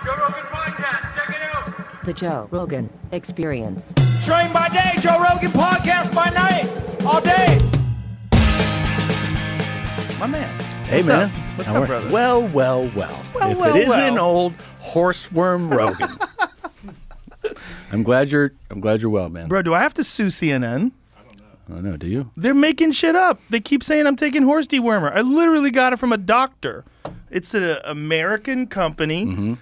Joe Rogan Podcast, check it out. The Joe Rogan Experience. Train by day, Joe Rogan Podcast by night, all day. My man. Hey, What's man. up? What's up, brother? Well. If it isn't old horseworm Rogan. I'm glad you're well, man. Bro, do I have to sue CNN? I don't know. Do you? They're making shit up. They keep saying I'm taking horse dewormer. I literally got it from a doctor. It's an American company. Mm-hmm.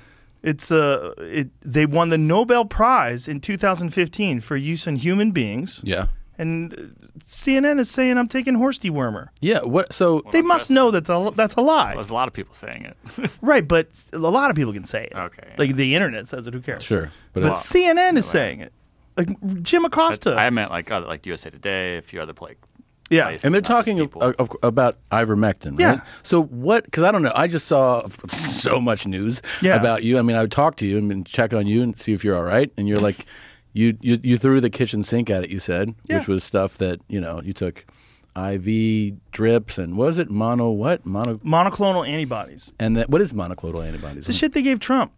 They won the Nobel Prize in 2015 for use in human beings. Yeah. And CNN is saying I'm taking horse dewormer. Yeah. What? So They must know that that's a lie. Well, there's a lot of people saying it. Right, but a lot of people can say it. Okay, yeah. Like the internet says it. Who cares? sure, But it's, CNN is saying it. Like Jim Acosta. I meant like USA Today, a few other yeah. places, and they're not just talking people. about ivermectin, right? Yeah. So what? Because I don't know. I just saw so much news about you. I mean, I would talk to you and check on you and see if you're all right. And you're like, you threw the kitchen sink at it. You said, which was stuff that you took IV drips and was it monoclonal antibodies. And what is monoclonal antibodies? It's the shit they gave Trump.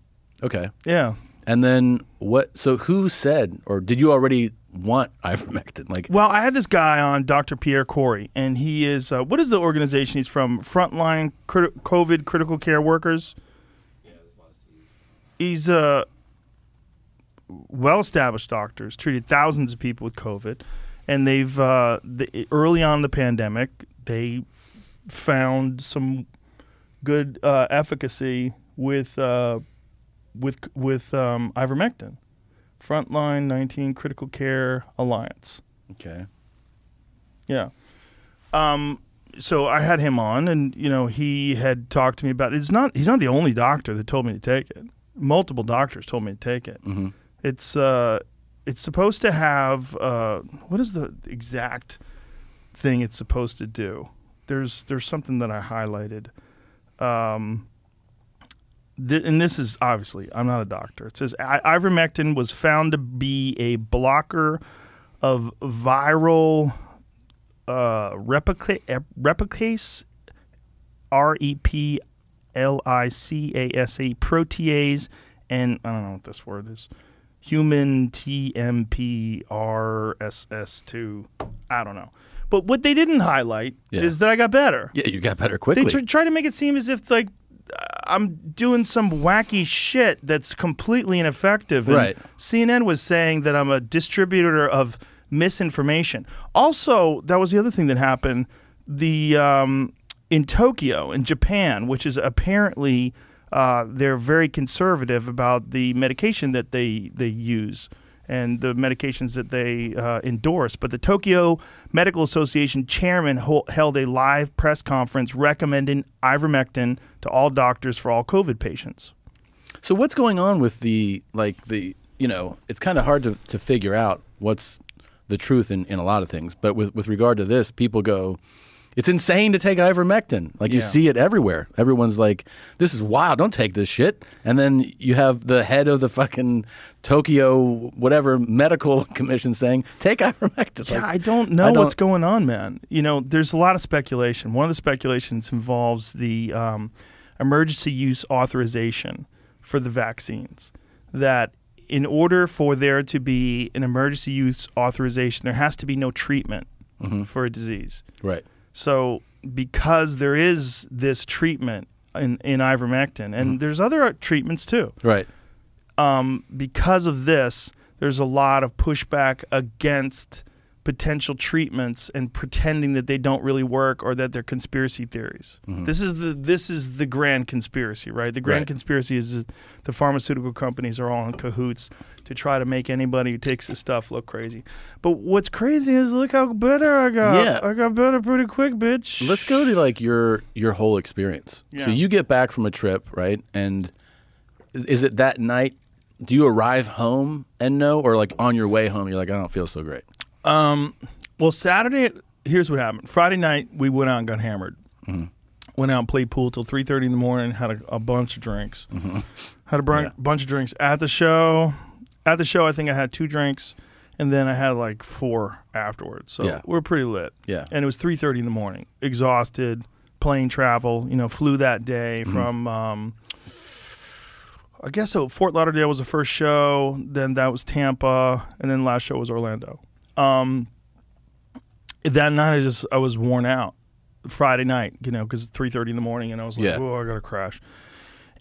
Okay. Yeah. And then what? So who said, or did you already want ivermectin? Well, I had this guy on, Dr. Pierre Corey, and he is what is the organization he's from? Frontline COVID Critical Care Workers. Yeah, there's a lot of C's. He's well-established doctors, treated thousands of people with COVID, and they've early on in the pandemic they found some good efficacy with ivermectin. Frontline 19 Critical Care Alliance. Okay. Yeah. So I had him on, and he had talked to me about it. He's not the only doctor that told me to take it. Multiple doctors told me to take it. Mm-hmm. It's supposed to have what is the exact thing it's supposed to do? There's something that I highlighted. And this is obviously, I'm not a doctor. It says ivermectin was found to be a blocker of viral replicase, REPLICASE protease, and I don't know what this word is. Human TMPRSS2. I don't know. But what they didn't highlight is that I got better. Yeah, you got better quickly. They try to make it seem as if I'm doing some wacky shit that's completely ineffective. And right. CNN was saying that I'm a distributor of misinformation. Also, that was the other thing that happened. In Tokyo, in Japan, which is apparently they're very conservative about the medication that they use and the medications that they endorse. But the Tokyo Medical Association chairman held a live press conference recommending ivermectin to all doctors for all COVID patients. So what's going on with it's kind of hard to figure out what's the truth in a lot of things. But with regard to this, people go, it's insane to take ivermectin. You see it everywhere. Everyone's like, this is wild. Don't take this shit. And then you have the head of the fucking Tokyo whatever medical commission saying, take ivermectin. Yeah, I don't know what's going on, man. There's a lot of speculation. One of the speculations involves the emergency use authorization for the vaccines. That in order for there to be an emergency use authorization, there has to be no treatment for a disease. Right. So because there is this treatment in ivermectin, and there's other treatments too. Right. Because of this, there's a lot of pushback against potential treatments and pretending that they don't really work or that they're conspiracy theories. This is the grand conspiracy, right? The grand conspiracy is the pharmaceutical companies are all in cahoots to try to make anybody who takes this stuff look crazy. But what's crazy is look how better I got. Yeah. I got better pretty quick, bitch. Let's go to your whole experience. Yeah. So you get back from a trip, right? And is it that night? Do you arrive home and know, or on your way home, you're like, I don't feel so great? Well, Saturday, here's what happened. Friday night, we went out and got hammered. Went out and played pool till 3:30 in the morning, had a bunch of drinks. Had a bunch of drinks at the show. At the show, I think I had 2 drinks, and then I had 4 afterwards. So we're pretty lit. Yeah. And it was 3:30 in the morning. Exhausted, plane travel, flew that day from I guess so. Fort Lauderdale was the first show. Then that was Tampa, and then last show was Orlando. That night I was worn out. Friday night, because 3:30 in the morning, and I was like, oh, I gotta crash.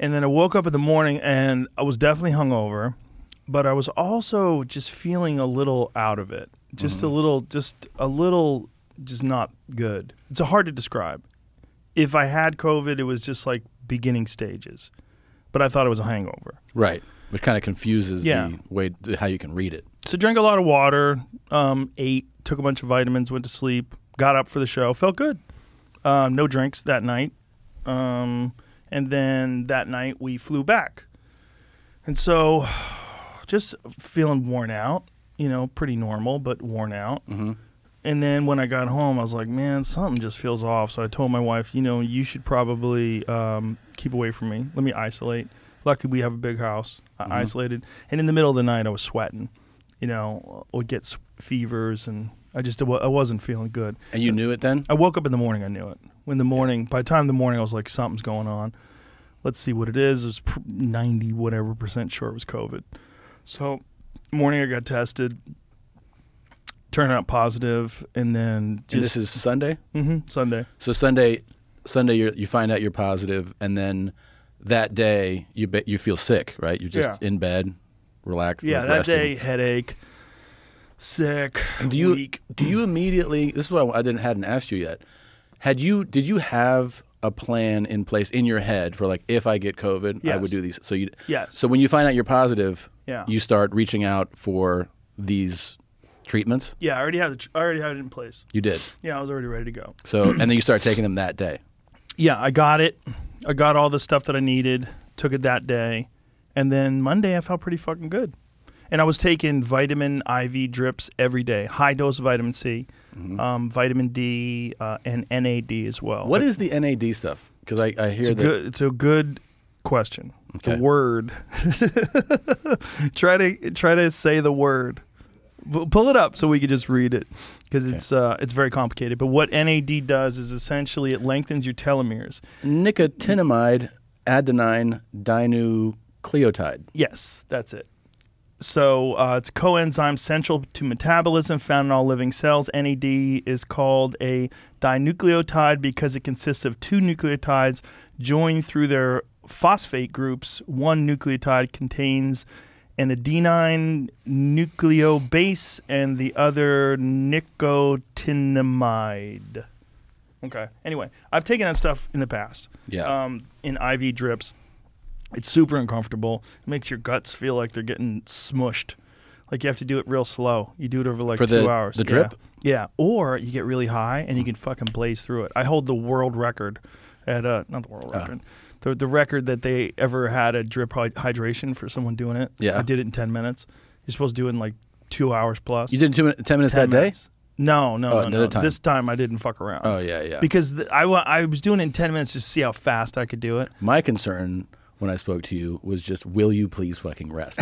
And then I woke up in the morning, and I was definitely hungover, but I was also just feeling a little out of it, just a little, just not good. It's hard to describe. If I had COVID, it was just like beginning stages, but I thought it was a hangover. Right, which kind of confuses the way how you can read it. So drank a lot of water, ate, took a bunch of vitamins, went to sleep, got up for the show, felt good. No drinks that night. And then that night we flew back. And so just feeling worn out, pretty normal, but worn out. And then when I got home, I was like, man, something just feels off. So I told my wife, you should probably keep away from me. Let me isolate. Luckily, we have a big house. I isolated. And in the middle of the night, I was sweating. Would get fevers, and I wasn't feeling good. And you knew it then? I woke up in the morning, I knew it. By the time in the morning, I was like, something's going on. Let's see what it is. It was 90 whatever % sure it was COVID. So morning I got tested, turned out positive, and then and this is Sunday? Sunday. So Sunday you find out you're positive, and then that day you feel sick, right? You're just in bed, relaxed. Yeah, that day, headache, sick, and weak. Do you immediately? This is what I hadn't asked you yet. Did you have a plan in place in your head for, like, if I get COVID, I would do these? So So when you find out you're positive, you start reaching out for these treatments. Yeah, I already had it in place. You did. Yeah, I was already ready to go. So and then you start taking them that day. Yeah, I got it. I got all the stuff that I needed. Took it that day, and then Monday I felt pretty fucking good. And I was taking vitamin IV drips every day, high dose vitamin C, vitamin D, and NAD as well. What is the NAD stuff? Because I hear it's a good question. Okay. The word. try to say the word. Pull it up so we could just read it, because it's very complicated. But what NAD does is essentially it lengthens your telomeres. Nicotinamide adenine dinucleotide. Yes, that's it. So it's a coenzyme central to metabolism found in all living cells. NAD is called a dinucleotide because it consists of two nucleotides joined through their phosphate groups. One nucleotide contains an adenine nucleobase and the other nicotinamide. Okay. Anyway, I've taken that stuff in the past. Yeah. In IV drips. It's super uncomfortable. It makes your guts feel like they're getting smushed. Like you have to do it real slow. You do it over like 2 hours. The drip? Yeah. Or you get really high and you can fucking blaze through it. I hold the world record at not the world record. The record that they ever had at drip hydration for someone doing it. Yeah. I did it in 10 minutes. You're supposed to do it in like 2 hours plus. You did it in 10 minutes that day? No. Time. This time I didn't fuck around. Oh, yeah. Because I was doing it in 10 minutes just to see how fast I could do it. My concern when I spoke to you was just, will you please fucking rest?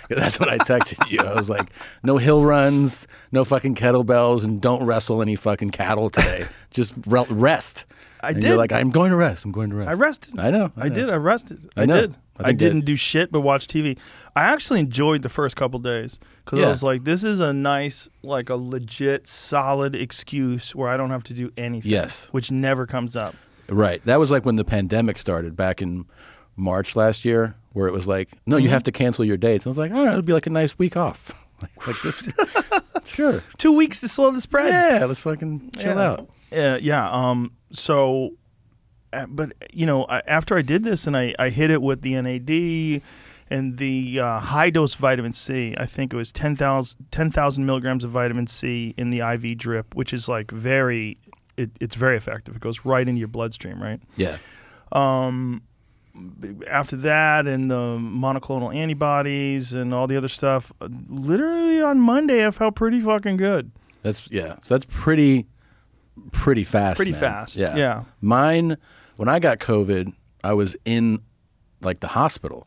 That's what I texted you. I was like, no hill runs, no fucking kettlebells, and don't wrestle any fucking cattle today. Just rest. I and did. You're like, I'm going to rest. I'm going to rest. I rested. I know. I did. I rested. I know. Did. I didn't do shit but watch TV. I actually enjoyed the first couple days because I was like, this is a nice, like a legit, solid excuse where I don't have to do anything. Yes. Which never comes up. Right. That was like when the pandemic started back in March last year, where it was like, no, you have to cancel your dates. And I was like, all right, it'll be like a nice week off. like this. Sure. 2 weeks to slow the spread. Yeah, let's fucking chill out. So, but after I did this and I hit it with the NAD and the high dose vitamin C, I think it was 10,000 milligrams of vitamin C in the IV drip, which is like it's very effective. It goes right into your bloodstream, right? Yeah. After that and the monoclonal antibodies and all the other stuff, literally on Monday I felt pretty fucking good. So that's pretty fast. Pretty man. fast. Yeah. Yeah. Mine, when I got COVID, I was in like the hospital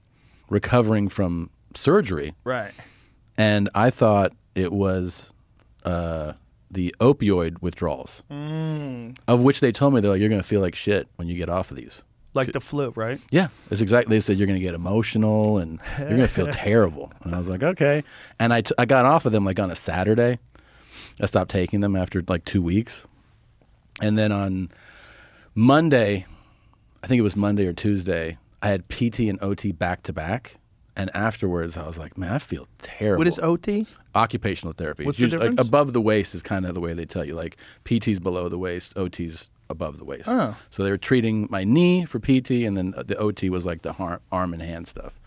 recovering from surgery. Right. And I thought it was the opioid withdrawals, of which they told me, they're like, you're going to feel like shit when you get off of these. Like the flu, right? Yeah, it's exactly. They said you're going to get emotional and you're going to feel terrible. And I was like, okay. And I got off of them like on a Saturday. I stopped taking them after like 2 weeks. And then on Monday, I think it was Monday or Tuesday, I had PT and OT back to back. And afterwards, I was like, man, I feel terrible. What is OT? Occupational therapy. What's It's the usually, difference? like, above the waist is kind of the way they tell you. Like PT's below the waist, OT's above the waist. Oh. So they were treating my knee for PT, and then the OT was like the arm and hand stuff.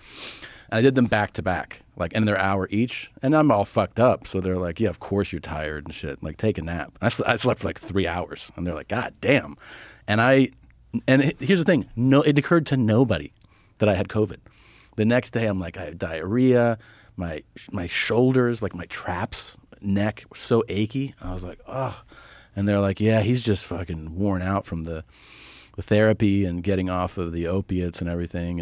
And I did them back to back, like, and they're hour each. And I'm all fucked up. So they're like, yeah, of course you're tired and shit. Like, take a nap. I slept for like 3 hours. And they're like, God damn. And here's the thing. No, it occurred to nobody that I had COVID. The next day, I'm like, I have diarrhea. My shoulders, like my traps, neck, were so achy. I was like, oh. And they're like, yeah, he's just fucking worn out from the therapy and getting off of the opiates and everything.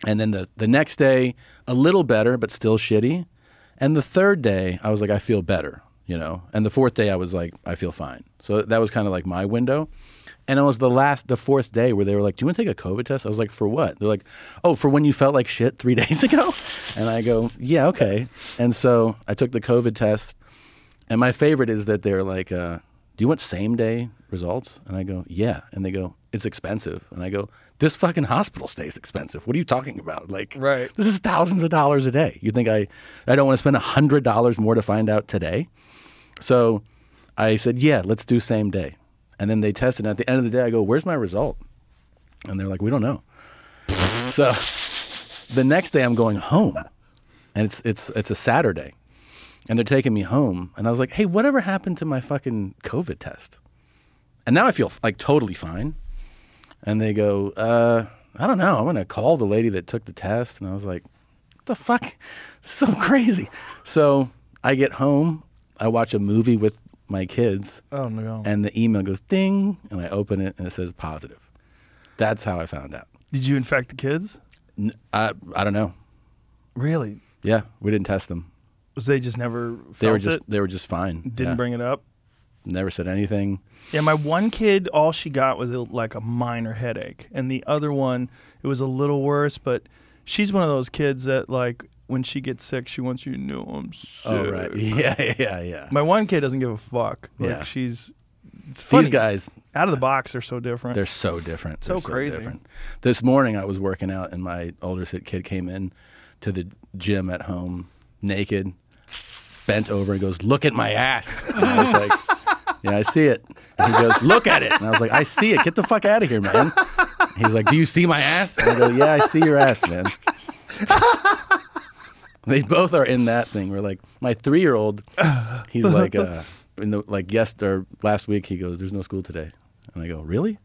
And then the next day, a little better, but still shitty. And the third day, I was like, I feel better, you know. And the fourth day, I was like, I feel fine. So that was kind of like my window. And it was the fourth day where they were like, do you want to take a COVID test? I was like, for what? They're like, oh, for when you felt like shit 3 days ago? And I go, yeah, okay. And so I took the COVID test. And my favorite is that they're like, do you want same day results? And I go, yeah. And they go, it's expensive. And I go, this fucking hospital stay is expensive. What are you talking about? Like, Right. This is thousands of dollars a day. You think I don't want to spend $100 more to find out today? So I said, yeah, let's do same day. And then they tested. And at the end of the day, I go, where's my result? And they're like, we don't know. So the next day I'm going home. And it's a Saturday. And they're taking me home. And I was like, hey, whatever happened to my fucking COVID test? And now I feel like totally fine. And they go, I don't know. I'm going to call the lady that took the test. And I was like, what the fuck? So crazy. So I get home. I watch a movie with my kids. Oh, no. And the email goes ding. And I open it and it says positive. That's how I found out. Did you infect the kids? I don't know. Really? Yeah, we didn't test them. Was they just never felt it? They were just fine. Didn't bring it up? Never said anything. Yeah, my one kid, all she got was like a minor headache. And the other one, it was a little worse, but she's one of those kids that, like, when she gets sick, she wants you to know I'm sick. Oh, right. Yeah. My one kid doesn't give a fuck. Like, Yeah. it's funny. These guys, out of the box, they're so different. they're so different. So They're crazy. different. This morning I was working out and my older kid came in to the gym at home naked, bent over and goes, look at my ass. And I was like, yeah, I see it. And he goes, look at it. And I was like, I see it. Get the fuck out of here, man. He's like, do you see my ass? And I go, yeah, I see your ass, man. They both are in that thing. We're like, my 3-year-old, he's like, last week, he goes, there's no school today. And I go, really? And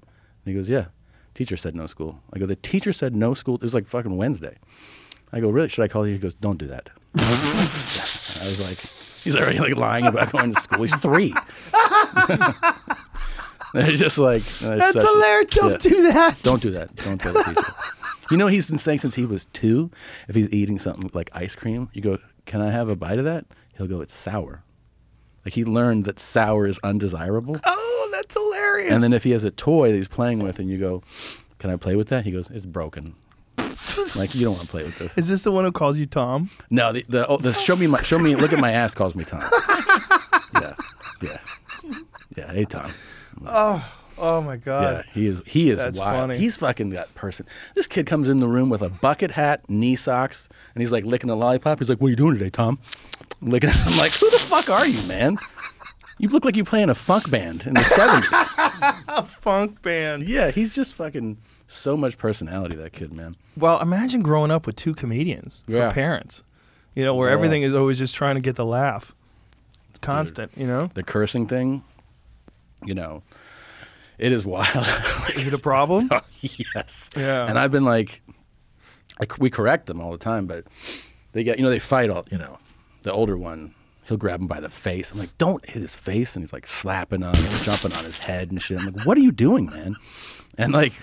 he goes, yeah. Teacher said no school. I go, the teacher said no school. It was like fucking Wednesday. I go, really? Should I call you? He goes, don't do that. I was like, he's already like lying about going to school. He's 3. They're just like, That's hilarious. Don't do that. Don't do that. Don't tell the teacher. You know, he's been saying since he was 2, if he's eating something like ice cream, you go, can I have a bite of that? He'll go, it's sour. Like he learned that sour is undesirable. Oh, that's hilarious. And then if he has a toy that he's playing with and you go, can I play with that? He goes, it's broken. Like, you don't want to play with this. Is this the one who calls you Tom? No, the show me, look at my ass calls me Tom. Yeah. Hey, Tom. Oh my God. Yeah, he is That's wild. funny. He's fucking that person. This kid comes in the room with a bucket hat, knee socks, and he's like licking a lollipop. He's like, what are you doing today, Tom? Licking it. I'm like, who the fuck are you, man? You look like you play in a funk band in the 70s. A funk band. Yeah, he's just fucking so much personality, that kid, man. Well, imagine growing up with 2 comedians for Yeah. parents. You know, where Yeah. everything is always just trying to get the laugh. It's constant, you know? The cursing thing, you know, it is wild. Is it a problem? Oh, yes. Yeah. And I've been like, we correct them all the time, but they get, they fight all, the older one, he'll grab him by the face. I'm like, don't hit his face. And he's like slapping on him, jumping on his head and shit. I'm like, what are you doing, man? And like,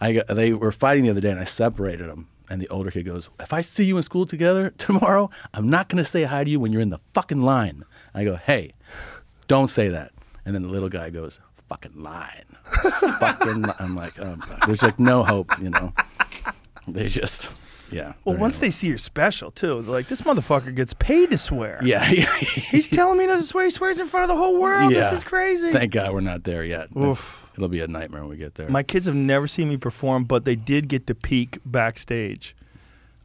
they were fighting the other day and I separated them. And the older kid goes, if I see you in school together tomorrow, I'm not going to say hi to you when you're in the fucking line. I go, hey, don't say that. And then the little guy goes, fucking line. fucking. I'm like, oh, God. There's like no hope, you know. They just, yeah. Well, once they see you're special too, they're like, this motherfucker gets paid to swear. Yeah. He's telling me not to swear. He swears in front of the whole world. Yeah. This is crazy. Thank God we're not there yet. Oof. It'll be a nightmare when we get there. My kids have never seen me perform, but they did get to peek backstage.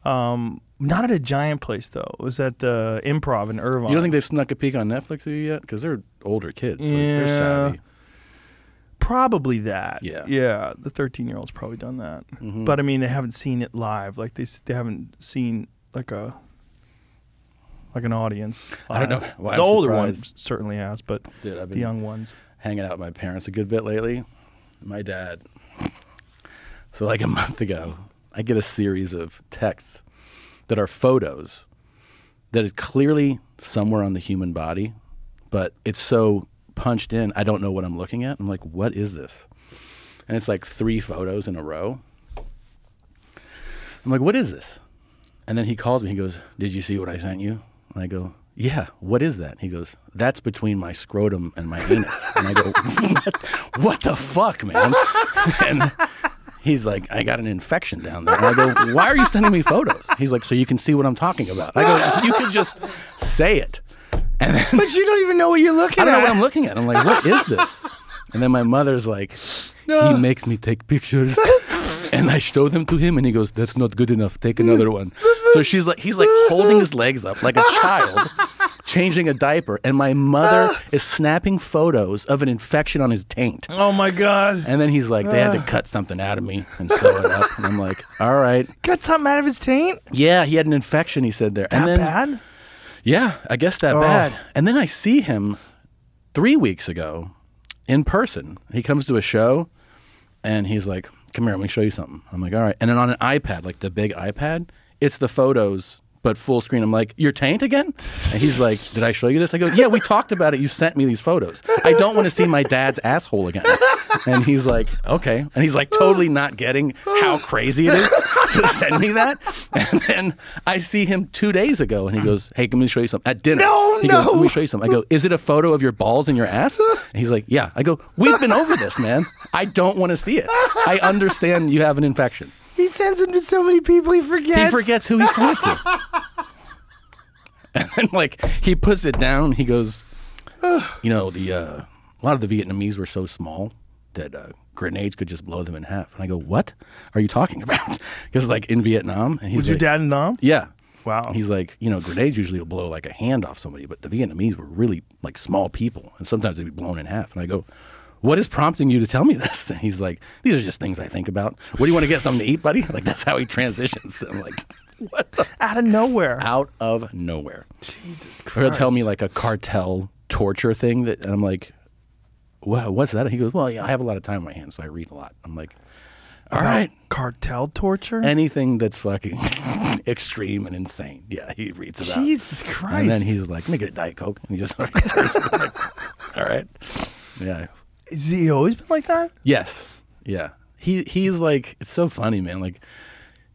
Not at a giant place though. It was at the Improv in Irvine. You don't think they've snuck a peek on Netflix of you yet? Because they're older kids. Like, Yeah. they're savvy. Probably that. Yeah. Yeah. The 13-year-old's probably done that. Mm-hmm. But I mean, they haven't seen it live. Like they haven't seen like an audience. I don't know why The I'm older surprised. one certainly has, but Dude, I've the been young ones. hanging out with my parents a good bit lately. My dad. So like a month ago, I get a series of texts that are photos that is clearly somewhere on the human body, but it's so punched in, I don't know what I'm looking at. I'm like, what is this? And it's like 3 photos in a row. I'm like, what is this? And then he calls me. He goes, did you see what I sent you? And I go, yeah, what is that? He goes, that's between my scrotum and my anus. And I go, what the fuck, man? And he's like, I got an infection down there. And I go, why are you sending me photos? He's like, so you can see what I'm talking about. I go, you could just say it. And then, But you don't even know what you're looking I don't at. know what I'm looking at. I'm like, what is this? And then my mother's like, he makes me take pictures. And I show them to him, and he goes, that's not good enough. Take another one. So he's like holding his legs up like a child, changing a diaper. And my mother is snapping photos of an infection on his taint. Oh my God. And then he's like, they had to cut something out of me and sew it up. And I'm like, all right. Got something out of his taint? Yeah, he had an infection, he said there. That And then, bad? yeah, I guess that bad. And then I see him 3 weeks ago in person. He comes to a show, and he's like, come here, let me show you something. I'm like, all right. And then on an iPad, like the big iPad, it's the photos, but full screen. I'm like, your taint again? And he's like, did I show you this? I go, yeah, we talked about it. You sent me these photos. I don't want to see my dad's asshole again. And he's like, okay. And he's like totally not getting how crazy it is to send me that. And then I see him 2 days ago, and he goes, hey, let me show you something. At dinner. He goes, let me show you something. I go, is it a photo of your balls and your ass? And he's like, yeah. I go, we've been over this, man. I don't want to see it. I understand you have an infection. He sends them to so many people he forgets. He forgets who he sent it to. And then, like, he puts it down. He goes, you know, a lot of the Vietnamese were so small that grenades could just blow them in half. And I go, what are you talking about? Because, like, in Vietnam. And he's Was your like, dad in Nam? yeah. Wow. He's like, you know, grenades usually will blow like a hand off somebody, but the Vietnamese were really like small people, and sometimes they'd be blown in half. And I go, what is prompting you to tell me this? And he's like, these are just things I think about. What do you want to get something to eat, buddy? Like, that's how he transitions. I'm like, what the? Out of nowhere. Out of nowhere. Jesus Or Christ. he'll tell me like a cartel torture thing that, and I'm like, wow, what's that? And he goes, well, yeah, I have a lot of time on my hands, so I read a lot. I'm like, all About right. cartel torture? Anything that's fucking extreme and insane. Yeah, he reads about. Jesus Christ. And then he's like, let me get a Diet Coke. And he just like, all right. Yeah. Has he always been like that? Yes. Yeah. He's like, it's so funny, man. Like,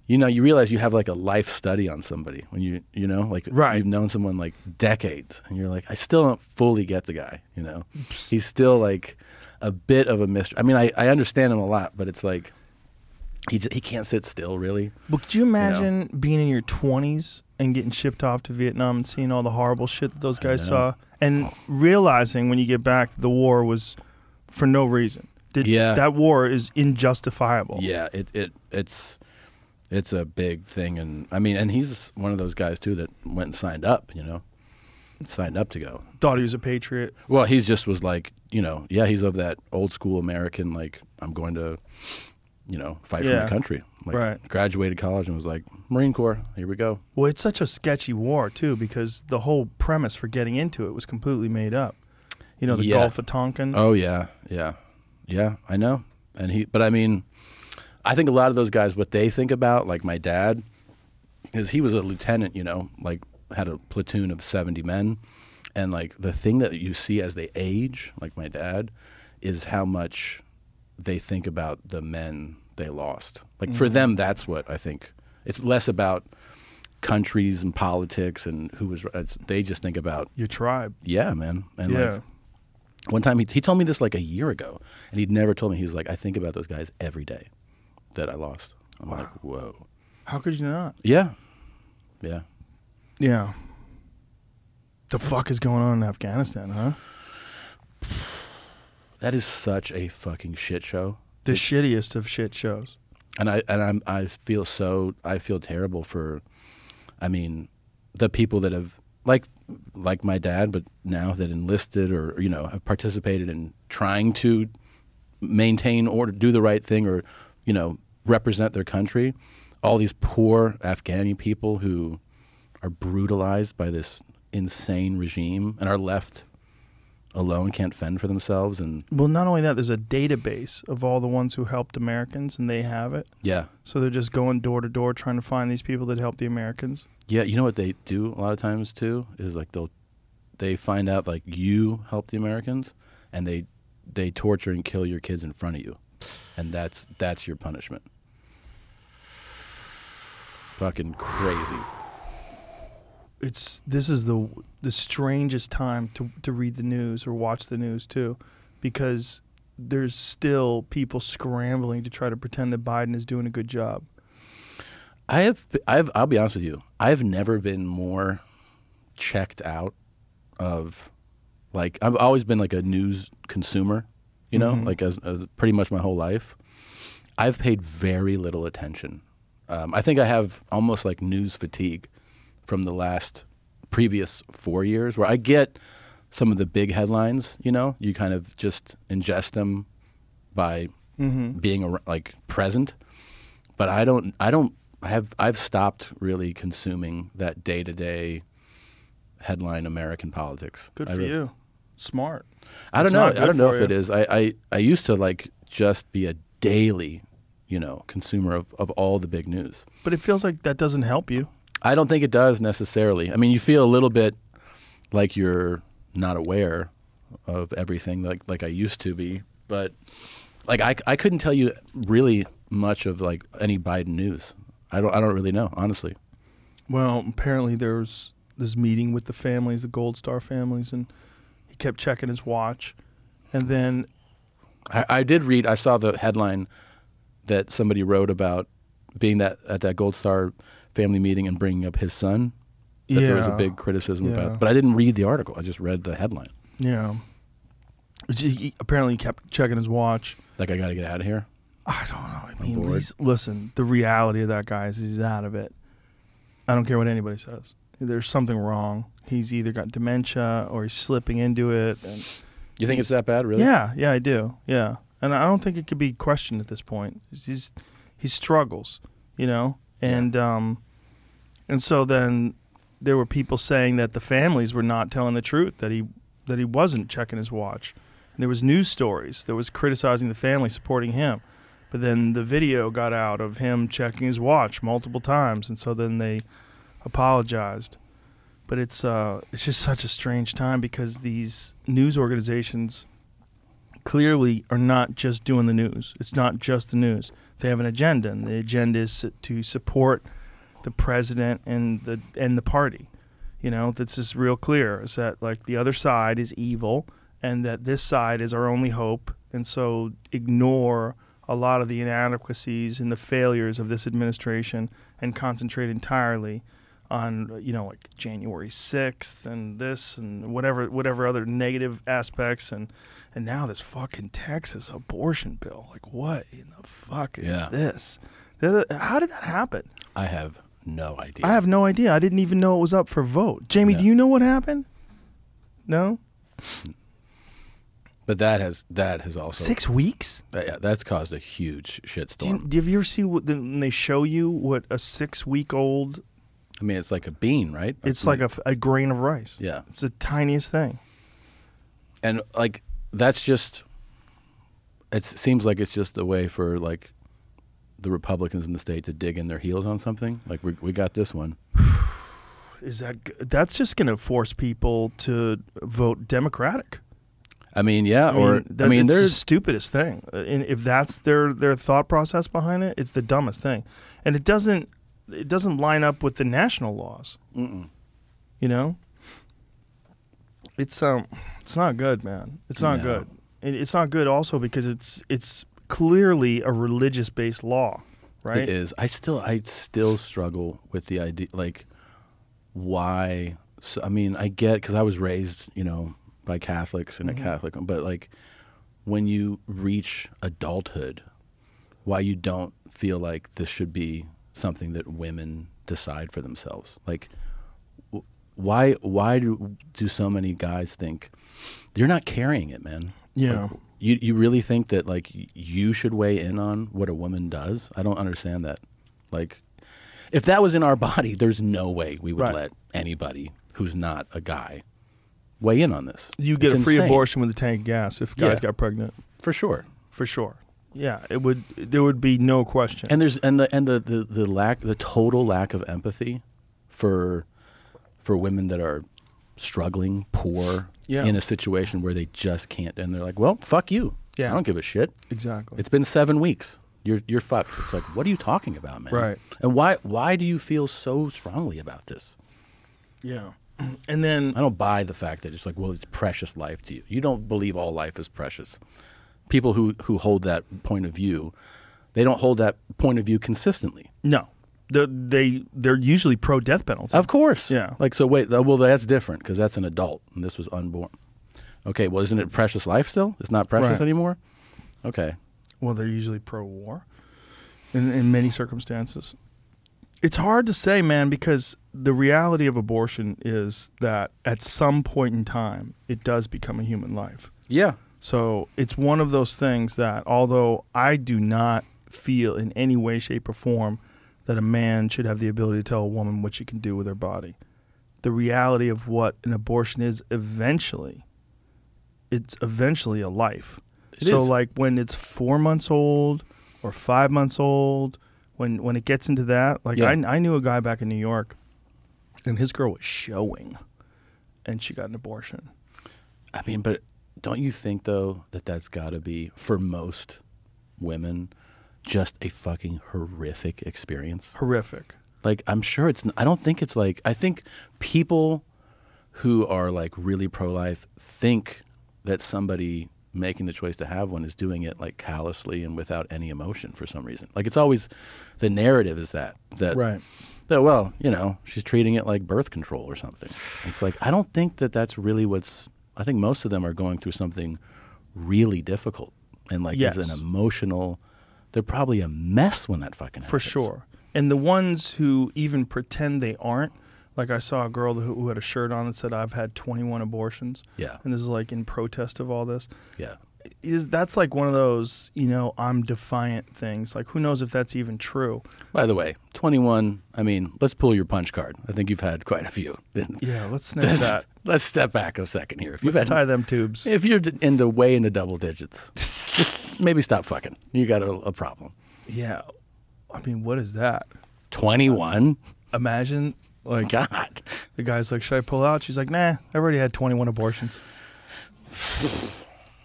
you know, you realize you have like a life study on somebody when you know, like Right. you've known someone like decades, and you're like, I still don't fully get the guy, you know? He's still like a bit of a mystery. I mean, I understand him a lot, but it's like, he can't sit still, really. But could you imagine being in your 20s and getting shipped off to Vietnam and seeing all the horrible shit that those guys saw, and realizing when you get back the war was for no reason? That war is injustifiable. Yeah, it's a big thing, and I mean, and he's one of those guys too that went and signed up, you know, signed up to go. Thought he was a patriot. Well, he just was like, you know, yeah, he's of that old school American, like, I'm going to, you know, fight for my country. Like, Right. Graduated college and was like, Marine Corps, here we go. Well, it's such a sketchy war, too, because the whole premise for getting into it was completely made up. You know, the Gulf of Tonkin. Oh, yeah, yeah. Yeah, I know. But I mean, I think a lot of those guys, what they think about, like my dad, is he was a lieutenant, you know, like had a platoon of 70 men. And like the thing that you see as they age, like my dad, is how much they think about the men they lost. Like for them, that's what I think. It's less about countries and politics and who was. They just think about Your tribe. yeah, man, and Yeah. like One time he told me this like a year ago, and he'd never told me. He was like, I think about those guys every day that I lost. I'm like, whoa. How could you not? Yeah. Yeah. Yeah. The fuck is going on in Afghanistan, huh? That is such a fucking shit show. The shittiest of shit shows. And I feel terrible for, I mean, the people that have like my dad, but now that enlisted or have participated in trying to maintain or do the right thing or represent their country. All these poor Afghani people who are brutalized by this insane regime and are left alone, can't fend for themselves. And well, not only that, there's a database of all the ones who helped Americans, and they have it. Yeah. So they're just going door to door trying to find these people that helped the Americans. Yeah, you know what they do a lot of times too is like they find out like you helped the Americans, and they torture and kill your kids in front of you, and that's your punishment. Fucking crazy. This is the strangest time to read the news or watch the news too, because there's still people scrambling to try to pretend that Biden is doing a good job. I'll be honest with you. I've never been more checked out of, like, I've always been like a news consumer, like as pretty much my whole life. I've paid very little attention. I think I have almost like news fatigue from the previous 4 years, where I get some of the big headlines, you kind of just ingest them by being like present. But I've stopped really consuming that day-to-day headline American politics. Good for you. Smart. I don't know if it is. I used to like just be a daily, consumer of all the big news. But it feels like that doesn't help you. I don't think it does necessarily. I mean, you feel a little bit like you're not aware of everything like I used to be, but like I couldn't tell you really much of like any Biden news. I don't really know, honestly. Well, apparently there was this meeting with the families, the Gold Star families, and he kept checking his watch. And then I saw the headline that somebody wrote about being at that Gold Star family meeting and bringing up his son. That there was a big criticism about. But I didn't read the article. I just read the headline. Yeah. He apparently kept checking his watch. Like, I got to get out of here? I don't know. I mean, listen, the reality of that guy is he's out of it. I don't care what anybody says. There's something wrong. He's either got dementia or he's slipping into it. And you think it's that bad, really? Yeah, I do. Yeah. And I don't think it could be questioned at this point. He struggles, and so then there were people saying that the families were not telling the truth, that he wasn't checking his watch. And there was news stories that was criticizing the family, supporting him. But then the video got out of him checking his watch multiple times, and so then they apologized. But it's just such a strange time because these news organizations clearly are not just doing the news. It's not just the news. They have an agenda, and the agenda is to support the president and the party. That's just real clear. Is that like the other side is evil, and that this side is our only hope, and so ignore a lot of the inadequacies and the failures of this administration and concentrate entirely on like January 6th and this and whatever other negative aspects and now this fucking Texas abortion bill. Like, what in the fuck is this? How did that happen? I have no idea. I have no idea. I didn't even know it was up for vote. Jamie, do you know what happened? No? But that has also 6 weeks. That's caused a huge shitstorm. Do you ever see when they show you what a 6-week-old? I mean, it's like a bean, right? It's like a grain of rice. Yeah, it's the tiniest thing. And like that's just. It seems like it's just a way for like the Republicans in the state to dig in their heels on something. Like we got this one. That's just going to force people to vote Democratic. I mean, yeah, it's the stupidest thing. And if that's their thought process behind it, it's the dumbest thing. And it doesn't line up with the national laws. It's not good, man. It's not No. good. It's not good also because it's clearly a religious based law, right? It is. I still struggle with the idea, like, why? So, I mean, I get, because I was raised, by Catholics in a Catholic, but like, when you reach adulthood, why you don't feel like this should be something that women decide for themselves? Like, why do so many guys think you're not carrying it, man? Yeah. Like, you really think that like you should weigh in on what a woman does? I don't understand that. Like, if that was in our body, there's no way we would Right. let anybody who's not a guy weigh in on this. You get It's a free insane. abortion with a tank of gas if guys Yeah. got pregnant, for sure. for sure. Yeah, there would be no question. And there's the total lack of empathy for women that are struggling, poor, Yeah. in a situation where they just can't, and they're like, well, fuck you. Yeah. I don't give a shit. Exactly. It's been 7 weeks. You're fucked. It's like, what are you talking about, man? Right. And why do you feel so strongly about this? Yeah. And then I don't buy the fact that it's like, well, it's precious life to you. You don't believe all life is precious. People who hold that point of view, they don't hold that point of view consistently. no, they're usually pro death penalty. Of course. Yeah. Like, so wait, well, that's different because that's an adult and this was unborn. Okay, well, isn't it precious life still? It's not precious Right. anymore? Okay. Well, they're usually pro-war in many circumstances. It's hard to say, man, because the reality of abortion is that at some point in time, it does become a human life. Yeah. So it's one of those things that, although I do not feel in any way, shape, or form that a man should have the ability to tell a woman what she can do with her body, the reality of what an abortion is it's eventually a life. It So is. like when it's 4 months old or 5 months old, when it gets into that, like Yeah. I knew a guy back in New York, and his girl was showing, and she got an abortion. I mean, but don't you think, though, that that's got to be, for most women, just a fucking horrific experience? Horrific. Like, I'm sure I don't think it's like, I think people who are like really pro-life think that somebody making the choice to have one is doing it like callously and without any emotion for some reason. Like, it's always, the narrative is that Right. that, well, she's treating it like birth control or something. It's like, I don't think that that's really I think most of them are going through something really difficult. And like, Yes. as an emotional, they're probably a mess when that fucking happens. For sure. And the ones who even pretend they aren't, like I saw a girl who had a shirt on that said, "I've had 21 abortions." Yeah. And this is like in protest of all this. Yeah. That's like one of those, I'm defiant things. Like, who knows if that's even true? By the way, 21, I mean, let's pull your punch card. I think you've had quite a few. Yeah, let's snap that. Let's step back a second here. If Let's tie them tubes. If you're way into double digits, just maybe stop fucking. You got a problem. Yeah. I mean, what is that? 21? Imagine, like, God. the guy's like, "Should I pull out?" She's like, "Nah, I've already had 21 abortions."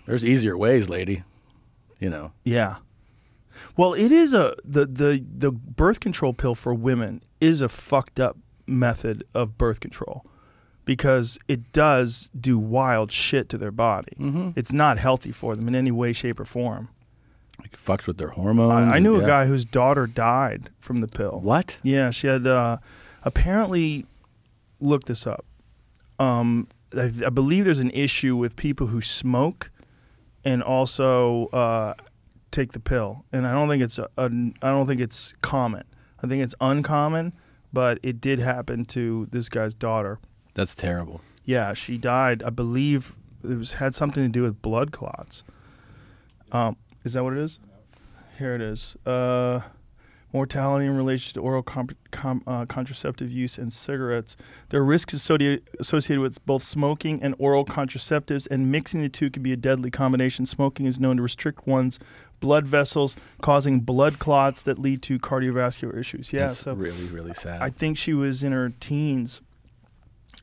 There's easier ways, lady. Yeah. Well, it is the birth control pill for women is a fucked up method of birth control because it does do wild shit to their body. Mm-hmm. It's not healthy for them in any way, shape, or form. Like, fucks with their hormones. I knew and- a guy whose daughter died from the pill. What? Yeah, she had apparently, look this up. I believe there's an issue with people who smoke and also take the pill, and I don't think it's common. I think it's uncommon, but it did happen to this guy's daughter. That's terrible. Yeah, she died. I believe had something to do with blood clots. Is that what it is? Here it is. Mortality in relation to oral contraceptive use and cigarettes. There are risks associated with both smoking and oral contraceptives, and mixing the two can be a deadly combination. Smoking is known to restrict one's blood vessels, causing blood clots that lead to cardiovascular issues. Yeah, That's so really, really sad. I think she was in her teens,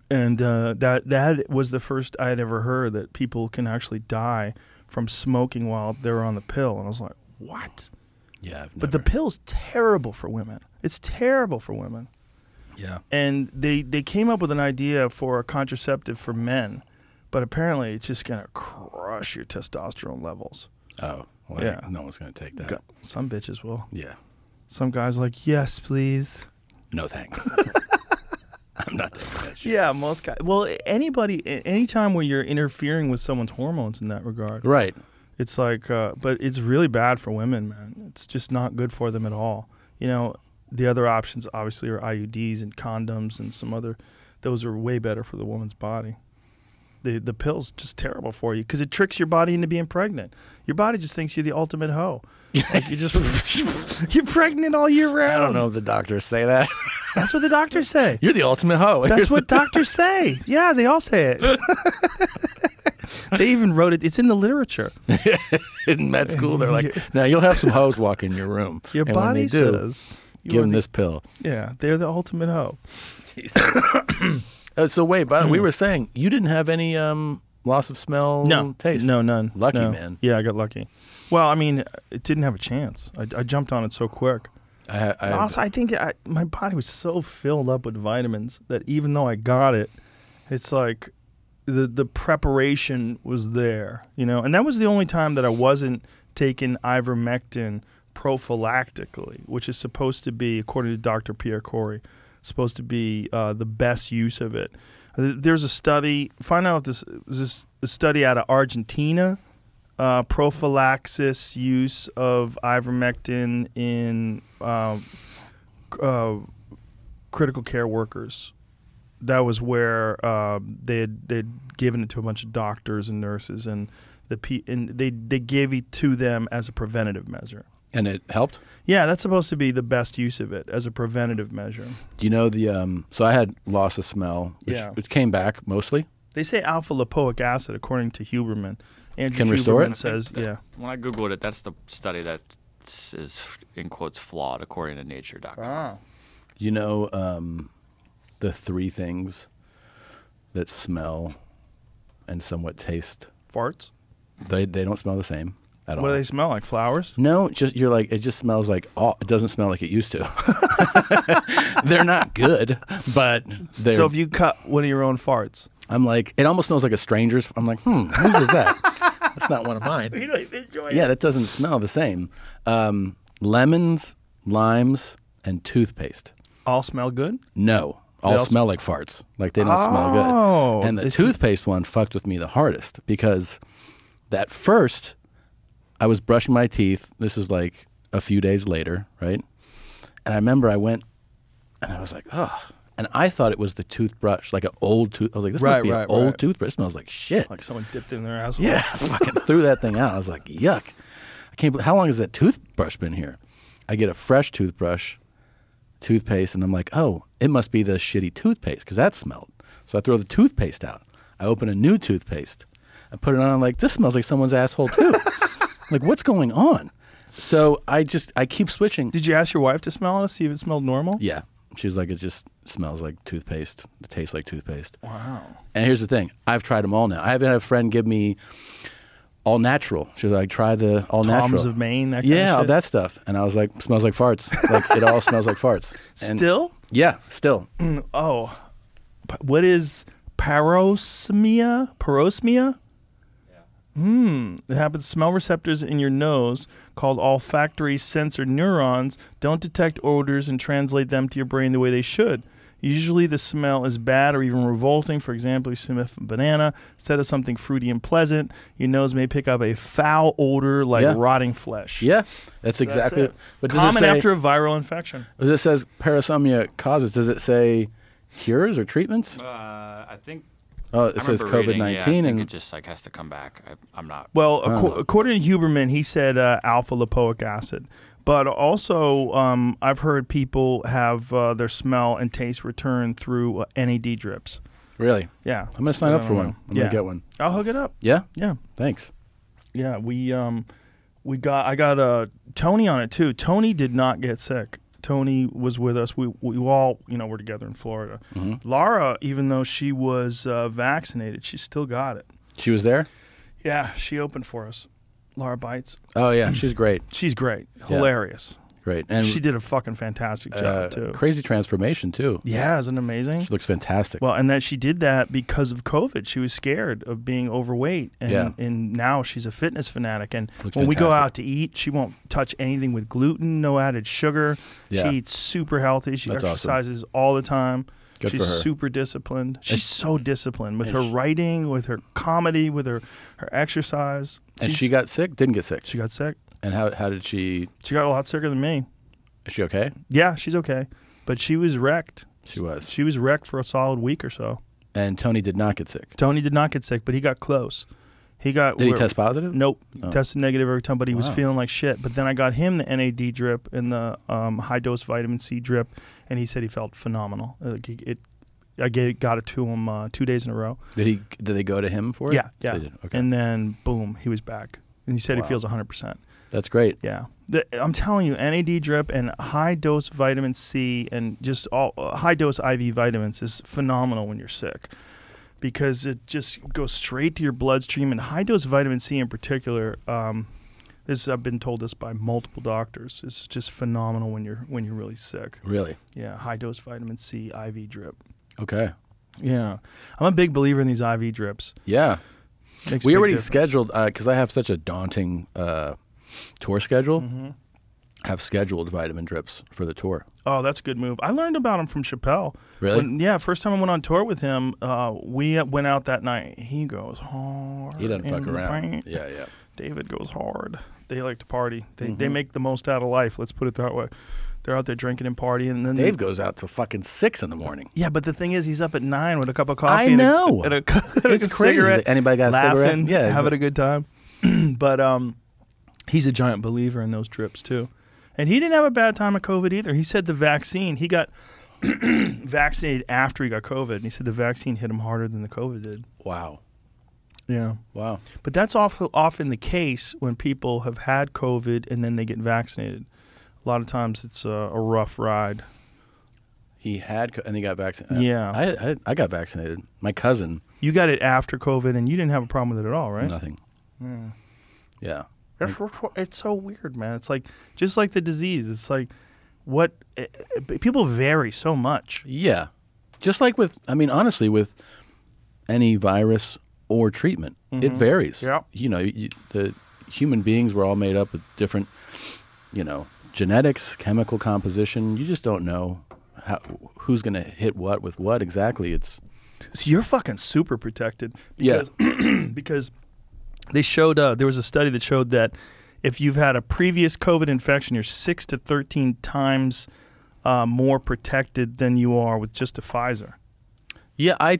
and that was the first I had ever heard that people can actually die from smoking while they're on the pill. And I was like, what? Yeah, But the pill's terrible for women. It's terrible for women. Yeah. And they came up with an idea for a contraceptive for men, but apparently it's just gonna crush your testosterone levels. Oh, well, Yeah. no one's gonna take that. Some bitches will. Yeah. Some guys are like, yes, please. No thanks. I'm not taking that shit. Yeah, most guys. Well, anytime where you're interfering with someone's hormones in that regard, Right. it's like, but it's really bad for women, man. It's just not good for them at all. You know, the other options obviously are IUDs and condoms and some other. Those are way better for the woman's body. The pill's just terrible for you because it tricks your body into being pregnant. Your body just thinks you're the ultimate hoe. Like you're just you're pregnant all year round. I don't know if the doctors say that. That's what the doctors say. You're the ultimate hoe. That's what doctors say. Yeah, they all say it. They even wrote it. It's in the literature. In med school, they're like, now you'll have some hoes walk in your room. Your and when body they do, says, give them this pill. Yeah, they're the ultimate hoe. So wait, but we were saying you didn't have any loss of smell, taste. No, none. Lucky No. man. Yeah, I got lucky. Well, I mean, it didn't have a chance. I jumped on it so quick. Also, I think my body was so filled up with vitamins that even though I got it, it's like the preparation was there, you know. And that was the only time that I wasn't taking ivermectin prophylactically, which is supposed to be, according to Dr. Pierre Corey, supposed to be the best use of it. There's a study. Find out this is a study out of Argentina. Prophylaxis use of ivermectin in critical care workers. That was where they'd given it to a bunch of doctors and nurses, and they gave it to them as a preventative measure. And it helped? Yeah, that's supposed to be the best use of it as a preventative measure. Do you know the so I had loss of smell, which came back mostly. They say alpha lipoic acid, according to Huberman. Andrew Can restore Huberman it? says, yeah. When I Googled it, that's the study that is, in quotes, flawed, according to nature.com. You know the three things that smell and somewhat taste? Farts? They don't smell the same at all. What do they smell like? Flowers? No, you're like, it just smells like, it doesn't smell like it used to. They're not good, but they're. So if you cut one of your own farts. I'm like, it almost smells like a stranger's. I'm like, whose is that? That's not one of mine. You don't even enjoy Yeah, that doesn't smell the same. Lemons, limes, and toothpaste. All smell good? No. All smell like farts. Like they don't smell good. And the toothpaste one fucked with me the hardest because at first I was brushing my teeth. This is like a few days later, right? And I remember I went and I was like, oh. And I thought it was the toothbrush, like an old tooth. I was like, this must be an old toothbrush. It smells like shit. Like someone dipped in their asshole? Yeah, I fucking threw that thing out. I was like, yuck. I can't believe, how long has that toothbrush been here? I get a fresh toothbrush, toothpaste, and I'm like, oh, it must be the shitty toothpaste because that smelled. So I throw the toothpaste out. I open a new toothpaste. I put it on. I'm like, this smells like someone's asshole too. Like, what's going on? So I keep switching. Did you ask your wife to smell it, see if it smelled normal? Yeah. She's like, it just smells like toothpaste. It tastes like toothpaste. Wow. And here's the thing. I've tried them all now. I haven't had a friend give me all natural. She's like, try the all natural. Toms of Maine, that kind yeah, of all shit? that stuff. And I was like, smells like farts. Like, it all smells like farts. And Still? yeah, still. Oh. What is parosmia? Parosmia? It happens. Smell receptors in your nose, called olfactory sensor neurons, don't detect odors and translate them to your brain the way they should. Usually the smell is bad or even revolting. For example, you sniff a banana. Instead of something fruity and pleasant, your nose may pick up a foul odor like rotting flesh. Yeah, that's exactly it. But does Common it say, after a viral infection. It says parasomnia causes. Does it say cures or treatments? I think. Oh, it I says remember reading, COVID-19. I think and it just like has to come back. I'm not. Well, according to Huberman, he said alpha lipoic acid. But also, I've heard people have their smell and taste return through NAD drips. Really? Yeah. I'm going to sign up for one. I'm going to get one. I'll hook it up. Yeah? Yeah. Thanks. Yeah, I got Tony on it too. Tony did not get sick. Tony was with us. We all, were together in Florida. Mm-hmm. Laura, even though she was vaccinated, she still got it. She was there? Yeah, she opened for us. Laura Bites. Oh, yeah. She's great. She's great. Hilarious. Great. And She did a fucking fantastic job too. crazy transformation too. Yeah, isn't it amazing? She looks fantastic. Well, and that she did that because of COVID. She was scared of being overweight, and Yeah. and now she's a fitness fanatic. And Looks when we go fantastic. out to eat, she won't touch anything with gluten, no added sugar. Yeah. She eats super healthy. She That's awesome. exercises all the time. Good She's for her. super disciplined. She's so disciplined with and her she- writing, with her comedy, with her exercise. And She's- she got sick? Didn't get sick. she got sick. And how did she? She got a lot sicker than me. Is she okay? Yeah, she's okay, but she was wrecked. She was. She was wrecked for a solid week or so. And Tony did not get sick. Tony did not get sick, but he got close. He got. Did he test positive? Nope. Oh. Tested negative every time, but he was Wow. feeling like shit. But then I got him the NAD drip and the high dose vitamin C drip, and he said he felt phenomenal. I got it to him 2 days in a row. Did they go to him for it? Yeah, yeah. They did. Okay. And then boom, he was back, and he said Wow. he feels 100%. That's great. Yeah, I'm telling you, NAD drip and high dose vitamin C and just all high dose IV vitamins is phenomenal when you're sick, because it just goes straight to your bloodstream. And high dose vitamin C in particular, I've been told this by multiple doctors, is just phenomenal when you're really sick. Really? Yeah, high dose vitamin C IV drip. Okay. Yeah, I'm a big believer in these IV drips. Yeah. Makes We a big already difference. scheduled because I have such a daunting tour schedule. Mm-hmm. Have scheduled vitamin drips for the tour. Oh, that's a good move. I learned about him from Chappelle. Really? Yeah, first time I went on tour with him, we went out that night. He goes hard. He doesn't fuck in the around. paint. Yeah, yeah. David goes hard. They like to party. They Mm-hmm. make the most out of life. Let's put it that way. They're out there drinking and partying, and then Dave goes out till fucking 6 in the morning. Yeah, but the thing is, he's up at 9 with a cup of coffee. I and know. and a It's crazy. cigarette. Anybody got a laughing, cigarette? Yeah, having a good time. But he's a giant believer in those drips too, and he didn't have a bad time of COVID either. He said the vaccine. He got vaccinated after he got COVID, and he said the vaccine hit him harder than the COVID did. Wow. Yeah. Wow. But that's often the case when people have had COVID and then they get vaccinated. A lot of times it's a rough ride. He had and he got vaccinated. Yeah. I got vaccinated. My cousin, You got it after COVID, and you didn't have a problem with it at all, right? nothing. Yeah. It's so weird, man. It's like just like the disease. It's like people vary so much. Yeah. Just like honestly, with any virus or treatment, it varies. Yeah. You know, the human beings were all made up of different, genetics, chemical composition. You just don't know who's going to hit what with what exactly. It's So you're fucking super protected because because they showed there was a study that showed that if you've had a previous COVID infection, you're 6 to 13 times more protected than you are with just a Pfizer. yeah. I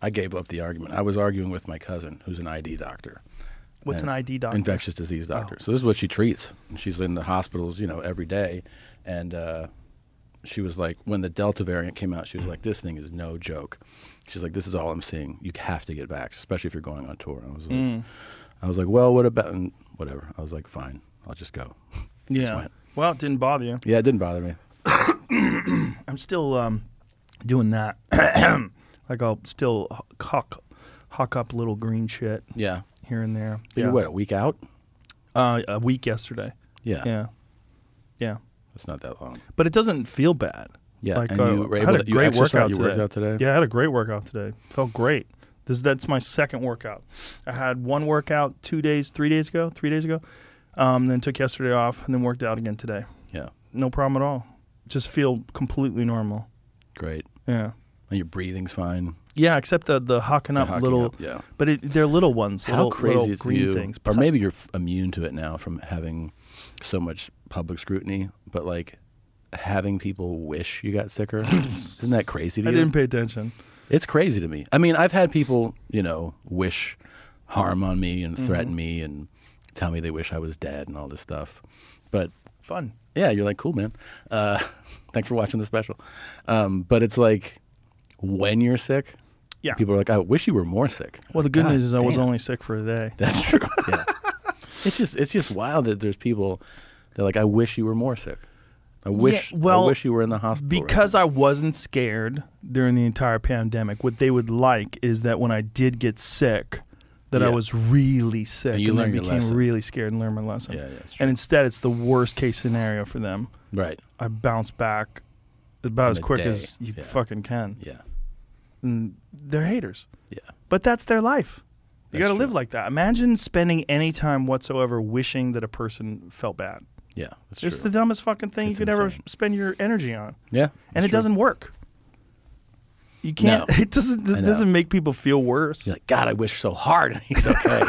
gave up the argument. I was arguing with my cousin, who's an ID doctor. What's an ID doctor? Infectious disease doctor. So this is what she treats. And she's in the hospitals, every day. And she was like, when the Delta variant came out, she was like, this thing is no joke. She's like, this is all I'm seeing. You have to get vaxxed, especially if you're going on tour. I was like, well, what about, and whatever. I was like, fine, I'll just go. Just Yeah. went. Well, it didn't bother you. Yeah, it didn't bother me. I'm still doing that. Like I'll still huck up little green shit Yeah. here and there. You're what, a week out? A week yesterday. Yeah. Yeah. Yeah. That's not that long. But it doesn't feel bad. Yeah. Like, and you were I able had a to, you great exercised, workout you today. worked out today? Yeah, I had a great workout today. Felt great. That's my second workout. I had one workout 3 days ago. Then took yesterday off and then worked out again today. Yeah. No problem at all. Just feel completely normal. Great. Yeah. And your breathing's fine. Yeah, except the hucking up hucking little. up, yeah. But they're little ones. How little crazy is green you, things. or maybe you're immune to it now from having so much public scrutiny, but like having people wish you got sicker, isn't that crazy to I you? didn't pay attention. It's crazy to me. I mean, I've had people, wish harm on me and threaten Mm-hmm. me and tell me they wish I was dead and all this stuff. But Fun. yeah, you're like, cool, man. Thanks for watching the special. But it's like when you're sick, Yeah. people are like, I wish you were more sick. Well, the good God news is I was damn. only sick for a day. That's true. Yeah. It's just wild that there's people. They're like, I wish you were more sick. I wish you were in the hospital. Because I wasn't scared during the entire pandemic. What they would like is that when I did get sick, that I Yeah. was really sick. And you then learned your became lesson. really scared and learned my lesson. Yeah, that's true. And instead, it's the worst case scenario for them. Right. I bounce back about In as a quick day. as you Yeah. fucking can. Yeah. And they're haters. Yeah. But that's their life. You That's got to true. live like that. Imagine spending any time whatsoever wishing that a person felt bad. Yeah. That's It's true. the dumbest fucking thing It's you could ever insane. spend your energy on. Yeah. And it doesn't work. You can't. No. It doesn't make people feel worse. You're like, God, I wish so hard. He's okay.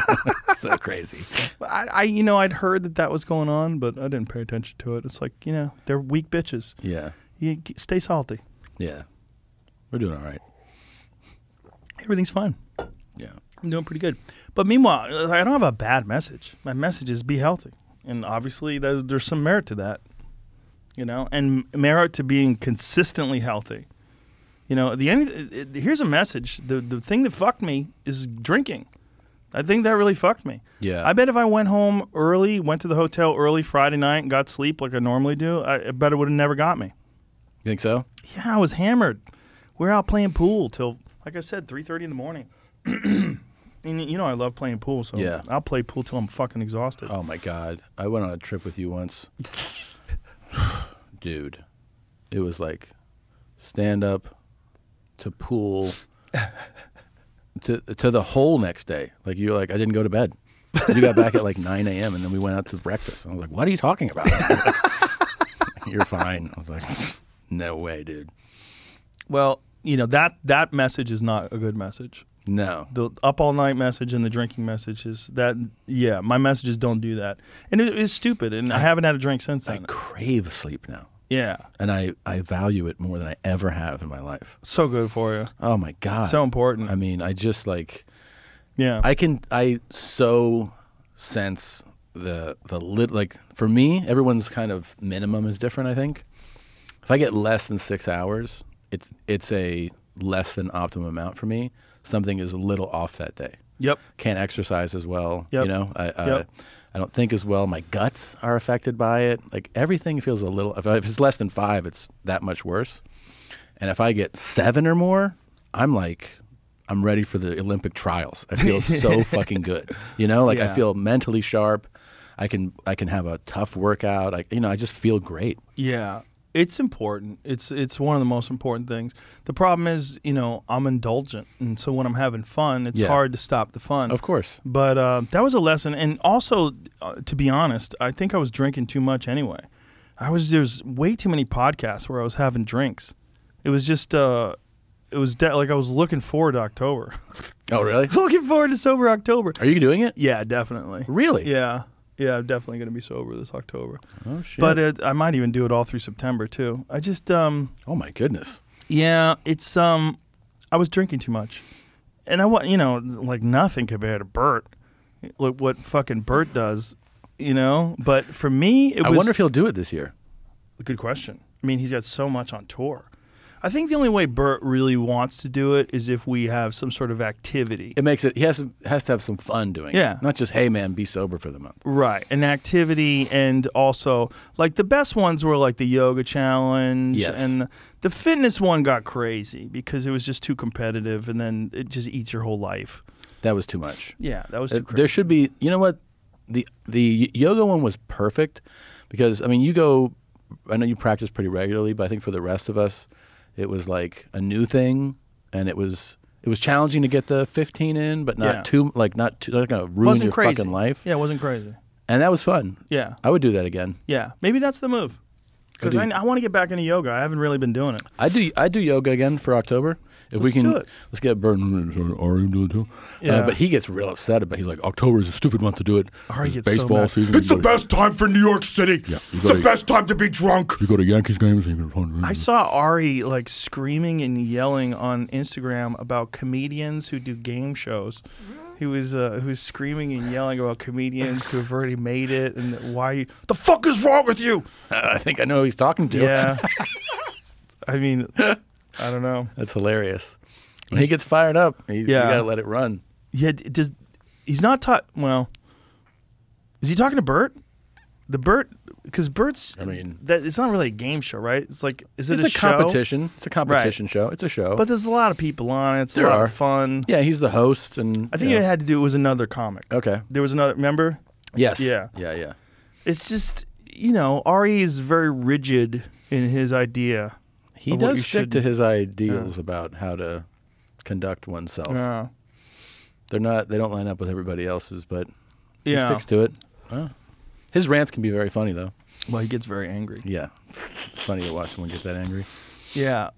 So crazy. I'd heard that was going on, but I didn't pay attention to it. It's like, they're weak bitches. Yeah. You stay salty. Yeah. We're doing all right. Everything's fine. Yeah. I'm doing pretty good. But meanwhile, I don't have a bad message. My message is be healthy. And obviously, there's some merit to that. And merit to being consistently healthy. Here's a message. The thing that fucked me is drinking. I think that really fucked me. Yeah. I bet if I went home early, went to the hotel early Friday night and got sleep like I normally do, I bet it would have never got me. You think so? Yeah, I was hammered. We were out playing pool till, like I said, 3:30 in the morning. And I love playing pool, so Yeah. I'll play pool till I'm fucking exhausted. Oh, my God. I went on a trip with you once. Dude. It was like stand up to pool to the whole next day. Like, you were like, I didn't go to bed. You got back at like 9 a.m. and then we went out to breakfast. And I was like, what are you talking about? You're fine. I was like, no way, dude. Well, that message is not a good message. No. The up all night message and the drinking message is that, yeah, my messages don't do that. And it is stupid, and I haven't had a drink since I then. crave sleep now. Yeah. And I value it more than I ever have in my life. So good for you. Oh, my God. So important. I mean, I just like... Yeah. I so sense like for me, everyone's kind of minimum is different, I think. If I get less than 6 hours, it's a less than optimum amount for me. Something is a little off that day. Yep. Can't exercise as well. Yep. I don't think as well. My guts are affected by it. Like everything feels a little, if it's less than 5, it's that much worse. And if I get 7 or more, I'm ready for the Olympic trials. I feel so fucking good. I Yeah. feel mentally sharp. I can have a tough workout. I just feel great. Yeah. It's important. It's one of the most important things. The problem is, I'm indulgent. And so when I'm having fun, it's Yeah. hard to stop the fun. Of course. But that was a lesson. And also, to be honest, I think I was drinking too much anyway. There's way too many podcasts where I was having drinks. It was just, like I was looking forward to October. Oh, really? Looking forward to sober October. Are you doing it? Yeah, definitely. Really? Yeah. Yeah, I'm definitely going to be sober this October. Oh, shit. But I might even do it all through September, too. I just, oh, my goodness. yeah, it's, I was drinking too much. And like nothing compared to Bert. Like what fucking Bert does, But for me, it was... I wonder if he'll do it this year. Good question. I mean, he's got so much on tour. I think the only way Bert really wants to do it is if we have some sort of activity. It makes it, he has to have some fun doing Yeah. it. Not just, hey, man, be sober for the month. Right. An activity, and also, like, the best ones were like the yoga challenge. Yes. And the fitness one got crazy because it was just too competitive, and then it just eats your whole life. That was too much. Yeah, that was too crazy. There should be, you know what? The yoga one was perfect because, I mean, I know you practice pretty regularly, but I think for the rest of us, it was like a new thing, and it was challenging to get the 15 in, but not too not going to ruin Wasn't your crazy. fucking life. Yeah, it wasn't crazy. And that was fun. Yeah. I would do that again. Yeah. Maybe that's the move. Because I want to get back into yoga. I haven't really been doing it. I do yoga again for October. If Let's we can, do it. let's get Burton. Ari do it too. Yeah. But he gets real upset about. He's like, October is a stupid month to do it. Ari It's gets so baseball mad. season. It's the best time for New York City. Yeah, It's the best time to be drunk. You go to Yankees games. And you can I saw Ari like screaming and yelling on Instagram about comedians who do game shows. He was screaming and yelling about comedians who have already made it and why the fuck is wrong with you? I think I know who he's talking to. Yeah. I mean, I don't know. That's hilarious. When he gets fired up, you gotta let it run. Yeah, he's not well, is he talking to Bert? The Bert, because Bert's. I mean, that it's not really a game show, right? It's like, is it it's a show? competition. It's a competition show. It's a show. But there's a lot of people on it. It's a There lot are. of fun. Yeah, he's the host, and I think it had to do. It was another comic. Okay. There was another. Remember? Yes. Yeah. Yeah. It's just, Ari is very rigid in his idea. He of what does you stick to should- his ideals about how to conduct oneself. Yeah. They don't line up with everybody else's, but he Yeah. sticks to it. His rants can be very funny, though. Well, he gets very angry. Yeah. It's funny to watch someone get that angry. Yeah.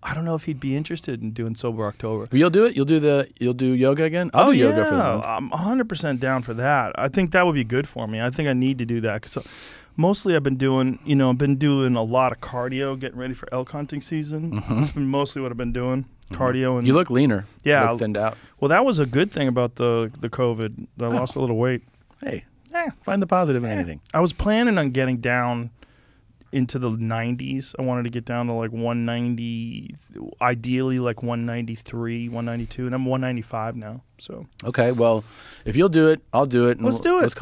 I don't know if he'd be interested in doing Sober October. But you'll do it? You'll do yoga again? I'll do yoga for the month. I'm 100% down for that. I think that would be good for me. I think I need to do that. Cause mostly I've been doing, a lot of cardio, getting ready for elk hunting season. It's been mostly what I've been doing, cardio. And You look leaner. Yeah. You look thinned out. Well, that was a good thing about the COVID. I lost a little weight. Hey, find the positive in anything. I was planning on getting down into the 90s. I wanted to get down to like 190, ideally like 193, 192, and I'm 195 now. So Okay, well, if you'll do it, I'll do it. And Let's do it. Let's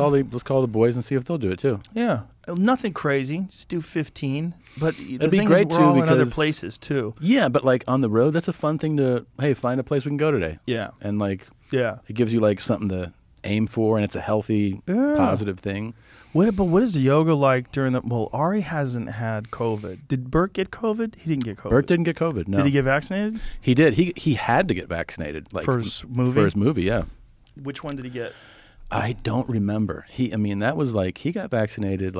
call the boys and see if they'll do it too. yeah, nothing crazy. Just do 15. But the It'd be thing great is, we're too, all in other because- places too. Yeah, but like on the road, that's a fun thing to find a place we can go today. Yeah, And like yeah. it gives you like something to aim for, and it's a healthy, Yeah. positive thing. What is the yoga like during the? Well, Ari hasn't had COVID. Did Bert get COVID? He didn't get COVID. Bert didn't get COVID. No, Did he get vaccinated? He did. He had to get vaccinated. Like For his movie? For his movie, yeah. Which one did he get? I don't remember. That was like he got vaccinated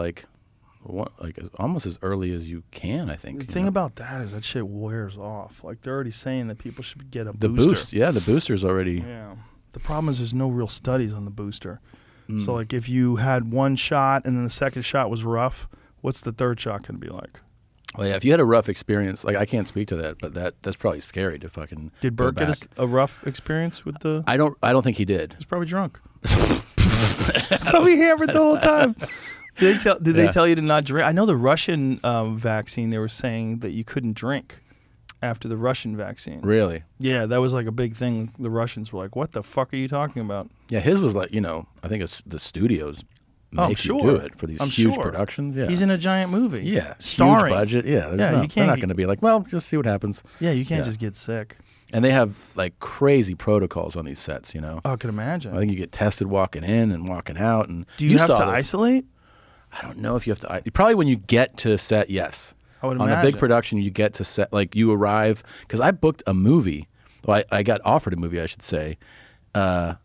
almost as early as you can. I think. The thing about that is that shit wears off. Like they're already saying that people should get a the booster. boost, yeah, the booster's already. Yeah. The problem is there's no real studies on the booster. So like if you had one shot and then the second shot was rough, what's the third shot going to be like? Well, yeah, if you had a rough experience, like I can't speak to that, but that's probably scary to fucking. Did go Bert get back. a rough experience with the? I don't think he did. He's probably drunk. Probably hammered the whole time. Did they tell you to not drink? I know the Russian vaccine. They were saying that you couldn't drink after the Russian vaccine. Really? Yeah, that was like a big thing. The Russians were like, "What the fuck are you talking about?" Yeah, his was like I think it's the studios I'm make sure. you do it for these I'm huge sure. productions. Yeah, He's in a giant movie. yeah, starring. huge budget. Yeah, Yeah, they're you not can't going to be like, well, just see what happens. Yeah, you can't Yeah. just get sick. And they have like crazy protocols on these sets. Oh, I could imagine. I think you get tested walking in and walking out. And Do you have saw to this. isolate? I don't know if you have to. Probably when you get to set, yes. I would On imagine. a big production, you get to set, like you arrive, because I booked a movie. Well, I got offered a movie, I should say, that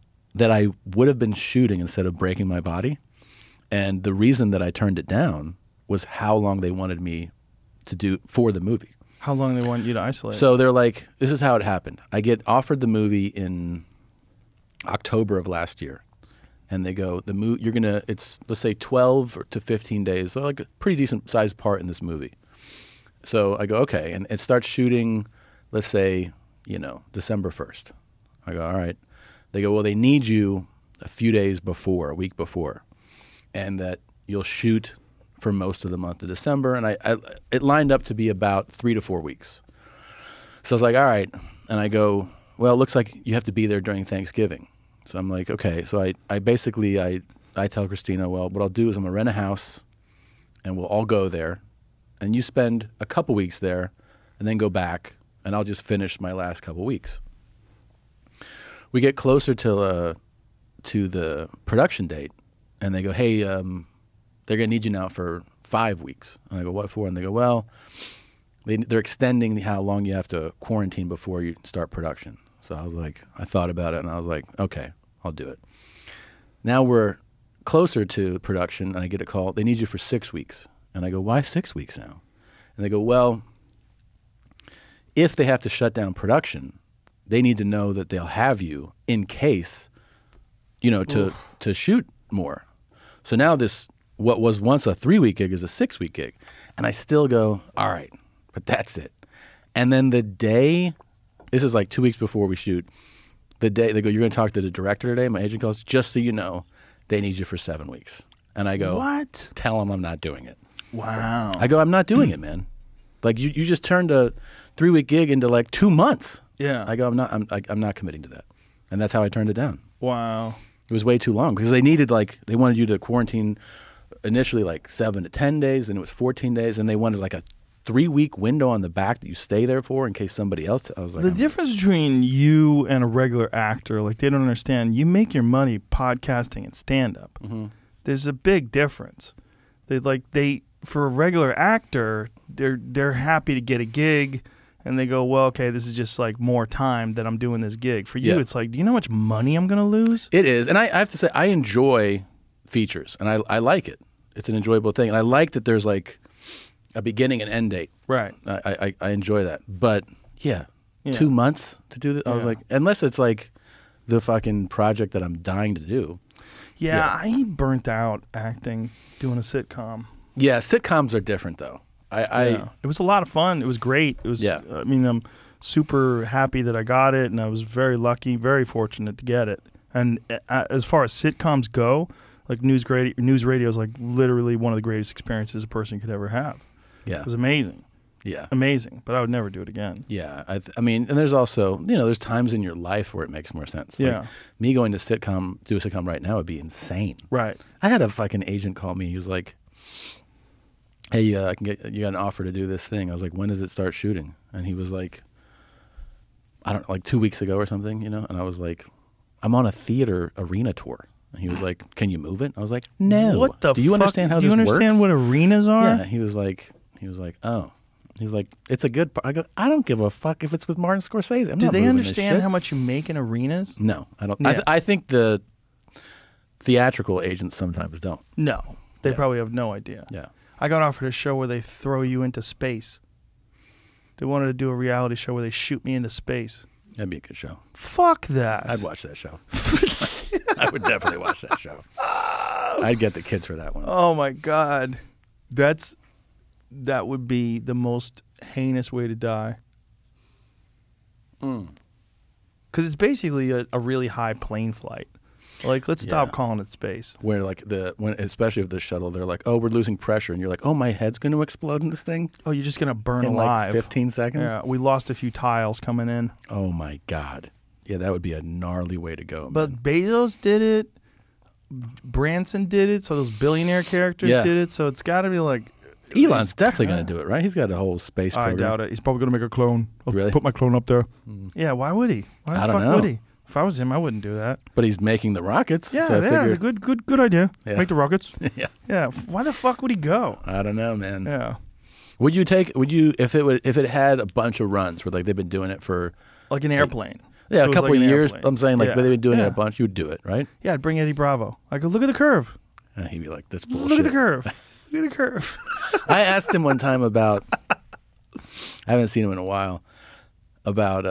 I would have been shooting instead of breaking my body. And the reason that I turned it down was how long they wanted me to do for the movie. How long they want you to isolate? So they're like, this is how it happened. I get offered the movie in October of last year. And they go, you're going to, it's, let's say 12 to 15 days. So like a pretty decent sized part in this movie. So I go, okay. And it starts shooting, let's say, December 1st. I go, all right. They go, well, they need you a few days before, a week before. And that you'll shoot for most of the month of December. And it lined up to be about 3 to 4 weeks. So I was like, all right. And I go, well, it looks like you have to be there during Thanksgiving. So I'm like, okay. So I basically tell Christina, well, what I'll do is I'm going to rent a house and we'll all go there. And you spend a couple weeks there and then go back and I'll just finish my last couple weeks. We get closer to the production date and they go, hey, they're going to need you now for 5 weeks. And I go, what for? And they go, well, they're extending how long you have to quarantine before you start production. So I thought about it and I was like, okay, I'll do it. Now we're closer to production and I get a call. They need you for 6 weeks. And I go, why 6 weeks now? And they go, well, if they have to shut down production, they need to know that they'll have you in case, to shoot more. So now what was once a 3-week gig is a 6-week gig. And I still go, all right, but that's it. And then the day, this is like 2 weeks before we shoot, the day they go, you're going to talk to the director today. My agent calls, just so you know, they need you for 7 weeks. And I go, what? Tell them I'm not doing it. Wow. I go, I'm not doing it, man. Like you just turned a 3-week gig into like 2 months. Yeah. I go, I'm not committing to that. And that's how I turned it down. Wow. It was way too long because they wanted you to quarantine initially like 7 to 10 days, and it was 14 days, and they wanted like a 3-week window on the back that you stay there for in case somebody else. I was like, the difference between you and a regular actor, like they don't understand. You make your money podcasting and stand up. There's a big difference. For a regular actor, they're happy to get a gig, and they go, well, okay, this is just like more time that I'm doing this gig. For you, it's like, do you know how much money I'm gonna lose? It is, and I have to say, I enjoy features, and I like it. It's an enjoyable thing, and I like that there's like a beginning and end date. Right. I enjoy that. But yeah, 2 months to do this. I was like, unless it's like the fucking project that I'm dying to do. Yeah, I burnt out acting, doing a sitcom. Yeah, sitcoms are different though. It was a lot of fun. It was great. It was. I mean, I'm super happy that I got it, and I was very lucky, very fortunate to get it. And as far as sitcoms go, like news radio is like literally one of the greatest experiences a person could ever have. Yeah. It was amazing. Yeah. Amazing. But I would never do it again. Yeah. I mean, and there's also, there's times in your life where it makes more sense. Yeah. Like, me going to do a sitcom right now would be insane. Right. I had a fucking agent call me. He was like, hey, you got an offer to do this thing. I was like, when does it start shooting? And he was like, I don't know, like 2 weeks ago or something, And I was like, I'm on a theater arena tour. And he was like, can you move it? I was like, no. What the fuck? Do you understand how this works? Do you understand what arenas are? Yeah. He was like, oh. He's like, it's a good part. I go, I don't give a fuck if it's with Martin Scorsese. Do they understand how much you make in arenas? No, I don't. Yeah. I think the theatrical agents sometimes don't. No. They probably have no idea. Yeah. I got offered a show where they throw you into space. They wanted to do a reality show where they shoot me into space. That'd be a good show. Fuck that. I'd watch that show. I would definitely watch that show. I'd get the kids for that one. Oh my God. That would be the most heinous way to die. Because it's basically a really high plane flight. Like, let's stop calling it space. Where like especially with the shuttle, they're like, oh, we're losing pressure, and you're like, oh, my head's going to explode in this thing. Oh, you're just gonna burn in alive. like 15 seconds. Yeah, we lost a few tiles coming in. Oh my God. Yeah, that would be a gnarly way to go. But Bezos did it. Branson did it. So those billionaire characters did it. So it's got to be like. Elon's definitely going to do it, right? He's got a whole space program. I doubt it. He's probably going to make a clone. I'll Really? put my clone up there. Yeah, why would he? Why the fuck would he? If I was him, I wouldn't do that. But he's making the rockets. Yeah, so I figured, good idea. Yeah. Make the rockets. Yeah. Yeah. Why the fuck would he go? I don't know, man. Yeah. Would you if it had a bunch of runs where like they've been doing it for Like an airplane. Yeah, So a it was couple like of an years. airplane. I'm saying like Yeah. they've been doing it Yeah. a bunch. You'd do it, right? Yeah, I'd bring Eddie Bravo. I go, look at the curve. And he'd be like, "This bullshit." Look at the curve. Look at the curve. I asked him one time about. I haven't seen him in a while. About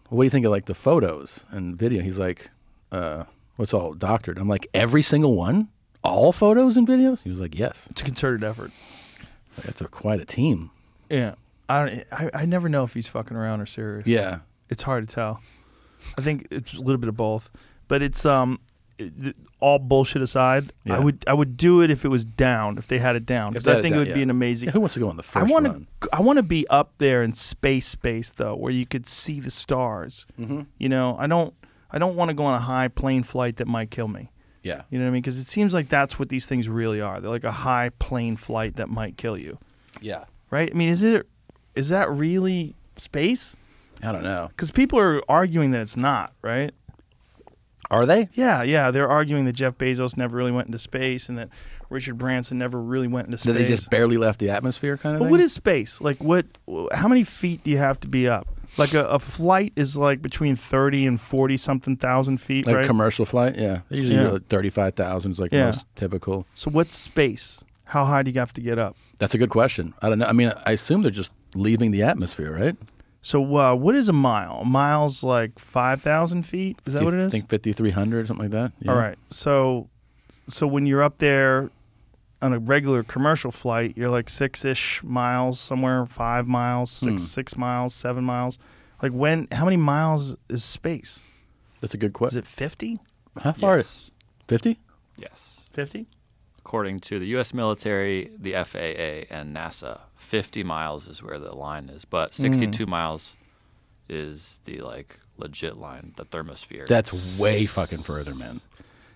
what do you think of like the photos and video? He's like, what's all doctored? I'm like, every single one, all photos and videos. He was like, yes. It's a concerted effort. Like, that's quite a team. Yeah. I never know if he's fucking around or serious. Yeah. It's hard to tell. I think it's a little bit of both. But it's all bullshit aside, Yeah. I would do it if it was down, if they had it down. Because I think it would be an amazing. Yeah, who wants to go on the I first want run? to. I want to be up there in space though, where you could see the stars. Mm-hmm. You know, I don't want to go on a high plane flight that might kill me. Yeah. You know what I mean? Because it seems like that's what these things really are. They're like a high plane flight that might kill you. Yeah. Right? I mean, is that really space? I don't know. Because people are arguing that it's not, right? Are they? Yeah. They're arguing that Jeff Bezos never really went into space and that Richard Branson never really went into space. That they just barely left the atmosphere kind of Well, thing? what is space? Like, how many feet do you have to be up? Like, a flight is like between 30 and 40-something thousand feet, like right? a commercial flight? Yeah. They usually do like 35,000 is like most typical. So what's space? How high do you have to get up? That's a good question. I don't know. I mean, I assume they're just leaving the atmosphere, right? So what is a mile? A mile's like 5,000 feet? Is that what it is? I think 5,300 or something like that. Yeah. All right. So when you're up there on a regular commercial flight, you're like 6-ish miles somewhere, 5 miles, 6 miles, 7 miles. Like how many miles is space? That's a good Is question. it 50? How far? Yes. 50? Yes. 50? According to the U.S. military, the FAA, and NASA, 50 miles is where the line is, but 62 miles is the like legit line, the thermosphere. That's way fucking further, man.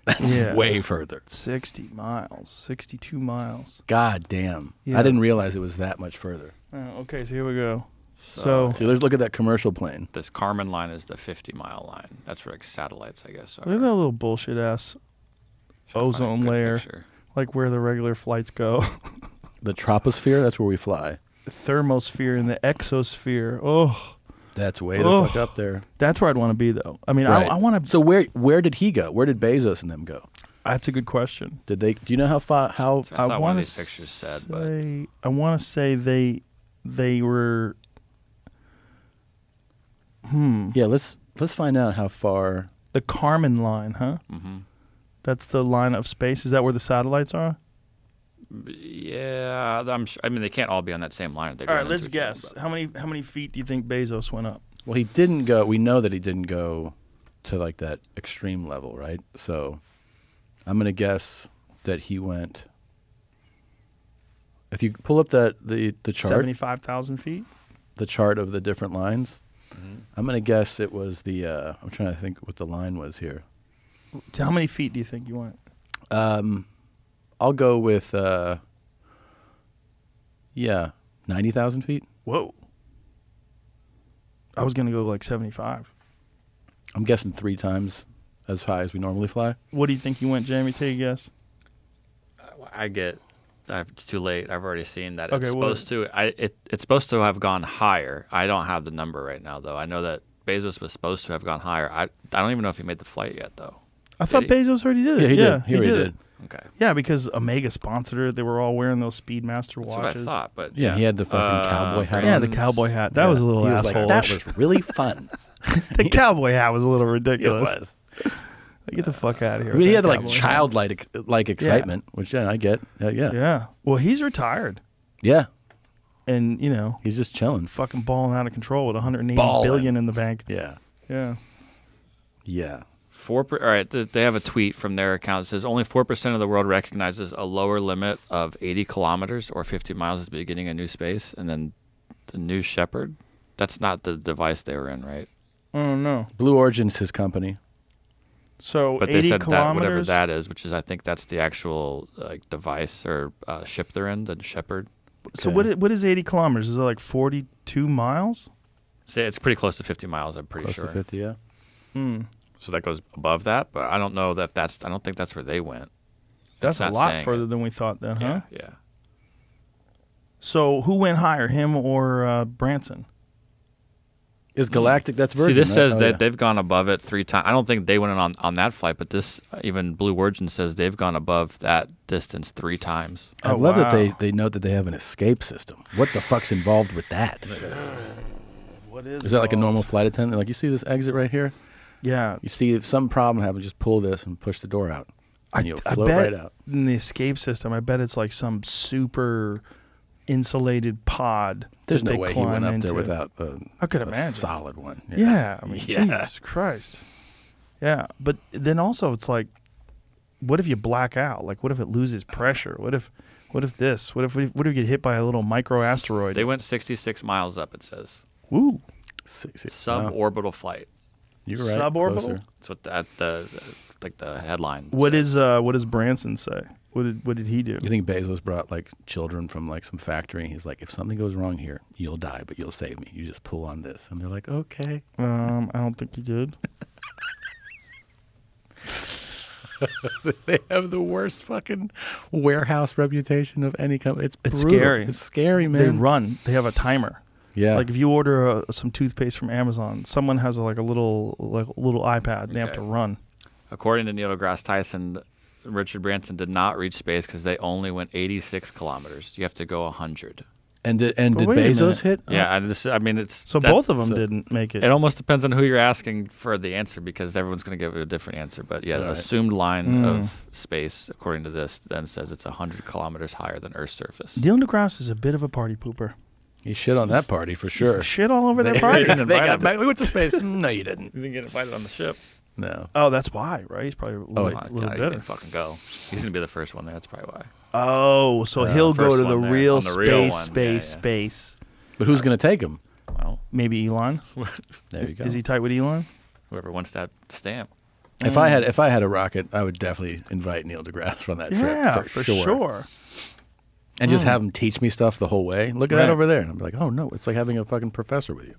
That's Yeah. way further. 60 miles, 62 miles. God damn. Yeah. I didn't realize it was that much further. Okay, so here we go. So So let's look at that commercial plane. This Kármán line is the 50-mile line. That's where like satellites, I guess. Are. look at that little bullshit ass Trying to find a ozone good layer, picture. like where the regular flights go. The troposphere, that's where we fly. The thermosphere and the exosphere. Oh, That's way the Oh. fuck up there. that's where I'd want to be, though. I mean, Right. I want to. So where did he go? Where did Bezos and them go? That's a good question. Did they? Do you know how far? How? That's not one wanna of these pictures said, but say, I want to say they were. Yeah, let's find out how far. The Kármán line, huh? mm-hmm. That's the line of space. Is that where the satellites are? Yeah, I mean, they can't all be on that same line. All right, let's guess. How many feet do you think Bezos went up? Well, he didn't go. We know that he didn't go to like that extreme level, right? So, I'm gonna guess that he went. If you pull up the chart, 75,000 feet. the chart of the different lines, I'm gonna guess it was the. I'm trying to think what the line was here. How many feet do you think you went? I'll go with 90,000 feet. Whoa. I was gonna go like 75. I'm guessing 3 times as high as we normally fly. What do you think you went, Jamie? Take a guess. It's too late. I've already seen that. Okay, It's what- supposed to. It's supposed to have gone higher. I don't have the number right now, though. I know that Bezos was supposed to have gone higher. I don't even know if he made the flight yet, though. I thought he? Bezos already did it. Yeah, he did. He already did did. it. Okay, Yeah, because Omega sponsored it. They were all wearing those Speedmaster that's watches. what I thought. But Yeah, he had the fucking cowboy hat Yeah, on. the cowboy hat. That was a little He was asshole. like, that was really fun. The cowboy hat was a little It ridiculous. was. Get the fuck out of here. I mean, he with had that like cowboy hat. childlike excitement, which I get. Yeah. Yeah. Well, he's retired, Yeah. and He's just chilling. fucking balling out of control with 180 Balling. billion in the bank. Yeah. Yeah. Yeah. All right, they have a tweet from their account that says only 4% of the world recognizes a lower limit of 80 kilometers or 50 miles at the beginning of New Space, and then the New Shepard. That's not the device they were in, right? Oh no. Blue Origin's his company. So But 80 they said that whatever kilometers. that is, which is I think that's the actual like device or ship they're in, the Shepard. So Okay. what is 80 kilometers? Is it like 42 miles? So it's pretty close to 50 miles. I'm pretty Close sure. to 50, yeah. So that goes above that, but I don't know that that's. I don't think that's where they went. That's a not lot saying further it. than we thought. Then, huh? Yeah. So who went higher, him or Branson? Is Galactic, that's Virgin, See, this right? says Oh, that yeah. they've gone above it 3 times. I don't think they went on that flight, but this even Blue Origin says they've gone above that distance 3 times. I Oh, love that wow. they note that they have an escape system. What the fuck's involved with that? What Is that like a normal flight attendant? Like, you see this exit right here? Yeah. You see if some problem happens, just pull this and push the door out. And you'll I float bet right out. in the escape system, I bet it's like some super insulated pod. There's that no they way he climb went up into. there without I could a imagine. solid one. Yeah, I mean, Yeah. Jesus Christ. Yeah, but then also it's like, what if you black out? Like, what if it loses pressure? What if this? What if we get hit by a little micro asteroid? They went 66 miles up. It says Woo. 60. suborbital flight. You're right. Suborbital? Closer. That's what the headline. What says. does Branson say? What did he do? You think Bezos brought like children from like some factory? He's like, if something goes wrong here, you'll die, but you'll save me. You just pull on this, and they're like, okay. I don't think he did. They have the worst fucking warehouse reputation of any company. It's It's brutal. scary. It's scary, man. They run. They have a timer. Yeah. Like if you order some toothpaste from Amazon, someone has a little iPad. And they have to Okay. run. According to Neil deGrasse Tyson, Richard Branson did not reach space because they only went 86 kilometers. You have to go 100. and did But wait a Bezos minute. hit? Yeah, I mean, it's So that- both of them didn't make it. It almost depends on who you're asking for the answer because everyone's going to give it a different answer. But yeah, the Right. assumed line of space, according to this, then says it's 100 kilometers higher than Earth's surface. Neil deGrasse is a bit of a party pooper. He shit on that party for sure. Shit all over their party. didn't invite him. We went to space. No, you didn't. You didn't get invited on the ship. No. Oh, that's why, right? He's probably a little, wait. little He better. didn't fucking go. He's going to be the first one there. That's probably why. Oh, so he'll go first to the one there, real on the real space, one. Yeah, yeah. space. But who's going to take him? Well, Maybe Elon. There you go. Is he tight with Elon? whoever wants that stamp. If I had a rocket, I would definitely invite Neil deGrasse on that Yeah, trip for sure. and just have him teach me stuff the whole way. Look at Right. that over there. And I'm like, oh no, it's like having a fucking professor with you.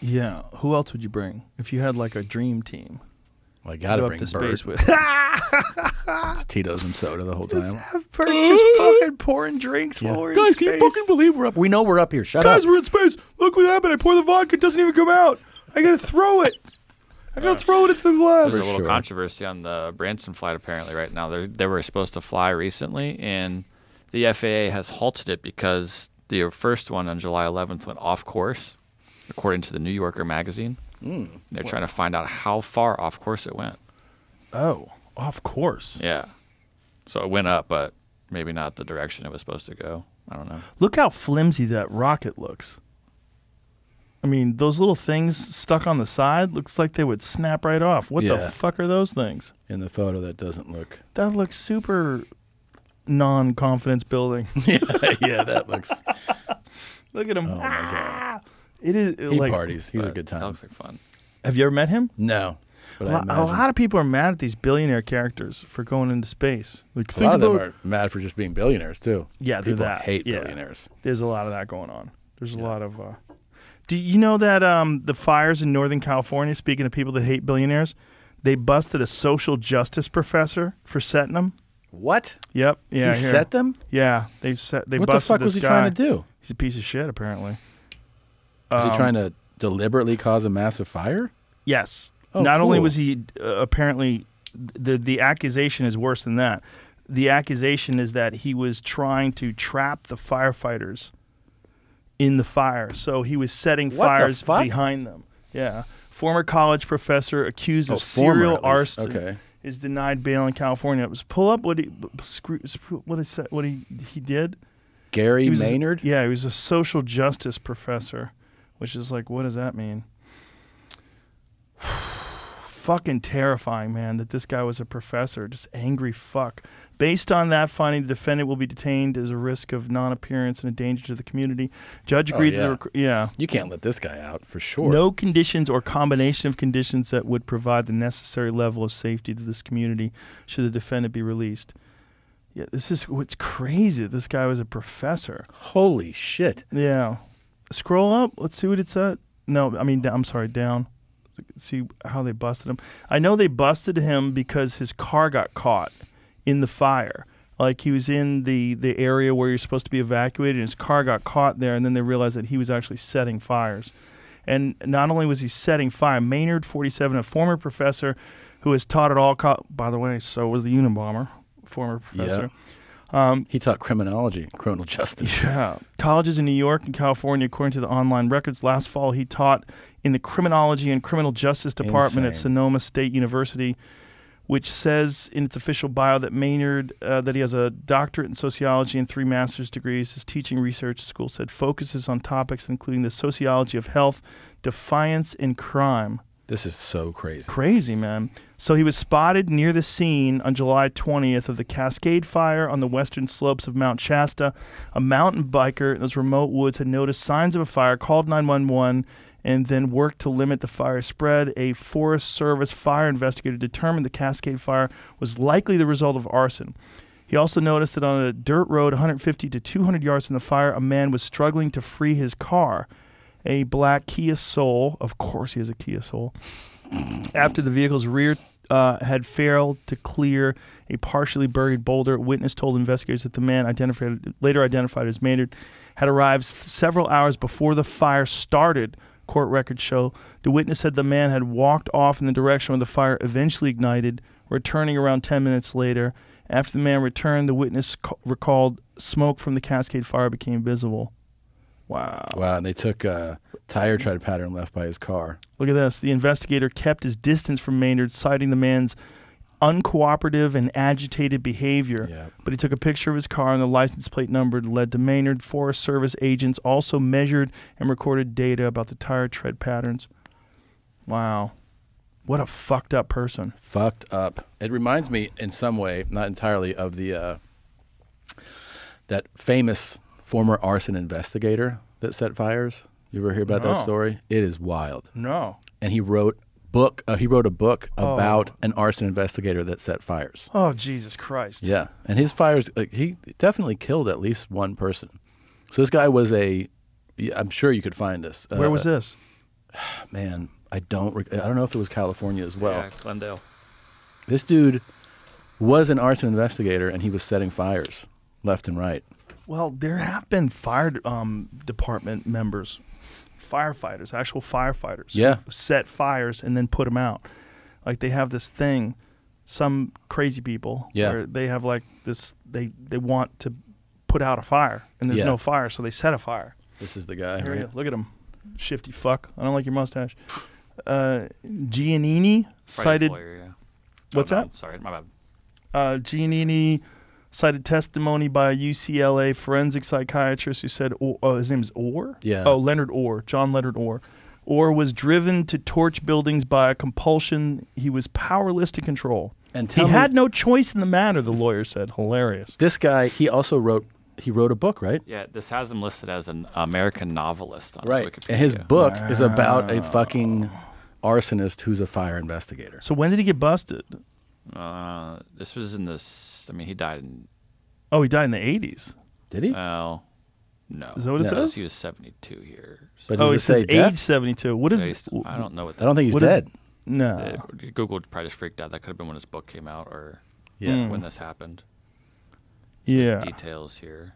Yeah. Who else would you bring if you had like a dream team? Well, I got to Go bring up to Bert. space with. It's Tito's and soda the whole time. Have Bert just fucking pouring drinks while we're in Guys, space. can you fucking believe we're up? We know we're up here. Shut Guys, up. we're in space. Look what happened. I pour the vodka. It doesn't even come out. I gotta throw it. I gotta throw it into the glass. There's a little sure. controversy on the Branson flight apparently right now. They were supposed to fly recently, and the FAA has halted it because the first one on July 11th went off course, according to the New Yorker magazine. They're trying to find out how far off course it went. Oh, of course. Yeah. So it went up, but maybe not the direction it was supposed to go. I don't know. Look how flimsy that rocket looks. I mean, those little things stuck on the side looks like they would snap right off. What the Yeah. fuck are those things? In the photo, that doesn't look. That looks super non-confidence building. yeah, that looks. Look at him. Oh my god. It is He like. parties. He's a But good That time. looks like fun. Have you ever met him? No, but I A imagine lot of people are mad at these billionaire characters for going into space. Like, a lot of them about- are mad for just being billionaires too. Yeah, they're people that. hate Yeah. billionaires. There's a lot of that going on. There's a lot of. Do you know that the fires in Northern California? Speaking of people that hate billionaires, they busted a social justice professor for setting them. What? Yep. Yeah. he here. set them? Yeah. They set. They What the busted fuck this was he guy. trying to do? He's a piece of shit, apparently. Was he trying to deliberately cause a massive fire? Yes. Oh, Not only cool. was he apparently the accusation is worse than that. The accusation is that he was trying to trap the firefighters in the fire. So he was setting What the fires fuck? behind them. Yeah. Former college professor accused Oh, of former, serial at least. arson Okay. is denied bail in California. It was pull up what he did. Gary He was Maynard? Yeah, he was a social justice professor, which is like, what does that mean? Fucking terrifying, man, that this guy was a professor. Just angry fuck. Based on that finding, the defendant will be detained as a risk of non-appearance and a danger to the community. Judge agreed to the You can't let this guy out for sure. no conditions or combination of conditions that would provide the necessary level of safety to this community should the defendant be released. Yeah, this is what's crazy. That this guy was a professor. Holy shit. Yeah. Scroll up. Let's see what it said. No, I mean, I'm sorry, down. See how they busted him. I know they busted him because his car got caught in the fire. Like he was in the area where you're supposed to be evacuated, and his car got caught there, and then they realized that he was actually setting fires. And not only was he setting fire, Maynard, 47, a former professor who has taught at all, by the way, so was the Unabomber, former professor. He taught criminology, criminal justice. Yeah. Colleges in New York and California, according to the online records. Last fall, he taught in the Criminology and Criminal Justice Department at Insane. Sonoma State University, which says in its official bio that Maynard, that he has a doctorate in sociology and 3 master's degrees. His teaching research, school said, focuses on topics including the sociology of health, defiance, and crime. This is so crazy. Crazy, man. So he was spotted near the scene on July 20th of the Cascade Fire on the western slopes of Mount Shasta. A mountain biker in those remote woods had noticed signs of a fire, called 911, and then worked to limit the fire spread. A Forest Service fire investigator determined the Cascade Fire was likely the result of arson. He also noticed that on a dirt road 150 to 200 yards from the fire, a man was struggling to free his car. A black Kia Soul, of course he has a Kia Soul, after the vehicle's rear had failed to clear a partially buried boulder. Witness told investigators that the man, later identified as Maynard, had arrived several hours before the fire started. Court records show the witness said the man had walked off in the direction where the fire eventually ignited, returning around 10 minutes later. After the man returned, the witness recalled smoke from the Cascade Fire became visible. Wow. Wow, and they took a tire tread pattern left by his car. Look at this. The investigator kept his distance from Maynard, citing the man's uncooperative and agitated behavior. Yeah. But he took a picture of his car, and the license plate number led to Maynard. Forest Service agents also measured and recorded data about the tire tread patterns. Wow. What a fucked up person. Fucked up. It reminds me in some way, not entirely, of the that famous former arson investigator that set fires. You ever hear about that No. story? It is wild. No. And he wrote book. He wrote a book about an arson investigator that set fires. Oh, Jesus Christ. Yeah, and his fires, like, he definitely killed at least one person. So this guy was I'm sure you could find this. Where was this? Man, I don't know if it was California as well. Yeah, Glendale. This dude was an arson investigator, and he was setting fires left and right. Well, there have been fire department members, firefighters, actual firefighters, Yeah. who set fires and then put them out. Like they have this thing, some crazy people, Yeah. where they have like this, they want to put out a fire, and there's Yeah. no fire, so they set a fire. This is the guy, Here you right? go. Look at him, shifty fuck. I don't like your mustache. Giannini cited. Lawyer, yeah. What's no, that? Sorry, my bad. Giannini cited testimony by a UCLA forensic psychiatrist who said, his name is Orr? Yeah. Oh, Leonard Orr, John Leonard Orr. Orr was driven to torch buildings by a compulsion he was powerless to control. And He tell me- had no choice in the matter, the lawyer said. Hilarious. This guy, he also wrote a book, right? Yeah, this has him listed as an American novelist on Right. his Wikipedia. And his book is about a fucking arsonist who's a fire investigator. So when did he get busted? This was in this. I mean, he died in. Oh, he died in the 80s. Did he? Well, no. Is that what it No. says? He was 72 here. But Oh, it does it say says death? age 72. What is I don't know what. I don't think he's What is- dead. No. Google probably just freaked out. That could have been when his book came out or Yeah. when this happened. Yeah. Details here.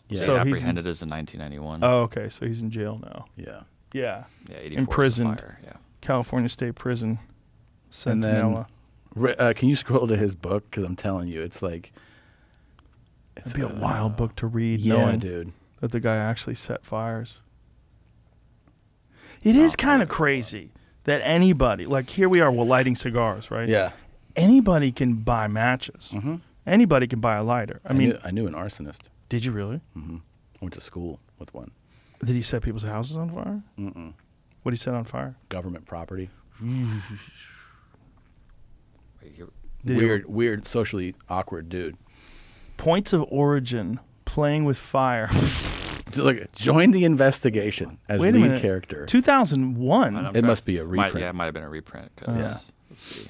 Yeah. So So he's- apprehended as in 1991. Oh, okay. So he's in jail now. Yeah. Yeah. yeah, 84 imprisoned. Was a fire. Yeah. California State Prison. And then- Centinela. Can you scroll to his book? Because I'm telling you, it's like... It'd be a wild book to read, Yeah, knowing dude. that the guy actually set fires. It is kind of crazy that anybody, like here we are, we're lighting cigars, right? Yeah. Anybody can buy matches. Mm-hmm. Anybody can buy a lighter. I mean, I knew an arsonist. did you really? Mm-hmm. Went to school with one. Did he set people's houses on fire? Mm-mm. What did he set on fire? Government property. Wait, you're- Did he- Weird, socially awkward dude. Points of origin, playing with fire. So look, join the investigation as Wait a lead minute. character. 2001. I don't It know. must be a Might- reprint. yeah, it might have been a reprint. 'Cause, Yeah. Let's see.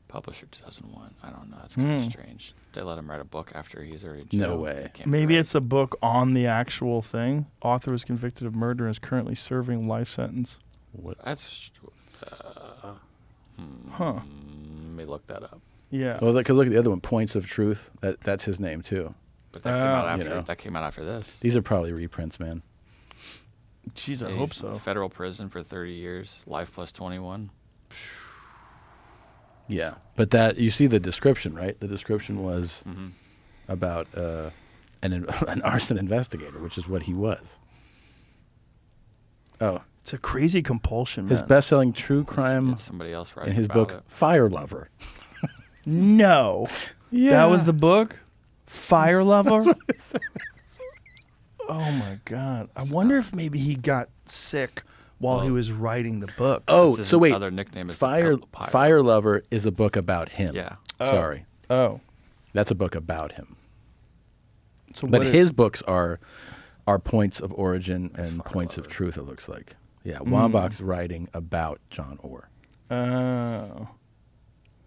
Publisher 2001. I don't know. That's kind Hmm. of strange. They let him write a book after he's already in No jail. way. That can't be Maybe right. it's a book on the actual thing. Author was convicted of murder and is currently serving life sentence. That's. Huh. Let me look that up. Yeah. Well, look at the other one, Points of Truth. That's his name too. But that came out after. You know. That came out after this. These are probably reprints, man. Jeez, I Yeah, hope he's so. in Federal prison for 30 years. Life plus 21. Yeah, but that you see the description, right? The description was Mm-hmm. about an arson investigator, which is what he was. Oh, It's a crazy compulsion, his man. best-selling true crime It's somebody else writing in his about book, it. Fire Lover. No. That was the book? Fire Lover? Oh, my God. I wonder if maybe he got sick while he was writing the book. Oh, His so wait, other nickname is the Fire Pilot. Fire Lover is a book about him. Yeah. Sorry, Oh. that's a book about him. So But what his books are points of origin and points of truth. It looks like. Yeah, Wambach's writing about John Orr. Oh.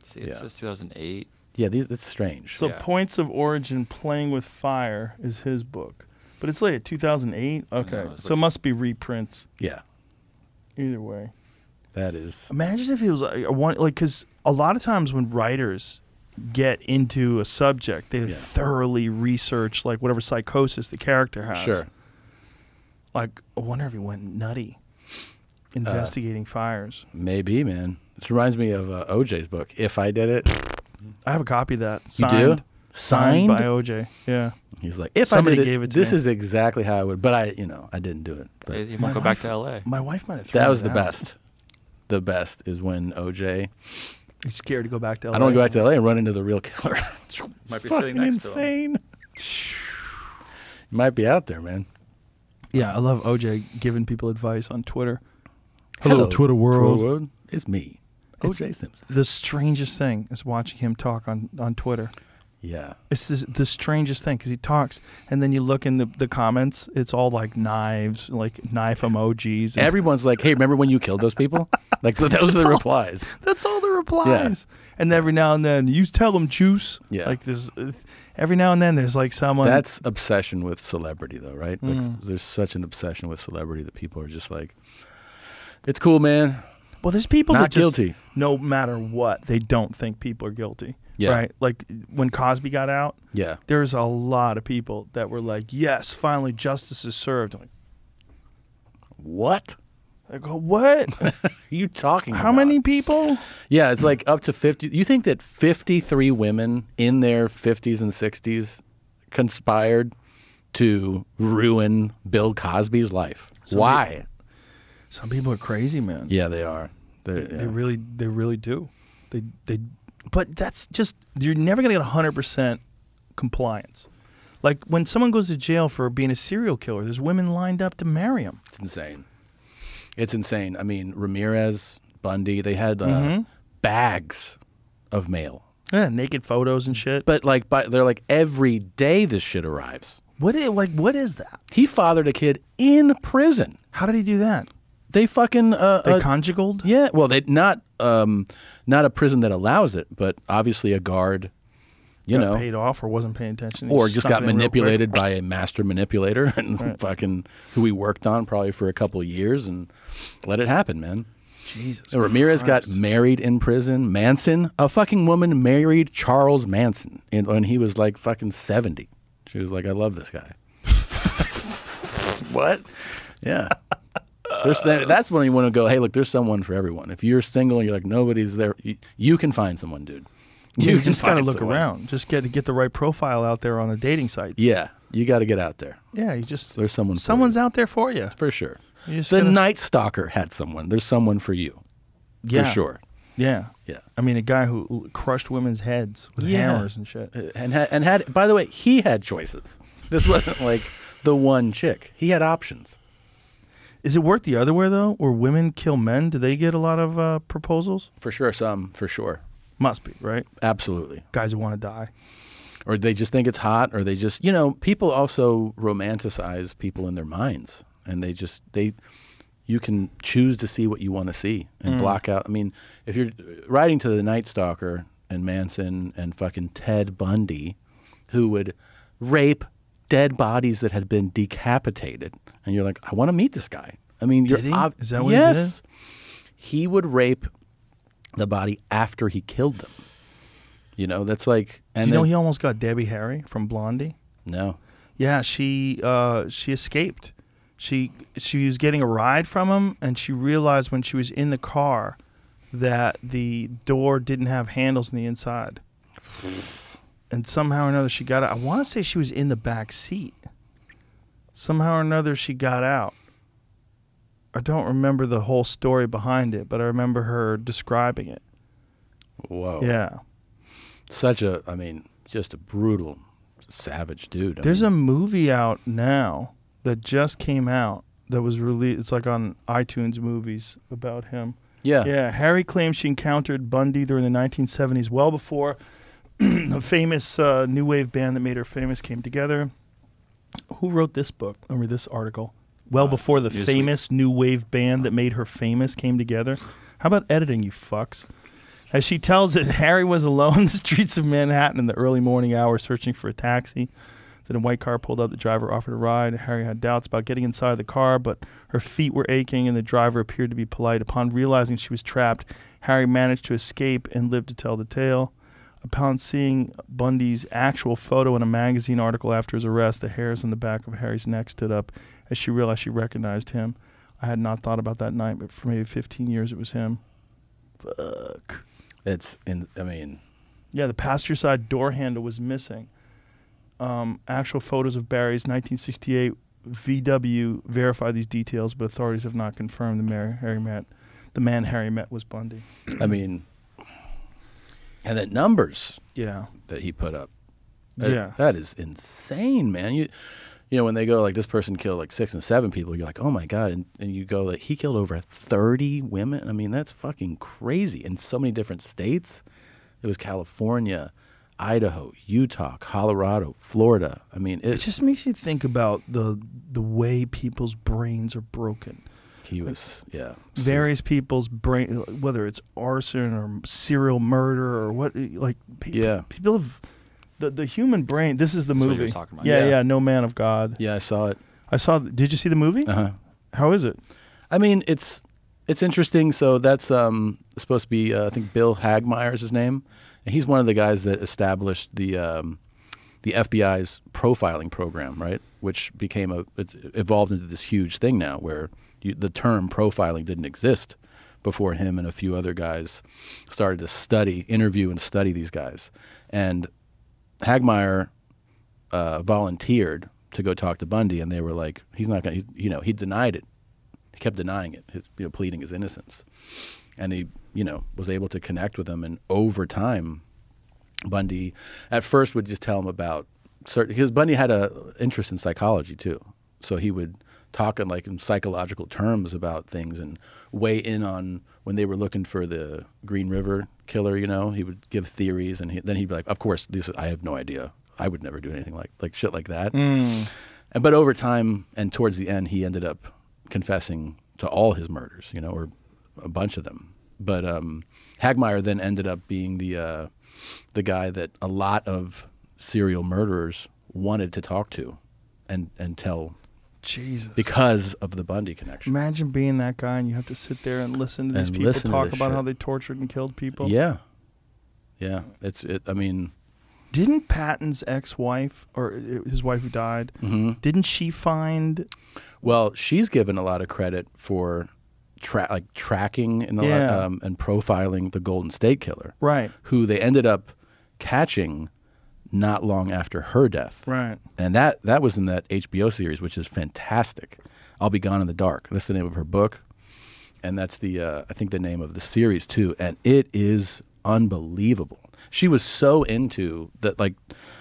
See, it Yeah. says 2008. Yeah, that's strange. So Yeah. Points of Origin, Playing with Fire is his book. But it's like 2008? Okay. it's So it like- must be reprints. yeah, Either way. that is. Imagine if he was because a lot of times when writers get into a subject, they thoroughly research like whatever psychosis the character has. Sure. Like, I wonder if he went nutty investigating fires. Maybe, man. This reminds me of OJ's book, If I Did It. I have a copy of that. You Signed. do? Signed by Signed? OJ. Yeah. He's like, if Somebody I did gave it to this me. is exactly how I would. But I didn't do it. But You won't go back to LA. My wife might have thrown that was it the out. best. The best is when OJ. He's scared to go back to LA. I don't want to go back to LA and run into the real killer. Might be Fucking sitting next to him. insane. You might be out there, man. Yeah, I love OJ giving people advice on Twitter. Hello, Twitter world. It's me, It's- OJ Simpson. The strangest thing is watching him talk on Twitter. Yeah. It's the strangest thing because he talks, and then you look in the comments. It's all like knives, like knife emojis. And Everyone's like, "Hey, remember when you killed those people?" Like those are the replies. that's all the replies. And every now and then, you tell them juice. Yeah. Like this. Every now and then, there's like someone. That's obsession with celebrity, though, right? Like, there's such an obsession with celebrity that people are just like, "It's cool, man." well, there's people Not that just, guilty. no matter what, they don't think people are guilty. Yeah. Right. Like when Cosby got out. Yeah. There's a lot of people that were like, "Yes, finally justice is served." I'm like, What? I go, what? Are you talking How about? many people? Yeah, it's like up to 50. You think that 53 women in their 50s and 60s conspired to ruin Bill Cosby's life? Why? Some people are crazy, man. Yeah, they are. They really do. But that's just, you're never gonna get 100% compliance. Like when someone goes to jail for being a serial killer, there's women lined up to marry him. It's insane. It's insane. I mean, Ramirez, Bundy, they had bags of mail. Yeah, naked photos and shit. But like, they're like every day this shit arrives. What is that? He fathered a kid in prison. How did he do that? They fucking They conjugaled? yeah. Well, they not a prison that allows it, but obviously a guard. You Got know, paid off or wasn't paying attention. He or just stuck got it in real manipulated quick. by a master manipulator and fucking who he worked on probably for a couple of years and let it happen, man. Jesus. And Ramirez got Christ. married in prison. Manson, a fucking woman married Charles Manson when he was like fucking 70. She was like, I love this guy. What? Yeah. That's when you want to go, hey, look, there's someone for everyone. If you're single and you're like, nobody's there, you can find someone, dude. You can just gotta find look someone. around. Just get the right profile out there on the dating sites. Yeah, you got to get out there. Yeah, you just There's someone for someone's you. out there for you. For sure. You just The gotta- Night Stalker had someone. There's someone for you. Yeah. For sure. Yeah. Yeah. I mean, a guy who crushed women's heads with hammers and shit. And had by the way, he had choices. This wasn't like the one chick. He had options. Is it worked the other way though, where women kill men? Do they get a lot of proposals? For sure, some, for sure. Must be, right? Absolutely. Guys who want to die. Or they just think it's hot, or they just, people also romanticize people in their minds. And you can choose to see what you want to see and block out. I mean, if you're writing to the Night Stalker and Manson and fucking Ted Bundy, who would rape dead bodies that had been decapitated, and you're like, I want to meet this guy. I mean, Did he? Is that what yes. he He would rape the body after he killed them. That's like. And Do you know then- he almost got Debbie Harry from Blondie? No. Yeah, she escaped. She was getting a ride from him, and she realized when she was in the car that the door didn't have handles on the inside. And somehow or another she got out. I want to say she was in the back seat. Somehow or another she got out. I don't remember the whole story behind it, but I remember her describing it. Whoa. Yeah. Just a brutal, savage dude. There's a movie out now that just came out that was released. It's like on iTunes Movies about him. Yeah. Yeah, Harry claims she encountered Bundy during the 1970s, well before a famous new wave band that made her famous came together. Who wrote this book or this article? Well before the Newsweek. famous new wave band that made her famous came together. How about editing, you fucks? As she tells it, Harry was alone in the streets of Manhattan in the early morning hours searching for a taxi. Then a white car pulled up. The driver offered a ride. Harry had doubts about getting inside the car, but her feet were aching and the driver appeared to be polite. Upon realizing she was trapped, Harry managed to escape and lived to tell the tale. Upon seeing Bundy's actual photo in a magazine article after his arrest, the hairs on the back of Harry's neck stood up as she realized she recognized him. I had not thought about that night, but for maybe 15 years it was him. Fuck. Yeah, the passenger side door handle was missing. Actual photos of Barry's 1968 VW verify these details, but authorities have not confirmed the man Harry met was Bundy. and the numbers Yeah. that he put up. Yeah. That is insane, man. You when they go like this person killed like 6 and 7 people, you're like, oh my God. And you go like he killed over 30 women. I mean, that's fucking crazy in so many different states. It was California, Idaho, Utah, Colorado, Florida. I mean, It just makes you think about the way people's brains are broken. he was, yeah. Various people's brain, whether it's arson or serial murder or what, like Yeah. people have the human brain. This is the That's what movie. you're talking about. Yeah, Yeah. yeah, No Man of God. Yeah, I saw it. I saw. Did you see the movie? Uh-huh. How is it? I mean, it's interesting. So that's supposed to be, I think Bill Hagmaier is his name. And he's one of the guys that established the FBI's profiling program, right? Which it's evolved into this huge thing now where the term profiling didn't exist before him and a few other guys started to interview and study these guys. And Hagmaier volunteered to go talk to Bundy, and they were like, he's not going to, he denied it. He kept denying it, pleading his innocence. And he, was able to connect with him. And over time, Bundy at first would just tell him about because Bundy had a interest in psychology too. So he would talk in psychological terms about things and weigh in on when they were looking for the Green River killer, he would give theories, and then he'd be like, of course, I have no idea. I would never do anything like shit like that. But over time and towards the end, he ended up confessing to all his murders, or a bunch of them. But Hagmaier then ended up being the guy that a lot of serial murderers wanted to talk to and tell. Jesus. Because of the Bundy connection. Imagine being that guy and you have to sit there and listen to these people talk about how they tortured and killed people. Yeah. Yeah. I mean, didn't Patton's ex-wife, or his wife who died, didn't she find... Well, she's given a lot of credit for tracking and profiling the Golden State Killer. Right. Who they ended up catching not long after her death. Right. And that was in that HBO series, which is fantastic. I'll Be Gone in the Dark. That's the name of her book. And that's I think the name of the series too. And it is unbelievable. She was so into that,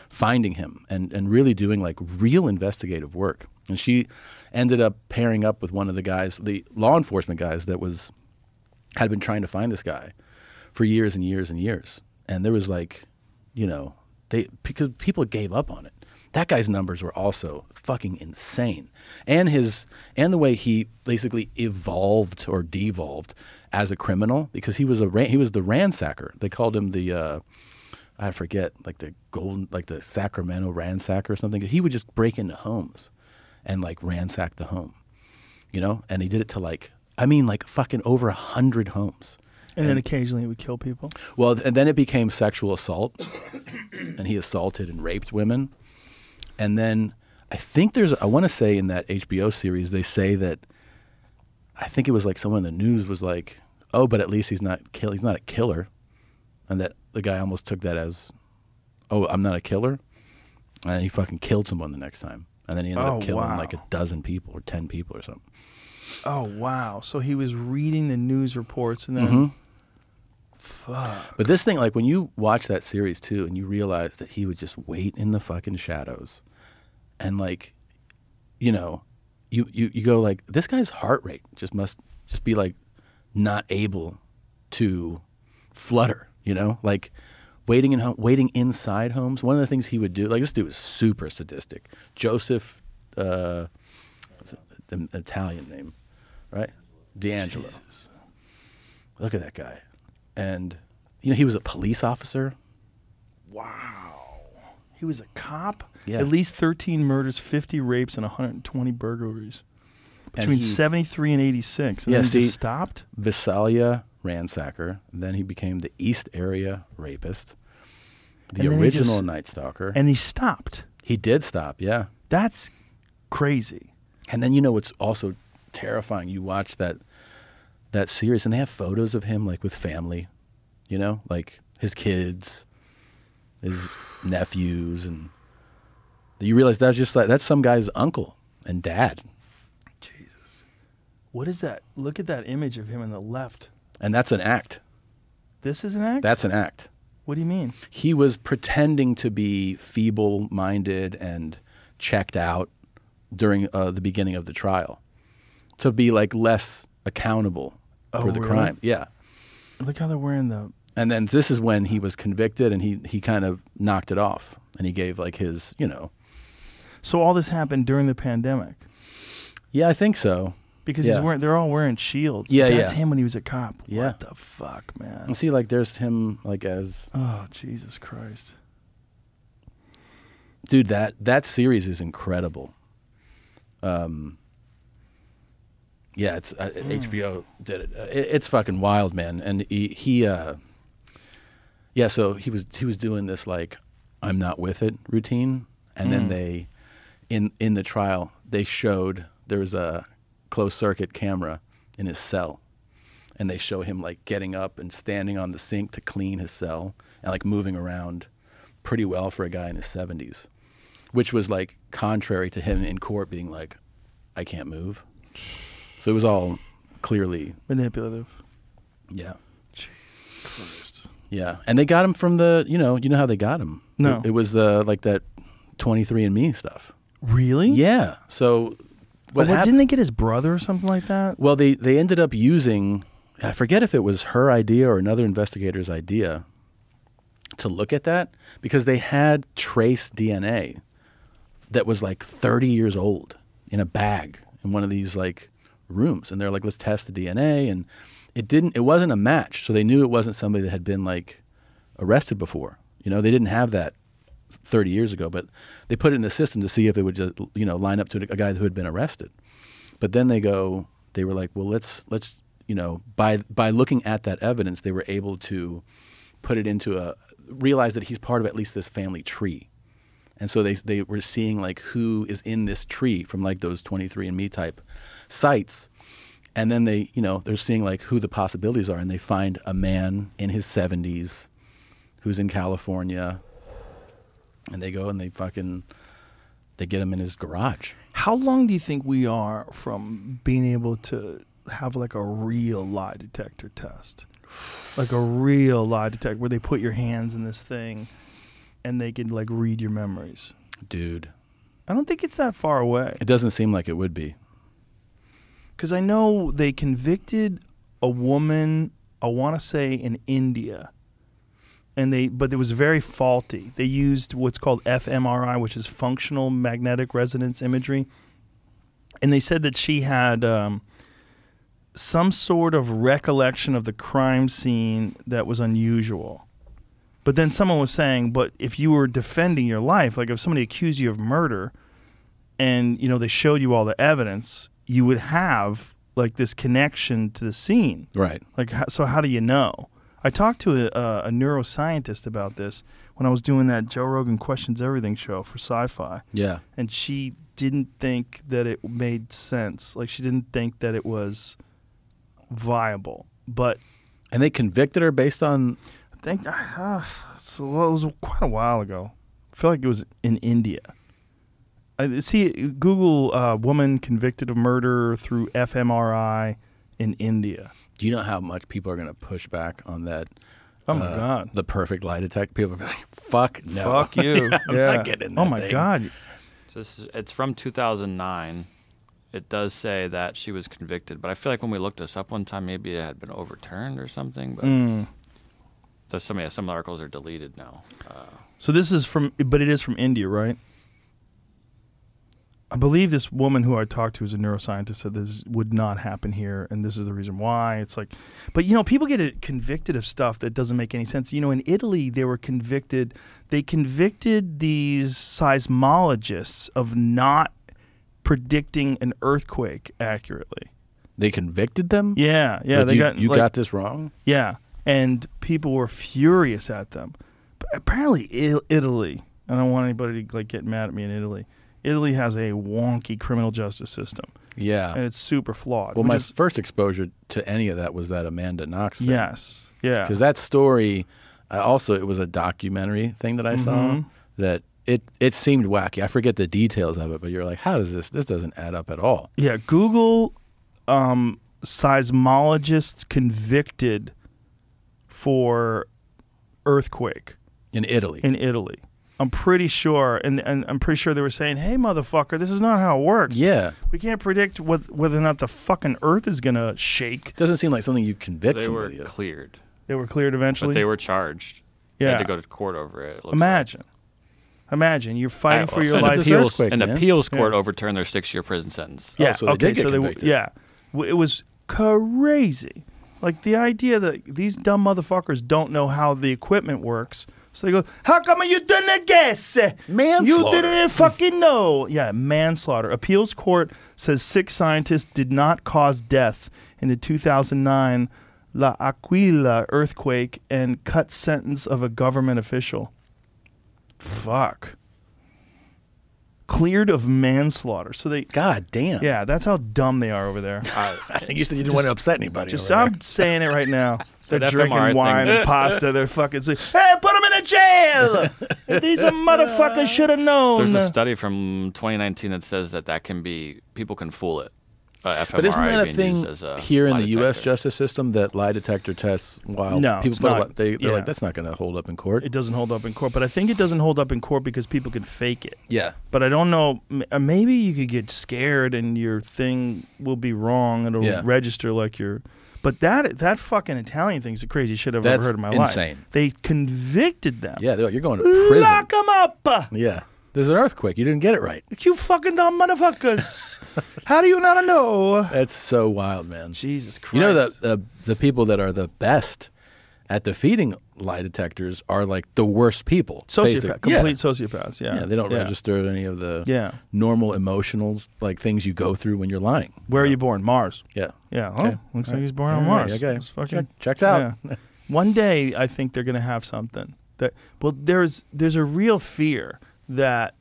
finding him and really doing real investigative work. And she ended up pairing up with one of the guys, the law enforcement guys had been trying to find this guy for years and years and years. And there was because people gave up on it. That guy's numbers were also fucking insane. And the way he basically evolved or devolved as a criminal, because he was the ransacker. They called him I forget, the Sacramento ransacker or something. He would just break into homes and ransack the home, and he did it to fucking over 100 homes. And then occasionally he would kill people? Well, and then it became sexual assault, and he assaulted and raped women. And then I think I want to say in that HBO series, they say that, I think it was someone in the news was like, oh, but at least he's not a killer. And that the guy almost took that as, oh, I'm not a killer. And he fucking killed someone the next time. And then he ended up killing a dozen people or 10 people or something. Oh, wow. So he was reading the news reports and then... Fuck. But this thing, when you watch that series too, and you realize that he would just wait in the fucking shadows, and you go this guy's heart rate must be not able to flutter, waiting inside homes. One of the things he would do, this dude was super sadistic. Joseph, the Italian name, right? D'Angelo. Jesus. Look at that guy. And, he was a police officer. Wow. He was a cop? Yeah. At least 13 murders, 50 rapes, and 120 burglaries. Between 73 and 86. And then he just stopped? Visalia ransacker. And then he became the East Area rapist. The original Night Stalker. And he stopped. He did stop, yeah. That's crazy. And then what's also terrifying? You watch that series, and they have photos of him with family, his kids, his nephews, and you realize that's some guy's uncle and dad. Jesus. What is that? Look at that image of him on the left. And that's an act. This is an act? That's an act. What do you mean? He was pretending to be feeble-minded and checked out during the beginning of the trial to be less accountable for the crime. Yeah. Look how they're wearing the And then this is when he was convicted, and he kind of knocked it off, and he gave like his, So all this happened during the pandemic Yeah, I think so. because Yeah. they're all wearing shields. Yeah, That's yeah. him when he was a cop. Yeah. What the fuck, man? And see, like, there's him, like, as Oh, Jesus Christ. dude. That series is incredible. Yeah, it's HBO did it. It's fucking wild, man. And yeah. So he was doing this like I'm not with it routine, and then they in the trial they showed there was a closed circuit camera in his cell, and they show him like getting up and standing on the sink to clean his cell and like moving around pretty well for a guy in his 70s, which was like contrary to him in court being like, I can't move. So it was all clearly Manipulative. yeah. Christ. Yeah, and they got him from the you know how they got him. No. It was like that 23andMe stuff. Really? Yeah. So what happened? Didn't they get his brother or something like that? Well, they ended up using, I forget if it was her idea or another investigator's idea to look at that, because they had trace DNA that was like 30 years old in a bag in one of these like rooms, and they're like, let's test the DNA, and it wasn't a match, so they knew it wasn't somebody that had been like arrested before. They didn't have that 30 years ago, but they put it in the system to see if it would just line up to a guy who had been arrested. But then they were like, well, let's by looking at that evidence, they were able to put it into realize that he's part of at least this family tree. And so they were seeing like who is in this tree from like those 23andMe type sites. And then they're seeing like who the possibilities are, and they find a man in his 70s who's in California, and they go and they get him in his garage. How long do you think we are from being able to have like a real lie detector test? Like a real lie detector where they put your hands in this thing and they can like read your memories. Dude, I don't think it's that far away. it doesn't seem like it would be. Because I know they convicted a woman, I want to say in India, but it was very faulty. They used what's called fMRI, which is functional magnetic resonance imagery, and they said that she had some sort of recollection of the crime scene that was unusual. But then someone was saying, but if you were defending your life, like if somebody accused you of murder and, they showed you all the evidence, you would have like this connection to the scene. Right. Like, so how do you know? I talked to a neuroscientist about this when I was doing that Joe Rogan Questions Everything show for Sci-Fi. Yeah. And she didn't think that it made sense. Like, she didn't think that it was viable. But And they convicted her based on... I think so it was quite a while ago. I feel like it was in India. Google woman convicted of murder through fMRI in India. Do you know how much people are going to push back on that? Oh my God. The perfect lie detector. People are like, fuck no. Fuck you. I'm Yeah. not getting in that Oh my thing. God. So it's from 2009. It does say that she was convicted, but I feel like when we looked this up one time, maybe it had been overturned or something. But there's some articles are deleted now. So this is but it is from India, right? I believe this woman who I talked to, who's a neuroscientist, said this would not happen here, and this is the reason why. It's like, but people get convicted of stuff that doesn't make any sense. In Italy, they convicted these seismologists of not predicting an earthquake accurately. They convicted them? Yeah. Like, you got this wrong? Yeah, and people were furious at them. But apparently, Italy. I don't want anybody to get mad at me in Italy. Italy has a wonky criminal justice system. Yeah. And it's super flawed. Well, my first exposure to any of that was that Amanda Knox thing. Yes. Yeah. Because that story, it was a documentary thing that I saw that it seemed wacky. I forget the details of it, but you're like, how does this doesn't add up at all. Yeah. Google seismologists convicted for earthquake. In Italy. I'm pretty sure, and I'm pretty sure they were saying, hey, motherfucker, this is not how it works. Yeah. We can't predict whether or not the fucking earth is going to shake. Doesn't seem like something you convict They were somebody of. cleared. They were cleared eventually. But they were charged. They Yeah. had to go to court over it. Looks Imagine you're fighting for your an life. An appeals court overturned their 6-year prison sentence. Yeah. so they okay. did get So convicted. it was crazy. Like the idea that these dumb motherfuckers don't know how the equipment works. So they go, "How come you didn't guess? Manslaughter. You didn't fucking know." Yeah, manslaughter. Appeals court says 6 scientists did not cause deaths in the 2009 La Aquila earthquake and cut sentence of a government official. Fuck. Cleared of manslaughter. So they. God damn. Yeah, that's how dumb they are over there. I think you said you didn't want to upset anybody. Just over there. I'm saying it right now. They're That drinking FMRI wine thing. and pasta. They're fucking saying, "Hey, put them in a jail." These are motherfuckers should have known. There's a study from 2019 that says that can be people can fool it. FMRI But isn't that a being thing used as a here in lie the U.S. detector. justice system that lie detector tests? While No, people it's put not. they're Yeah. like, that's not going to hold up in court. It doesn't hold up in court, but I think it doesn't hold up in court because people can fake it. Yeah. But I don't know. Maybe you could get scared and your thing will be wrong. It'll Yeah. register like your. But that fucking Italian thing's the craziest shit I've That's ever heard in my insane. life. They convicted them. Yeah, they're like, you're going to prison. Lock them up. Yeah. There's an earthquake. You didn't get it right. You fucking dumb motherfuckers. How do you not know? That's so wild, man. Jesus Christ. You know the people that are the best at defeating lie detectors are like the worst people. Sociopath, Yeah. complete sociopaths. Yeah, Yeah, they don't register any of the Yeah. normal emotionals, like things you go through when you're lying. Where are you born? Mars. Yeah. Yeah. Oh, Okay. looks All like right. he's born on All right, Mars. okay. It's fucking, Checks out. yeah. One day, I think they're gonna have something that. Well, there's a real fear that,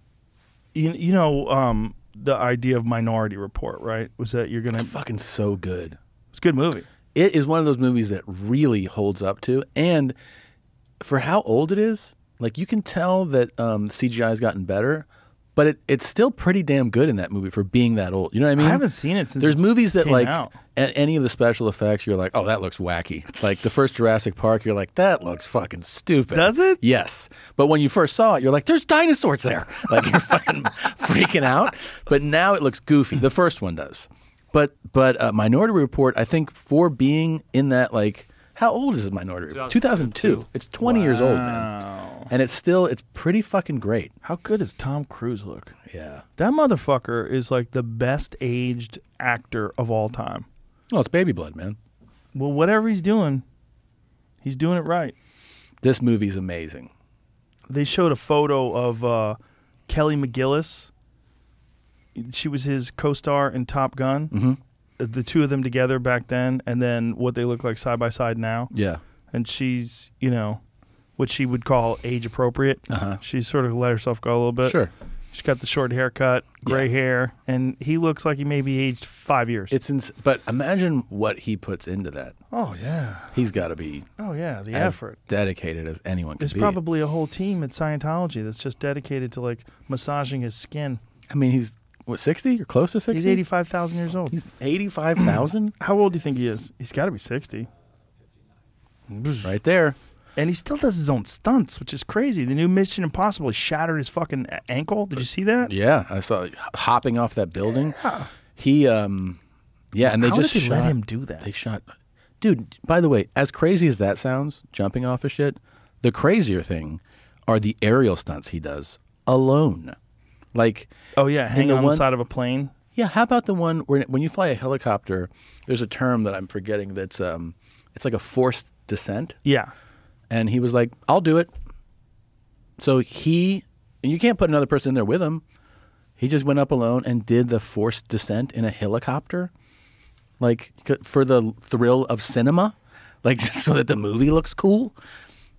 the idea of Minority Report, right? Was that you're gonna? It's fucking so good. It's a good movie. It is one of those movies that really holds up to, and for how old it is, like you can tell that CGI has gotten better, but it's still pretty damn good in that movie for being that old. You know what I mean? I haven't seen it since. There's it movies that came like out. at any of the special effects, you're like, oh, that looks wacky. Like the first Jurassic Park, you're like, that looks fucking stupid. Does it? Yes. But when you first saw it, you're like, there's dinosaurs there. Like you're fucking freaking out. But now it looks goofy. The first one does. But Minority Report, I think for being in that, like, how old is Minority Report? 2002. It's 20 years old, man. And it's pretty fucking great. How good does Tom Cruise look? Yeah. That motherfucker is like the best aged actor of all time. Well, it's baby blood, man. Well, whatever he's doing it right. This movie's amazing. They showed a photo of Kelly McGillis. She was his co-star in Top Gun. Mm-hmm. The two of them together back then, and then what they look like side by side now. Yeah. And she's, what she would call age appropriate. Uh-huh. She sort of let herself go a little bit. Sure. She's got the short haircut, gray hair, and he looks like he may be aged 5 years. But imagine what he puts into that. Oh, yeah. He's got to be Oh, yeah, the as effort. dedicated as anyone can There's be. probably a whole team at Scientology that's just dedicated to, like, massaging his skin. I mean, he's, 60? You're close to 60? He's 85,000 years old. He's 85,000? How old do you think he is? He's got to be 60. Right there. And he still does his own stunts, which is crazy. The new Mission Impossible, he shattered his fucking ankle. Did you see that? Yeah, I saw hopping off that building. He, and they How just did they shot. let him do that? They shot. Dude, by the way, as crazy as that sounds, jumping off of shit, the crazier thing are the aerial stunts he does alone. Like, Oh, yeah, hanging the on one- the side of a plane. yeah, how about the one where when you fly a helicopter, there's a term that I'm forgetting that's it's like a forced descent. Yeah. And he was like, I'll do it. So and you can't put another person in there with him. He just went up alone and did the forced descent in a helicopter. Like, for the thrill of cinema. Like, just so that the movie looks cool.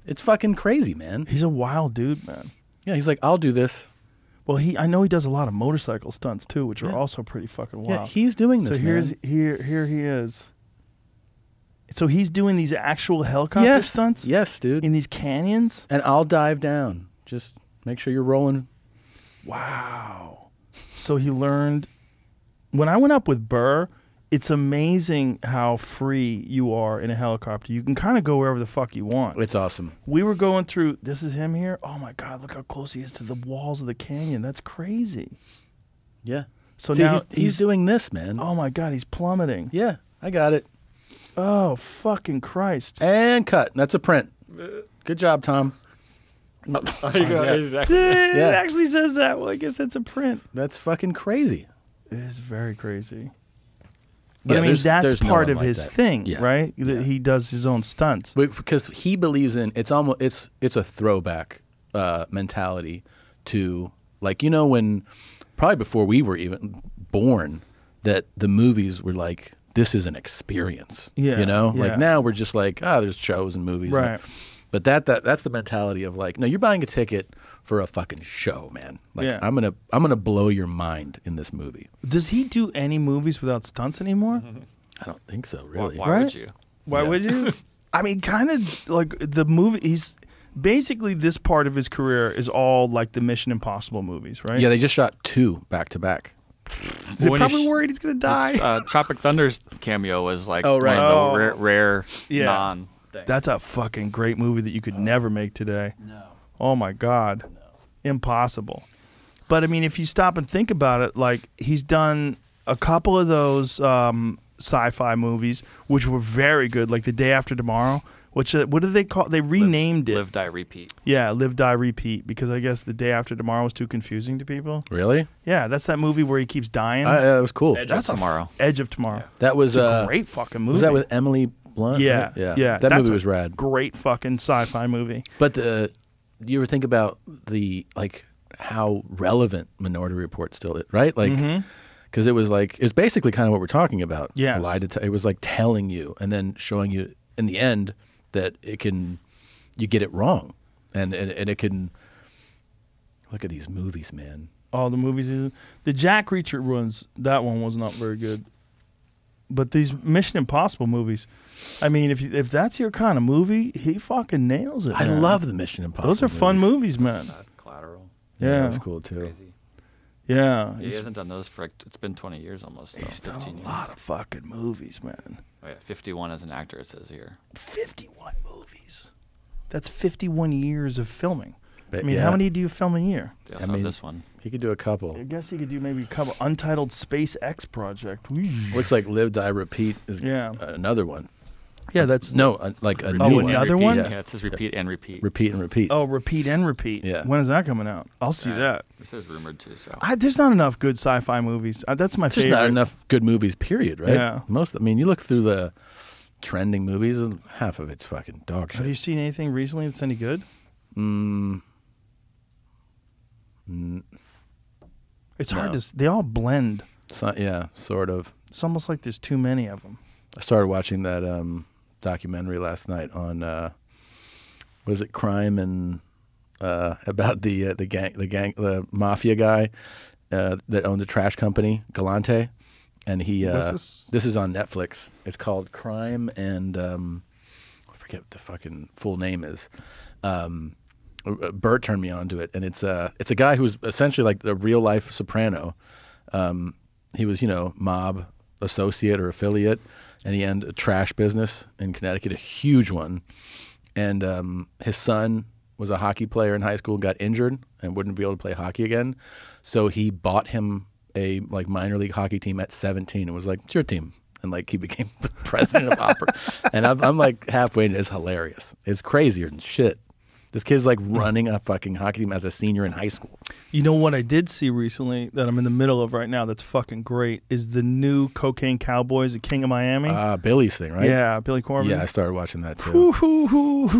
It's fucking crazy, man. He's a wild dude, man. Yeah, he's like, I'll do this. Well, I know he does a lot of motorcycle stunts, too, which are also pretty fucking wild. Yeah, he's doing this, So man. here he is. So he's doing these actual helicopter stunts? Yes, dude. In these canyons? And I'll dive down. Just make sure you're rolling. Wow. So he learned. When I went up with Burr, it's amazing how free you are in a helicopter. You can kind of go wherever the fuck you want. It's awesome. We were going through, this is him here. Oh my God, look how close he is to the walls of the canyon. That's crazy. Yeah. So See, now he's doing this, man. oh my God, he's plummeting. Yeah, I got it. Oh, fucking Christ. And cut. That's a print. Good job, Tom. Exactly. It actually says that. Well, I guess that's a print. That's fucking crazy. It is very crazy. But Yeah, I mean, there's that's no part one of like his that. thing, Yeah. right? That he does his own stunts. Because he believes in it's a throwback mentality to, like, you know, when probably before we were even born, that the movies were like, this is an experience. Yeah, You know? yeah. Like now we're just like, there's shows and movies. Right. But that's the mentality of like, no, you're buying a ticket for a fucking show, man. Like Yeah. I'm gonna blow your mind in this movie. Does he do any movies without stunts anymore? I don't think so, really. Why Right? would you? Why Yeah. would you? I mean, kind of like the movie. He's basically, this part of his career is all like the Mission Impossible movies, right? Yeah, they just shot 2 back to back. Is he When he probably worried he's gonna die? Tropic Thunder's cameo was like Oh, right. one of the Oh. rare Yeah. non things. That's a fucking great movie that you could never make today. No. Oh my God. Impossible. But I mean, if you stop and think about it, like he's done a couple of those sci-fi movies, which were very good, like The Day After Tomorrow, which, what did they call? They renamed it. Live, Die, Repeat. Yeah, Live, Die, Repeat, because I guess The Day After Tomorrow was too confusing to people. Really? Yeah, that's that movie where he keeps dying. That was cool. Edge That's of Tomorrow. Edge of Tomorrow. That was It's a great fucking movie. Was that with Emily Blunt? Yeah, right? yeah. That That's movie a was rad. Great fucking sci-fi movie. But do you ever think about the how relevant Minority Report still is, right? Like, because it was basically kind of what we're talking about. Yes. It was like telling you and then showing you in the end that you get it wrong, and it can. Look at these movies, man. All the movies. The Jack Reacher ones, that one was not very good. But these Mission Impossible movies, I mean, if that's your kind of movie, he fucking nails it. I man. love the Mission Impossible. Those are fun movies, man. Collateral. Yeah, Yeah. that was cool too. Crazy. Yeah, He hasn't done those for, it's been 20 years almost. he's done 15 a years. lot of fucking movies, man. Oh, yeah, 51 as an actor, it says here. 51 movies. That's 51 years of filming. But I mean, yeah, how many do you film a year? They also I mean- have this one. He could do a couple. I guess he could do maybe a couple. Untitled SpaceX project. Looks like Live, Die, Repeat is Yeah. another one. Yeah, that's Like a Oh, new one. another Repeat. one? Yeah, it says repeat and repeat. Repeat and repeat. Oh, Repeat and Repeat. Yeah. When is that coming out? I'll see that. It says rumored too, so. There's not enough good sci-fi movies. That's my There's favorite. not enough good movies, period, right? Yeah. You look through the trending movies, and half of it's fucking dog Have you shit. seen anything recently that's any good? It's hard No. to. They all blend. Yeah, sort of. It's almost like there's too many of them. I started watching that documentary last night on was it crime and about the mafia guy that owned the trash company Galante, and he What's this? this is on Netflix. It's called Crime and I forget what the fucking full name is. Bert turned me on to it, and it's a guy who's essentially like the real life soprano. He was, mob associate or affiliate, and he owned a trash business in Connecticut, a huge one. And his son was a hockey player in high school, got injured, and wouldn't be able to play hockey again. So he bought him a minor league hockey team at 17 and was like, "It's your team." And he became the president of opera. And I'm like halfway, and it's hilarious. It's crazier than shit. This kid's running a fucking hockey team as a senior in high school. You know what I did see recently that I'm in the middle of right now that's fucking great is the new Cocaine Cowboys, the King of Miami. Billy's thing, right? Yeah, Billy Corbin. Yeah, I started watching that too.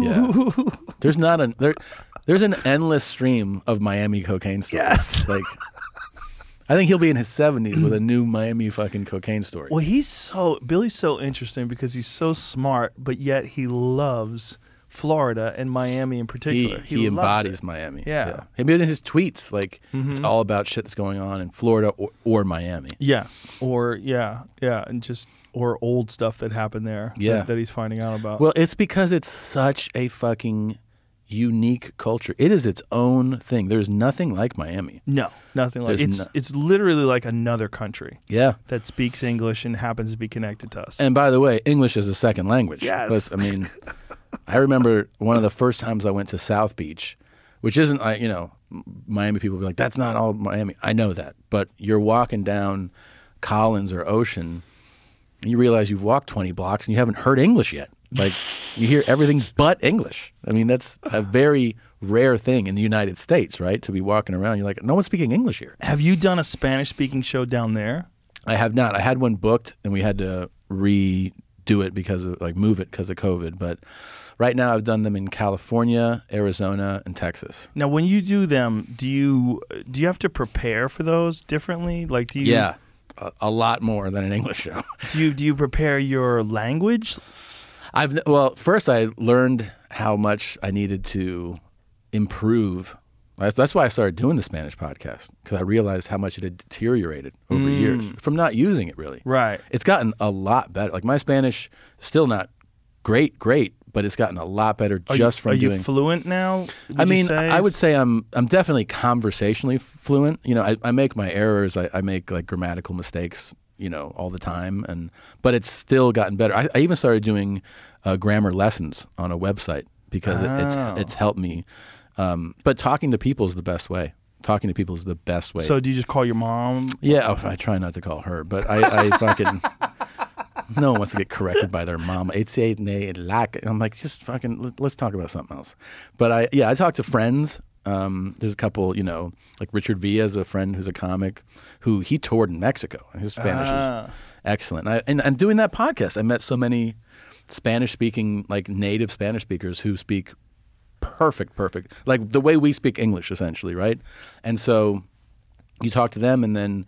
Yeah. There's an endless stream of Miami cocaine stories. Yes. I think he'll be in his 70s with a new Miami fucking cocaine story. Well, Billy's so interesting because he's so smart, but yet he loves Florida and Miami in particular. He loves embodies it. Miami. Yeah. Maybe in his tweets, it's all about shit that's going on in Florida or Miami. Yes, or or old stuff that happened there. Yeah. that he's finding out about. Well, it's because it's such a fucking unique culture. It is its own thing. There's nothing like Miami. no, nothing like There's it's literally like another country Yeah. that speaks English and happens to be connected to us. And by the way, English is a second language. Yes. I remember one of the first times I went to South Beach, which isn't Miami people be like, that's not all Miami. I know that. But you're walking down Collins or Ocean, and you realize you've walked 20 blocks and you haven't heard English yet. Like, you hear everything but English. I mean, that's a very rare thing in the United States, right? To be walking around, you're like, no one's speaking English here. Have you done a Spanish-speaking show down there? I have not. I had one booked, and we had to redo it because of, like, move it because of COVID. But right now, I've done them in California, Arizona, and Texas. Now, when you do them, do you have to prepare for those differently? Like, do you? Yeah, a lot more than an English show. Do you prepare your language? Well, first I learned how much I needed to improve. That's why I started doing the Spanish podcast, because I realized how much it had deteriorated over years from not using it really. Right. It's gotten a lot better. Like, my Spanish is still not great, but it's gotten a lot better just from doing. Are you fluent now? I mean, I would say I'm definitely conversationally fluent. You know, I make my errors. I make, like, grammatical mistakes, you know, all the time, but it's still gotten better. I even started doing grammar lessons on a website because it's helped me. But talking to people is the best way. Talking to people is the best way. So do you just call your mom? Yeah, I try not to call her, but I fucking. No one wants to get corrected by their mom. I'm like, just fucking, let's talk about something else. But I talk to friends. There's a couple, you know, like Richard Villa is a friend who's a comic who he toured in Mexico, and his Spanish is excellent. And doing that podcast, I met so many Spanish-speaking, like native Spanish speakers who speak perfect, like the way we speak English, essentially, right? And so you talk to them, and then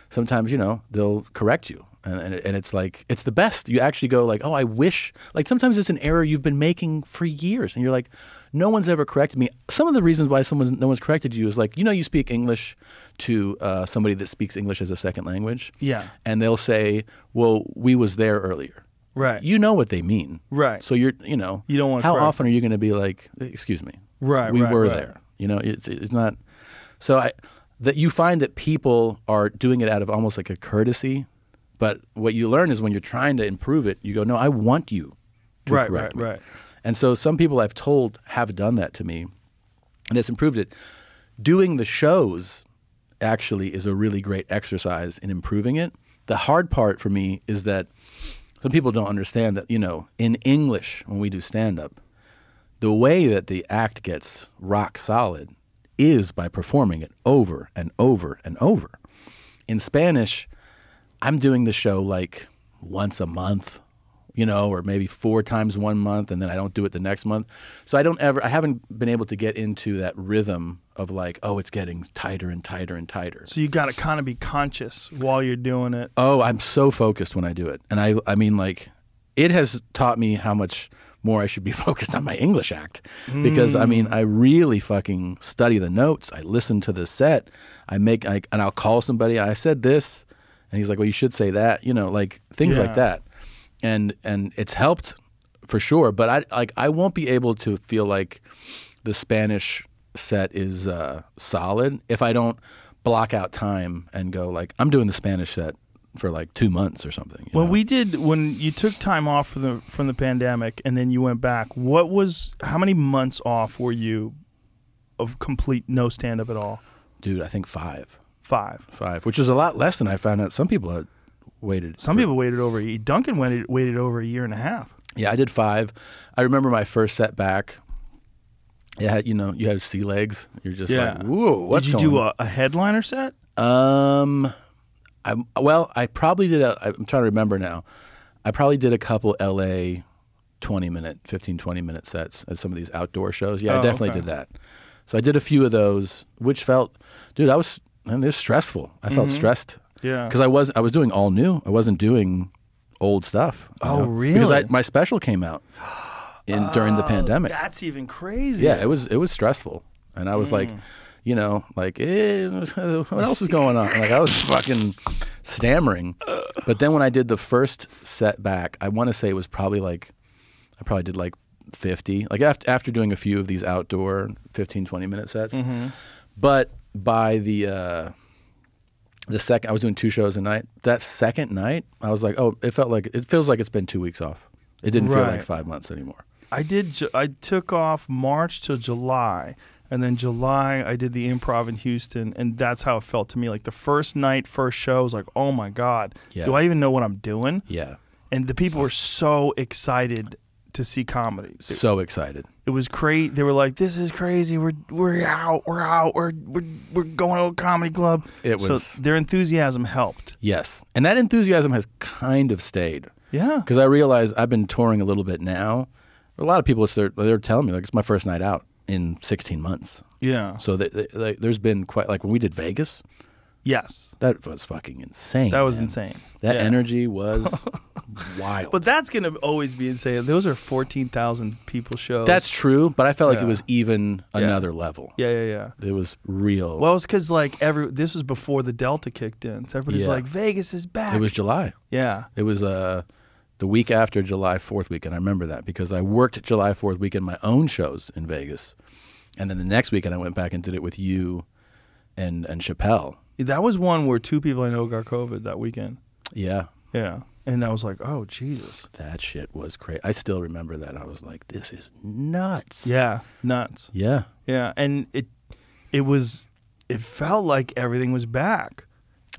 sometimes, you know, they'll correct you. And it's like, it's the best. You actually go like, oh, I wish, like sometimes it's an error you've been making for years. And you're like, no one's ever corrected me. Some of the reasons why no one's corrected you is like, you know, you speak English to somebody that speaks English as a second language. Yeah. And they'll say, well, we was there earlier. Right. You know what they mean. Right. So you don't want to how correct often are you going to be like, excuse me. Right. We were right. there. You know, it's not. So that you find that people are doing it out of almost like a courtesy. But what you learn is when you're trying to improve it, you go, no, I want you to correct me. Right. And so some people I've told have done that to me, and it's improved it. Doing the shows actually is a really great exercise in improving it. The hard part for me is that some people don't understand that, you know, in English, when we do stand-up, the way that the act gets rock solid is by performing it over and over and over. In Spanish, I'm doing the show like once a month, you know, or maybe 4 times 1 month, and then I don't do it the next month. So I haven't been able to get into that rhythm of like, oh, it's getting tighter and tighter and tighter. So you got to kind of be conscious while you're doing it. Oh, I'm so focused when I do it. And I mean, like, it has taught me how much more I should be focused on my English act. Because, I mean, I really fucking study the notes. I listen to the set. And I'll call somebody. I said this. And he's like, well, you should say that, you know, like things like that. And it's helped for sure. But I won't be able to feel like the Spanish set is solid if I don't block out time and go like, I'm doing the Spanish set for like 2 months or something. When you took time off from the pandemic and then you went back, how many months off were you of complete no stand-up at all? Dude, I think 5. 5, which is a lot less than I found out. Some people had waited. People waited over. Duncan waited over a year and a half. Yeah, I did 5. I remember my first set back. It had, you know, you had sea legs. You're just like, whoa, what's Did you going do a headliner set? I probably did I'm trying to remember now. I probably did a couple LA 15-20-minute sets at some of these outdoor shows. Yeah, I definitely did that. So I did a few of those, which felt, dude, it was stressful. I felt stressed. Yeah. Because I was doing all new. I wasn't doing old stuff. Oh, really? Because my special came out during the pandemic. That's even crazy. Yeah, it was stressful. And I was like, you know, like, what else is going on? Like, I was fucking stammering. But then when I did the first set back, I want to say it was probably like, I probably did like 50. Like after doing a few of these outdoor 15-20-minute sets. But by the second, I was doing 2 shows a night. That second night, I was like, oh, it feels like it's been 2 weeks off. It didn't feel like 5 months anymore. I took off March till July, And then July, I did the Improv in Houston, and that's how it felt to me. Like the first night, first show, I was like, oh my God, do I even know what I'm doing? Yeah. And the people were so excited to see comedy. So excited. It was great. They were like, "This is crazy. We're out. We're going to a comedy club." It was so their enthusiasm helped. Yes, and that enthusiasm has kind of stayed. Yeah, because I realize I've been touring a little bit now. A lot of people they're telling me like it's my first night out in 16 months. Yeah. So there's been quite like when we did Vegas. Yes. That was fucking insane. That was insane. That energy was wild. But that's going to always be insane. Those are 14,000 people shows. That's true, but I felt like it was even another level. Yeah. It was real. Well, it's because like this was before the Delta kicked in. So everybody's like, Vegas is back. It was July. Yeah. It was the week after July 4th weekend. I remember that because I worked July 4th weekend my own shows in Vegas. And then the next weekend I went back and did it with you and Chappelle. That was one where 2 people I know got COVID that weekend. Yeah. Yeah. And I was like, oh, Jesus. That shit was crazy. I still remember that. I was like, this is nuts. Yeah, nuts. Yeah. Yeah, and it felt like everything was back.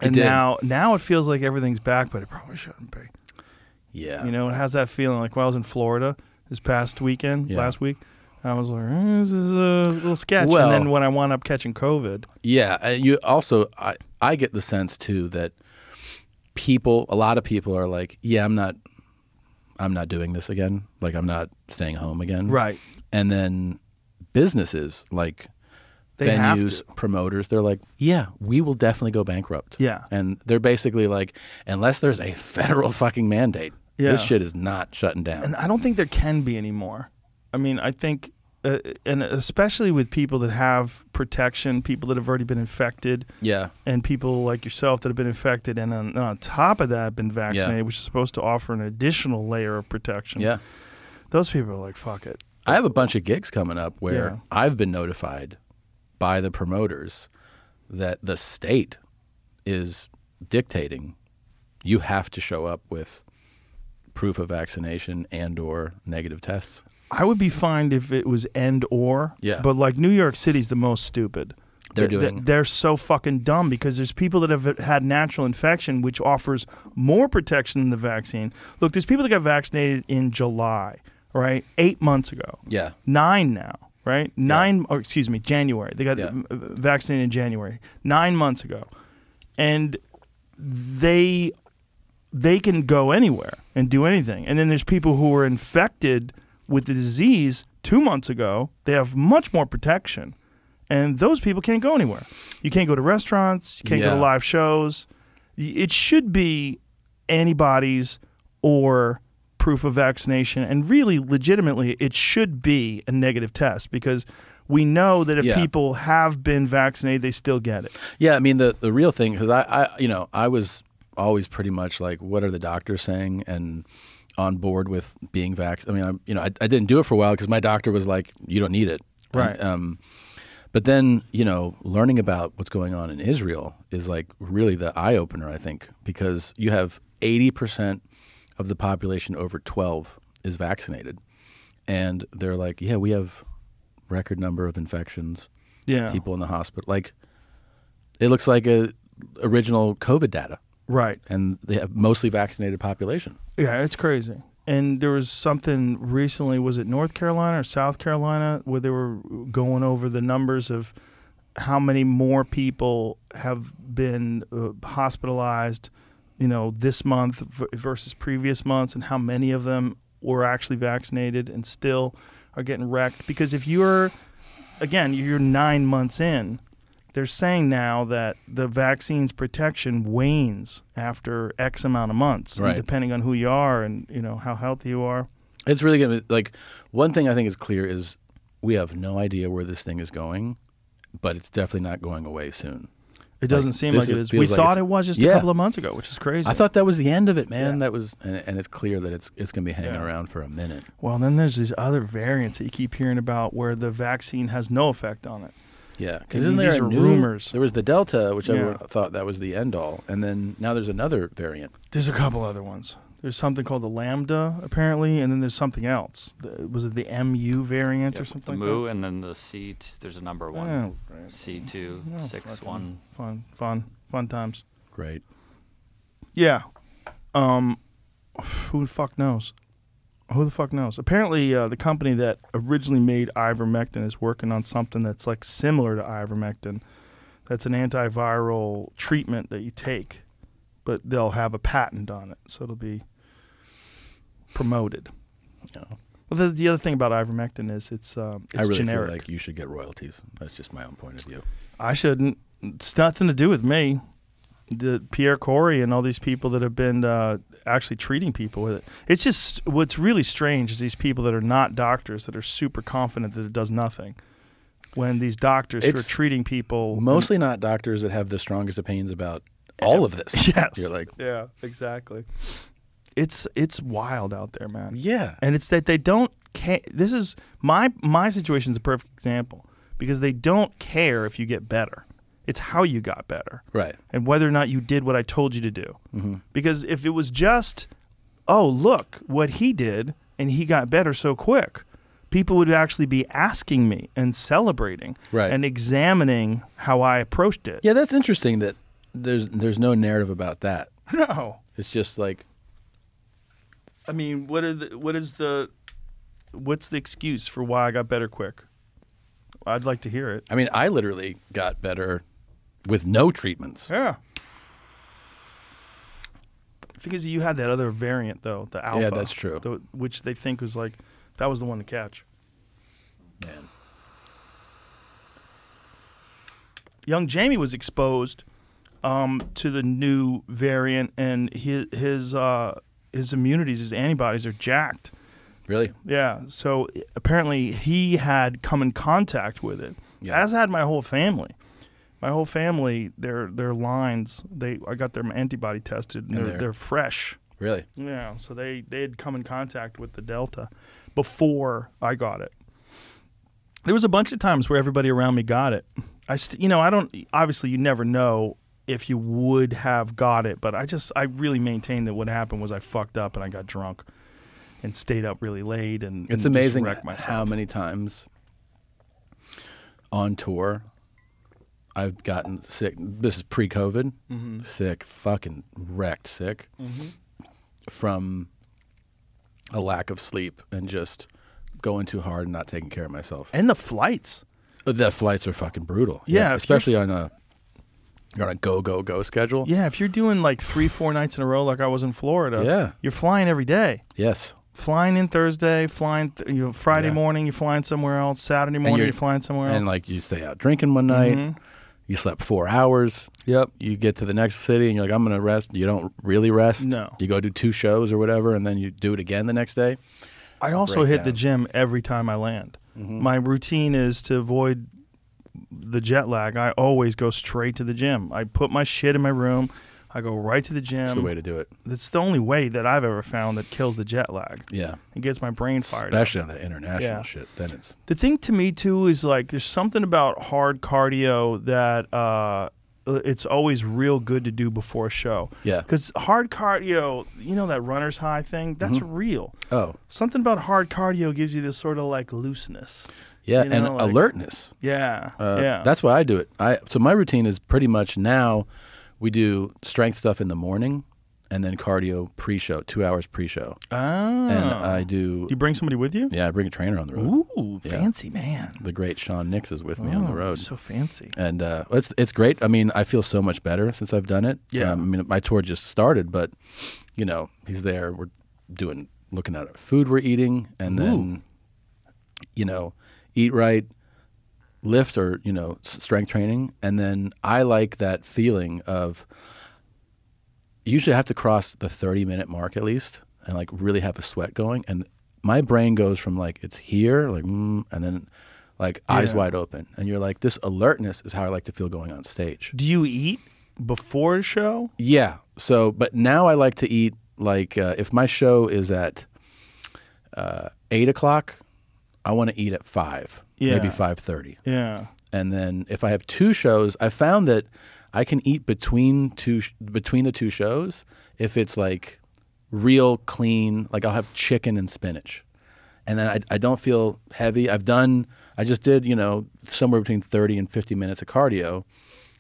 And did. now it feels like everything's back, but it probably shouldn't be. Yeah. You know, it has that feeling like when I was in Florida this past weekend, last week, I was like, this is a little sketch. Well, and then when I wound up catching COVID. Yeah. You also, I get the sense, too, that a lot of people are like, yeah, I'm not doing this again. Like, I'm not staying home again. Right. And then businesses like they have venues, to. promoters, they're like, yeah, we will definitely go bankrupt. Yeah. And they're basically like, unless there's a federal fucking mandate, this shit is not shutting down. And I don't think there can be anymore. I mean, I think, and especially with people that have protection, people that have already been infected, and people like yourself that have been infected, and on top of that, been vaccinated, which is supposed to offer an additional layer of protection. Yeah, those people are like, fuck it. I have a bunch of gigs coming up where I've been notified by the promoters that the state is dictating you have to show up with proof of vaccination and/or negative tests. I would be fine if it was and/or. Yeah. But like New York City's the most stupid. They're so fucking dumb because there's people that have had natural infection, which offers more protection than the vaccine. Look, there's people that got vaccinated in July, right? 8 months ago. Yeah. 9 now, right? 9, or excuse me, January. They got vaccinated in January. 9 months ago. And they can go anywhere and do anything. And then there's people who were infected with the disease 2 months ago. They have much more protection, and those people can't go anywhere. You can't go to restaurants. You can't go to live shows. It should be antibodies or proof of vaccination, and really, legitimately, it should be a negative test because we know that if people have been vaccinated, they still get it. Yeah, I mean the real thing, because I was always pretty much like, what are the doctors saying, and on board with being vaccinated. I mean, I didn't do it for a while because my doctor was like, you don't need it. Right. And, but then, learning about what's going on in Israel is like really the eye opener, I think, because you have 80% of the population over 12 is vaccinated. And they're like, yeah, we have record number of infections. Yeah. People in the hospital. Like, it looks like a original COVID data. Right. And they have mostly vaccinated population. Yeah, it's crazy. And there was something recently, was it North Carolina or South Carolina, where they were going over the numbers of how many more people have been hospitalized, this month versus previous months, and how many of them were actually vaccinated and still are getting wrecked. Because if you're 9 months in, they're saying now that the vaccine's protection wanes after X amount of months, right, depending on who you are and how healthy you are. It's really going to, like, one thing I think is clear is we have no idea where this thing is going, but it's definitely not going away soon. It doesn't seem like it is. We thought it was just a couple of months ago, which is crazy. I thought that was the end of it, man. Yeah. That was, and it's clear that it's going to be hanging around for a minute. Well, then there's these other variants that you keep hearing about where the vaccine has no effect on it. Yeah, because these are rumors. There was the Delta, which everyone thought that was the end all, and then now there's another variant. There's a couple other ones. There's something called the Lambda, apparently, and then there's something else. Was it the MU variant or something The like Mu and then the C. There's a number that? 1. Oh, great. C2, Oh, 6, 1. Fun times. Great. Yeah. Who the fuck knows? Who the fuck knows? Apparently, the company that originally made ivermectin is working on something that's like similar to ivermectin. That's an antiviral treatment that you take, but they'll have a patent on it, so it'll be promoted. Yeah. Well, the other thing about ivermectin is it's I really generic. feel like you should get royalties. That's just my own point of view. I shouldn't. It's nothing to do with me. The Pierre Corey and all these people that have been actually treating people with it. It's just what's really strange is these people that are not doctors that are super confident that it does nothing. When these doctors who are It's treating people, Mostly not doctors that have the strongest opinions about all of this. yes, You're like, yeah, exactly. It's wild out there, man. yeah. And it's that they don't care. This is my situation is a perfect example because they don't care if you get better. It's how you got better. Right. And whether or not you did what I told you to do. Mm-hmm. Because if it was just, oh, look what he did and he got better so quick, people would actually be asking me and celebrating Right. and examining how I approached it. Yeah, that's interesting that there's no narrative about that. No. It's just like, I mean, what's the excuse for why I got better quick? I'd like to hear it. I mean, I literally got better with no treatments. Yeah. Because you had that other variant, though, the alpha. Yeah, that's true. Which they think was like, that was the one to catch. Man. Young Jamie was exposed to the new variant, and his immunities, his antibodies are jacked. Really? Yeah. So apparently he had come in contact with it, Yeah. as had my whole family. My whole family, their lines, I got their antibody tested, and they're fresh. Really? Yeah. So they had come in contact with the Delta before I got it. There was a bunch of times where everybody around me got it. I don't. Obviously, you never know if you would have got it, but I really maintain that what happened was I fucked up and I got drunk and stayed up really late and It's and amazing just wrecked myself. how many times on tour I've gotten sick. This is pre-COVID. Mm-hmm. Sick, fucking wrecked sick from a lack of sleep and just going too hard and not taking care of myself. And the flights. The flights are fucking brutal. Yeah, if especially on a go schedule. Yeah, if you're doing like 3-4 nights in a row like I was in Florida, Yeah. you're flying every day. Yes. Flying in Thursday, flying Friday Yeah. morning, you're flying somewhere else. Saturday morning, you're flying somewhere else. And like you stay out drinking one night. Mhm. You slept 4 hours. Yep. You get to the next city and you're like, I'm going to rest. You don't really rest. No. You go do 2 shows or whatever, and then you do it again the next day. I also hit the gym every time I land. Mm-hmm. My routine is to avoid the jet lag. I always go straight to the gym. I put my shit in my room. I go right to the gym. That's the way to do it. That's the only way that I've ever found that kills the jet lag. Yeah. It gets my brain fired up. Especially on the international Yeah. shit. Then it's The thing to me too is like there's something about hard cardio that it's always real good to do before a show. Yeah. Because hard cardio, you know that runner's high thing, that's real. Oh. Something about hard cardio gives you this sort of like looseness. Yeah, You know, and like- alertness. Yeah. Yeah. That's why I do it. So my routine is pretty much now we do strength stuff in the morning and then cardio pre-show, 2 hours pre-show. Oh. And I do You bring somebody with you? I bring a trainer on the road. Ooh, Yeah. fancy man. The great Sean Nix is with me on the road. So fancy. And it's great. I mean, I feel so much better since I've done it. Yeah. I mean, my tour just started, but he's there. We're looking at food we're eating, and then eat right, lift or strength training, and then I like that feeling of. Usually, I have to cross the 30-minute mark at least, and like really have a sweat going, and my brain goes from like it's here, like and then. Like eyes wide open, and you're like, this alertness is how I like to feel going on stage. Do you eat before a show? Yeah. So, but now I like to eat like if my show is at 8 o'clock, I want to eat at 5, maybe 5:30. Yeah. And then if I have 2 shows, I found that I can eat between the 2 shows if it's like real clean, like I'll have chicken and spinach. And then I don't feel heavy. I just did, somewhere between 30 and 50 minutes of cardio.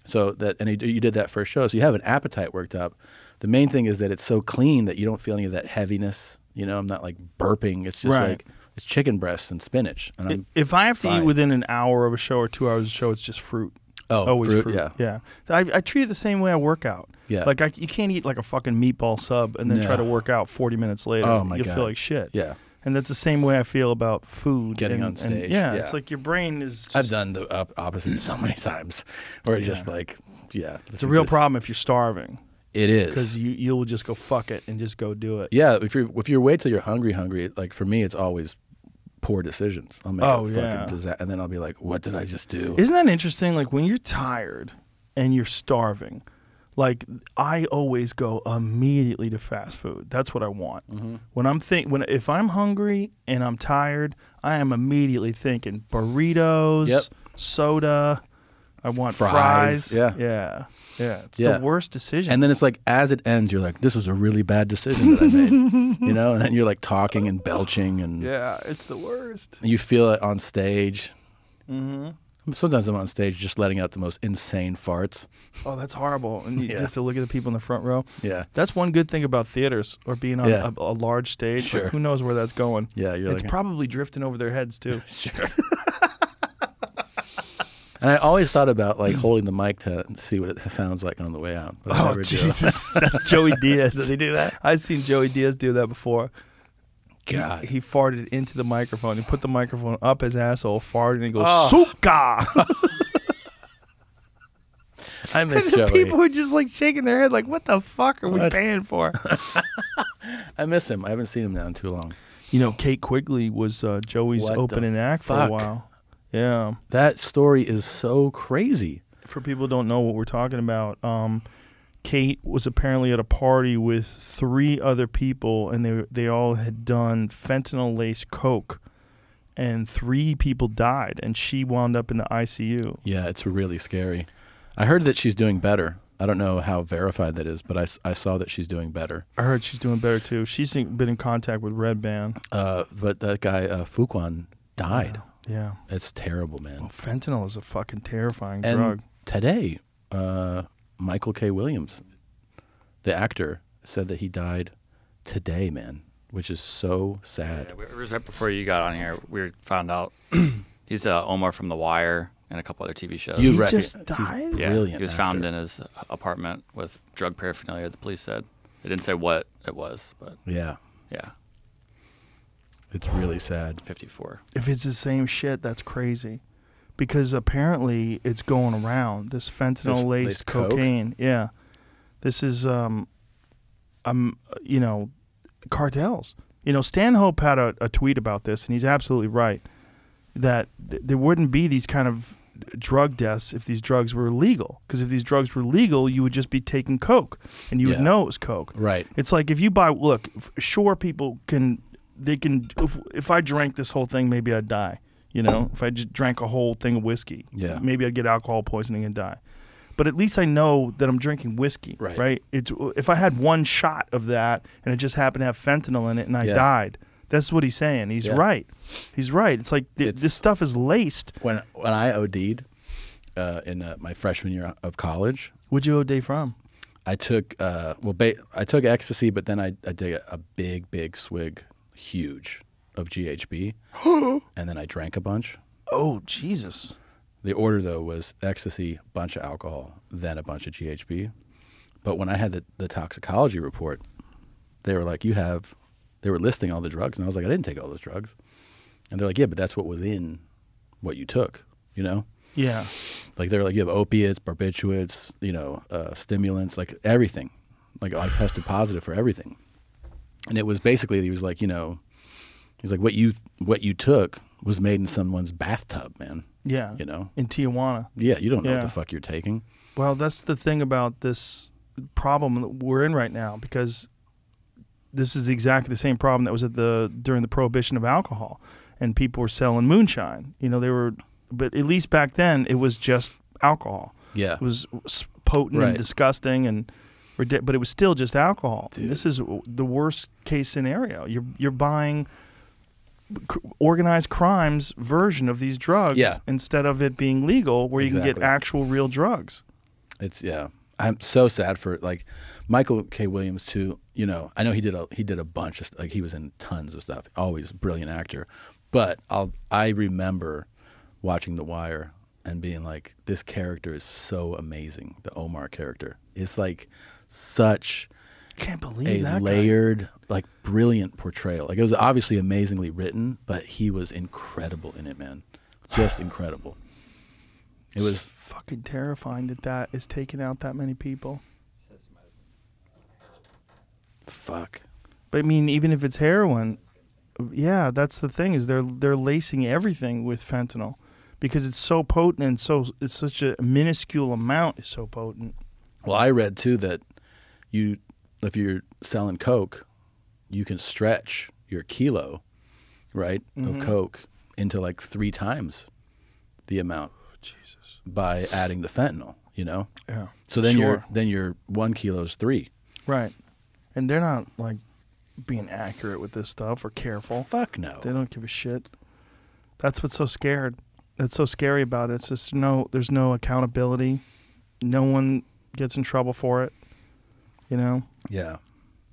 So you did that first show. So you have an appetite worked up. The main thing is that it's so clean that you don't feel any of that heaviness. I'm not like burping. It's just like, it's chicken breasts and spinach. And if I have to fine. eat within an hour of a show or 2 hours of a show, it's just fruit. Oh, always fruit, yeah. Yeah. I treat it the same way I work out. Yeah. Like you can't eat like a fucking meatball sub and then try to work out 40 minutes later. Oh, my You'll God. feel like shit. Yeah. And that's the same way I feel about food. Getting on stage. Yeah, Yeah. it's like your brain is just... I've done the opposite so many times where it's just like, It's a real problem if you're starving. It is. Because you'll just go fuck it and just go do it. Yeah, if you wait till you're hungry, like for me, it's always poor decisions. I'll make fucking disaster, and then I'll be like, what did I just do? Isn't that interesting? Like when you're tired and you're starving, like I always go immediately to fast food. That's what I want. If I'm hungry and I'm tired, I am immediately thinking burritos, soda. I want fries. Yeah. It's the worst decision. And then it's like, as it ends, you're like, this was a really bad decision that I made. And then you're like talking and belching and it's the worst. you feel it on stage. Sometimes I'm on stage just letting out the most insane farts. Oh, that's horrible. And you have to look at the people in the front row. Yeah. That's one good thing about theaters or being on a large stage. Sure. Like, who knows where that's going? Yeah, it's probably drifting over their heads too. Sure. And I always thought about like holding the mic to see what it sounds like on the way out. But I never do. Jesus. That's Joey Diaz. Does he do that? I've seen Joey Diaz do that before. God. He farted into the microphone. He put the microphone up his asshole, farted, and he goes, Suka! I miss And the Joey. people are just like shaking their head like, what the fuck are we paying for? I miss him. I haven't seen him now in too long. Kate Quigley was Joey's What the opening act for a fuck? while. Yeah. That story is so crazy. For people who don't know what we're talking about, Kate was apparently at a party with 3 other people, and they all had done fentanyl-laced coke, and 3 people died, and she wound up in the ICU. Yeah, it's really scary. I heard that she's doing better. I don't know how verified that is, but I saw that she's doing better. I heard she's doing better, too. She's been in contact with Red Band. But that guy, Fuquan, died. Yeah. It's terrible, man. Well, fentanyl is a fucking terrifying And drug. today, Michael K. Williams, the actor, said that he died today, man, which is so sad. It was right before you got on here. We found out he's Omar from The Wire and a couple other TV shows. He just died? He's Yeah, brilliant. he was actor. found in his apartment with drug paraphernalia, the police said. They didn't say what it was, but Yeah, yeah, it's really sad. 54. If it's the same shit, that's crazy. Because apparently it's going around, this fentanyl-laced laced coke? cocaine. Yeah. This is, cartels. Stanhope had a tweet about this, and he's absolutely right, that there wouldn't be these kind of drug deaths if these drugs were illegal. Because if these drugs were legal, you would just be taking coke, and you would know it was coke. Right. It's like if you buy, sure, people can, if I drank this whole thing, maybe I'd die. If I just drank a whole thing of whiskey, maybe I'd get alcohol poisoning and die. But at least I know that I'm drinking whiskey, right? If I had one shot of that and it just happened to have fentanyl in it and I died, that's what he's saying. He's right. He's right. It's like this stuff is laced. When I OD'd in my freshman year of college, What'd you OD from? I took I took ecstasy, but then I did a big swig, huge, of GHB, and then I drank a bunch. Oh, Jesus. The order, though, was ecstasy, bunch of alcohol, then a bunch of GHB. But when I had the toxicology report, they were like, they were listing all the drugs. And I was like, I didn't take all those drugs. And they're like, yeah, but that's what was in what you took, Yeah. Like, they're like, you have opiates, barbiturates, stimulants, like everything. Like, I tested positive for everything. And it was basically, he was like, he's like, what you took was made in someone's bathtub, man. Yeah. In Tijuana. Yeah, you don't know what the fuck you're taking. Well, that's the thing about this problem that we're in right now, because this is exactly the same problem that was during the prohibition of alcohol, and people were selling moonshine. But at least back then it was just alcohol. Yeah. It was potent and disgusting, and but it was still just alcohol. And this is the worst case scenario. You're buying organized crime's version of these drugs instead of it being legal, where you can get actual real drugs. I'm so sad for like Michael K. Williams too. You know, I know he did a bunch of, like, he was in tons of stuff. Always a brilliant actor, but I remember watching The Wire and being like, this character is so amazing. The Omar character is like such can't believe that layered, like, brilliant portrayal. Like, it was obviously amazingly written, but he was incredible in it, man. Just incredible. It was fucking terrifying that is taking out that many people. Fuck. But I mean, even if it's heroin, yeah, that's the thing, is they're lacing everything with fentanyl because it's so potent, and it's such a minuscule amount is so potent. Well, I read too that if you're selling coke, you can stretch your kilo, right, of coke into like 3 times the amount. Jesus. By adding the fentanyl, you know? Yeah. So then your 1 kilo is 3. Right. And they're not like being accurate with this stuff or careful. Fuck no. They don't give a shit. That's what's so scary about it. It's just there's no accountability. No one gets in trouble for it. You know? Yeah.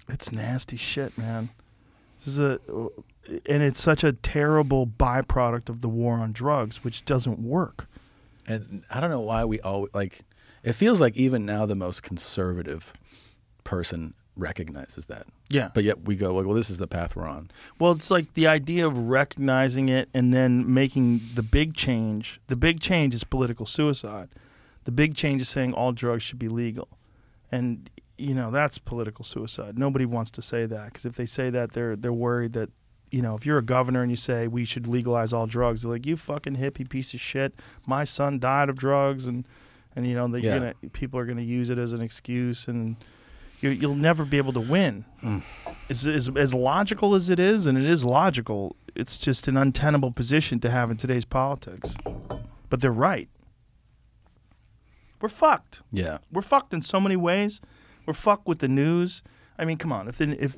It's nasty shit, man. And it's such a terrible byproduct of the war on drugs, which doesn't work. And I don't know why we always, like, it feels like even now the most conservative person recognizes that. Yeah. But yet we go, like, well, this is the path we're on. Well, it's like the idea of recognizing it and then making the big change. The big change is political suicide. The big change is saying all drugs should be legal. And, you know, that's political suicide. Nobody wants to say that, because if they say that, they're worried that, you know, if you're a governor and you say we should legalize all drugs, they're like, you fucking hippie piece of shit. My son died of drugs, and you know, people are gonna use it as an excuse, and you'll never be able to win. As logical as it is, and it is logical, it's just an untenable position to have in today's politics. But they're right. We're fucked. Yeah, we're fucked in so many ways. We're fucked with the news. I mean, come on, if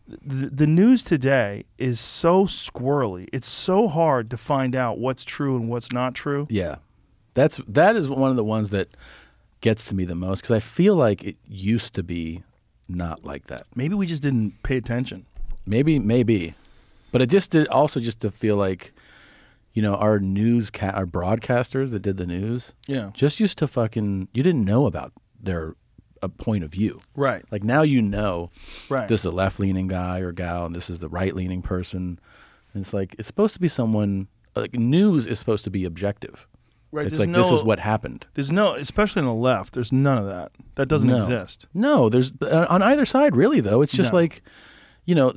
the news today is so squirrely. It's so hard to find out what's true and what's not true. Yeah. That is one of the ones that gets to me the most, because I feel like it used to be not like that. Maybe we just didn't pay attention. Maybe. But it just did also just to feel like, you know, our broadcasters that did the news just used to fucking, you didn't know about their a point of view. Right. Like now you know right. This is a left-leaning guy or gal and this is the right-leaning person. And it's like, it's supposed to be someone, like news is supposed to be objective. Right. It's like, this is what happened. There's no, especially on the left, there's none of that. That doesn't exist. No, there's, on either side really though, it's just like, you know,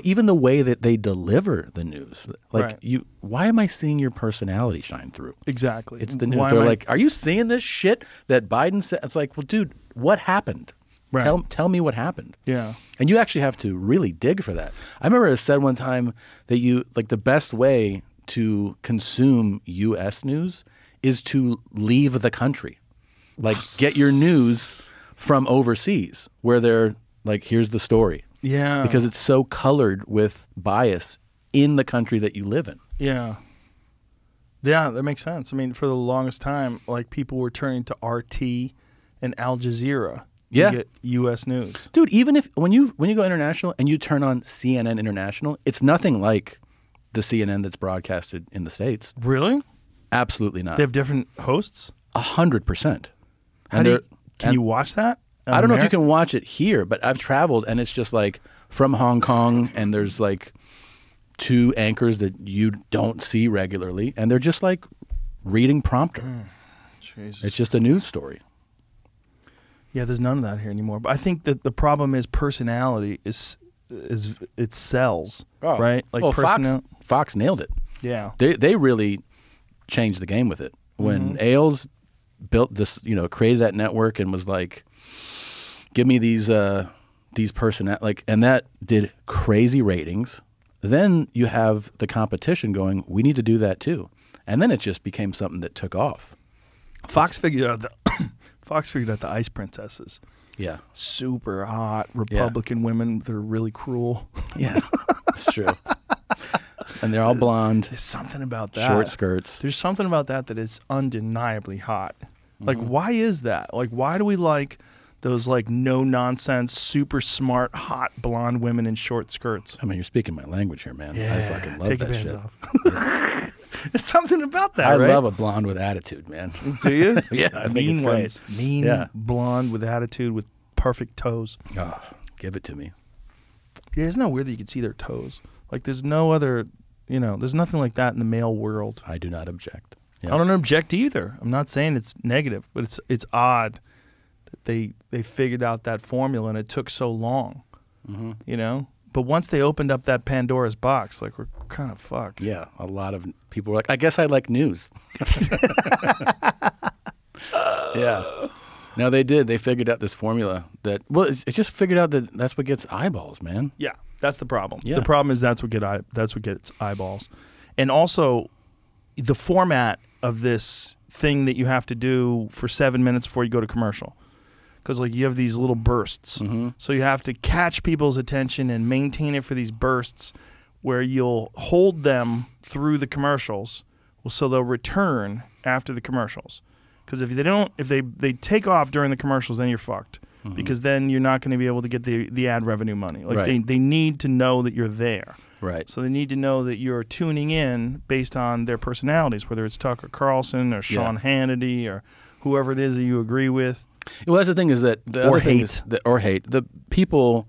even the way that they deliver the news, like why am I seeing your personality shine through? Exactly. It's the news. They're like, are you seeing this shit that Biden said? It's like, well, dude, what happened? Right. Tell me what happened. Yeah. And you actually have to really dig for that. I remember it said one time that the best way to consume U.S. news is to leave the country. Like, get your news from overseas where they're like, here's the story. Yeah. Because it's so colored with bias in the country that you live in. Yeah. Yeah, that makes sense. I mean, for the longest time, like, people were turning to RT and Al Jazeera to get U.S. news. Dude, even if when you go international and you turn on CNN International, it's nothing like the CNN that's broadcasted in the States. Really? Absolutely not. They have different hosts? 100%. Can you watch that? I don't know if you can watch it here, but I've traveled and it's just like from Hong Kong, and there's like 2 anchors that you don't see regularly, and they're just like reading prompter. Jesus. It's just a news story. Yeah, there's none of that here anymore. But I think that the problem is personality is it sells, right? Like, well, Fox nailed it. Yeah. They really changed the game with it. When Ailes built this, created that network and was like, give me these and that did crazy ratings. Then you have the competition going, we need to do that too. And then it just became something that took off. Fox figured out Fox figured out the ice princesses. Yeah. Super hot Republican women that are really cruel. Yeah. That's true. And they're all blonde. There's something about that. Short skirts. There's something about that is undeniably hot. Like, why is that? Like, why do we like those, like, no-nonsense, super smart, hot, blonde women in short skirts? I mean, you're speaking my language here, man. I fucking love take that your pants shit. off. There's something about that, I right? love a blonde with attitude, man. Do you? Yeah, I think mean it's great. ones. Mean, Yeah. blonde with attitude with perfect toes. Oh, give it to me. Yeah, isn't that weird that you can see their toes? Like, there's no other, there's nothing like that in the male world. I do not object. Yeah. I don't object either. I'm not saying it's negative, but it's odd that they figured out that formula and it took so long, But once they opened up that Pandora's box, like, we're kind of fucked. Yeah, a lot of people were like, I guess I like news. Yeah. No, they did. They figured out this formula that, well, it just figured out that that's what gets eyeballs, man. Yeah, that's the problem. Yeah. The problem is that's what gets eyeballs. And also, the format of this thing that you have to do for 7 minutes before you go to commercial. Because, like, you have these little bursts. So you have to catch people's attention and maintain it for these bursts where you'll hold them through the commercials so they'll return after the commercials. Because if they take off during the commercials, then you're fucked. Because then you're not going to be able to get the ad revenue money. Like, Right. they need to know that you're there. Right. So they need to know that you're tuning in based on their personalities, whether it's Tucker Carlson or Sean Hannity or whoever it is that you agree with. Well, that's the thing is that the Or other thing hate. is that, or hate. The people,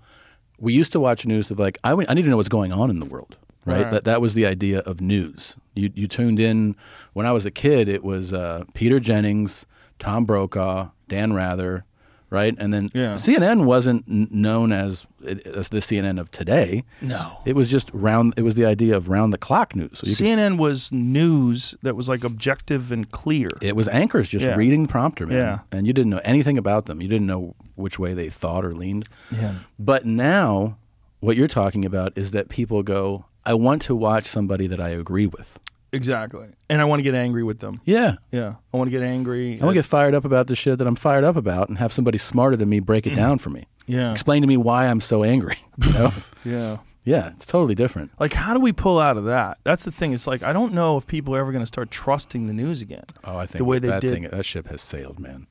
we used to watch news that like, I need to know what's going on in the world, right? Right. That was the idea of news. You tuned in, when I was a kid, it was Peter Jennings, Tom Brokaw, Dan Rather, right? And then CNN wasn't known as the CNN of today. No. It was just it was the idea of round the clock news. So CNN was news that was like objective and clear. it was anchors just Yeah. reading the prompter, man. Yeah. And you didn't know anything about them. You didn't know which way they thought or leaned. Yeah. But now, what you're talking about is that people go, I want to watch somebody that I agree with. Exactly. And I want to get angry with them. Yeah. Yeah. I want to get angry. I want to get fired up about the shit that I'm fired up about and have somebody smarter than me break it down for me. Yeah. Explain to me why I'm so angry. You know? Yeah. Yeah, it's totally different. Like, how do we pull out of that? That's the thing. It's like, I don't know if people are ever going to start trusting the news again. Oh, I think the way they that did. that ship has sailed, man.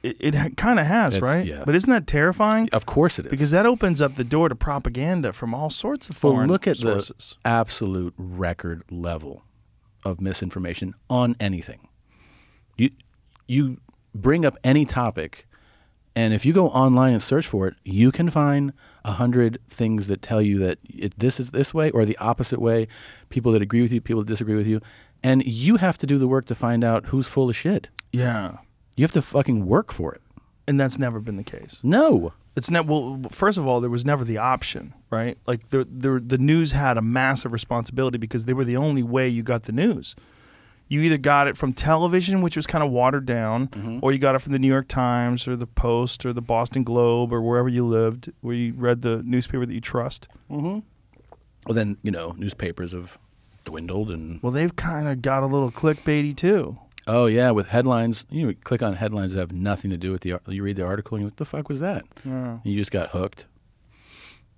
It kind of has, It's- right? yeah. But isn't that terrifying? Of course it is. Because that opens up the door to propaganda from all sorts of Well, foreign look at sources. the absolute record level of misinformation on anything. You bring up any topic, and if you go online and search for it, you can find 100 things that tell you that this is this way or the opposite way, people that agree with you, people that disagree with you, and you have to do the work to find out who's full of shit. Yeah. You have to fucking work for it. And that's never been the case. No. It's well, first of all, there was never the option, right? Like the news had a massive responsibility because they were the only way you got the news. You either got it from television, which was kind of watered down, or you got it from the New York Times or the Post or the Boston Globe or wherever you lived, where you read the newspaper that you trust. Well, then, newspapers have dwindled and... Well, they've kind of got a little clickbaity too. Oh, yeah, with headlines. You click on headlines that have nothing to do with you read the article, and you're like, what the fuck was that? You just got hooked.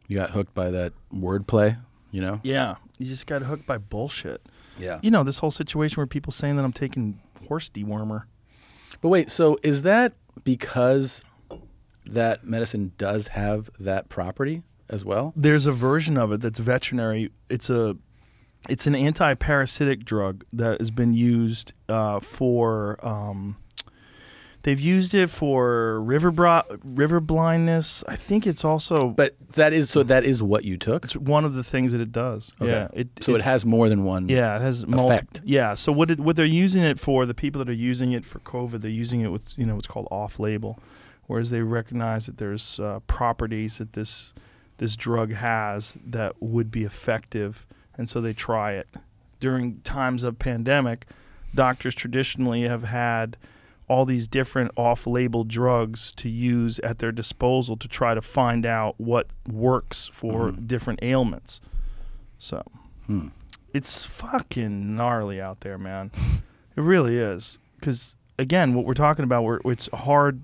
You got hooked by that wordplay, Yeah. You just got hooked by bullshit. Yeah. This whole situation where people saying that I'm taking horse dewormer. But wait, so is that because that medicine does have that property as well? There's a version of it that's veterinary. It's an anti-parasitic drug that has been used for. They've used it for river blindness. I think it's also. But that is what you took? It's one of the things that it does. Okay. Yeah. So it has more than one Yeah, it has effect. Yeah. So what they're using it for, the people that are using it for COVID, they're using it with what's called off-label, whereas they recognize that there's properties that this drug has that would be effective, and so they try it. During times of pandemic, doctors traditionally have had all these different off-label drugs to use at their disposal to try to find out what works for different ailments. So it's fucking gnarly out there, man. It really is. Because, again, what we're talking about, it's hard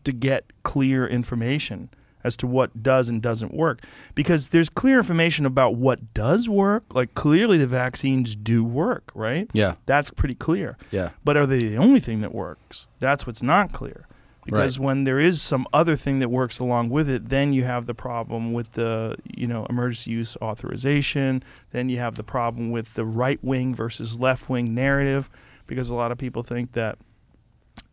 to get clear information as to what does and doesn't work. Because there's clear information about what does work. Like, clearly the vaccines do work, right? Yeah. That's pretty clear. Yeah. But are they the only thing that works? That's what's not clear. Because when there is some other thing that works along with it, then you have the problem with the, emergency use authorization. Then you have the problem with the right-wing versus left-wing narrative, because a lot of people think that,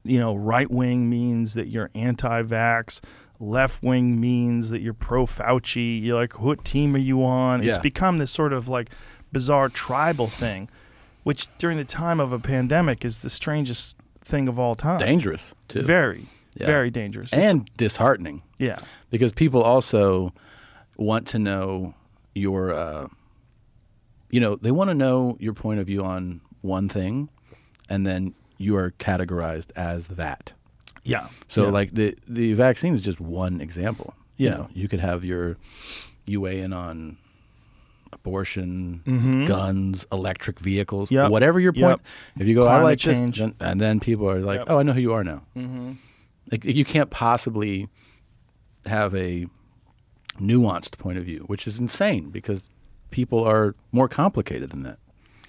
right-wing means that you're anti-vax. Left-wing means that you're pro-Fauci. You're like, what team are you on? Yeah. It's become this sort of like bizarre tribal thing, which during the time of a pandemic is the strangest thing of all time. Dangerous, too. Very. Yeah. Very dangerous. And disheartening. Yeah. Because people also want to know your, they want to know your point of view on one thing, and then you are categorized as that. Yeah. So, like, the vaccine is just one example. Yeah. You could have you weigh in on abortion, guns, electric vehicles, whatever your point. If you go, I like change. this, and then people are like, oh, I know who you are now. Like, you can't possibly have a nuanced point of view, which is insane because people are more complicated than that.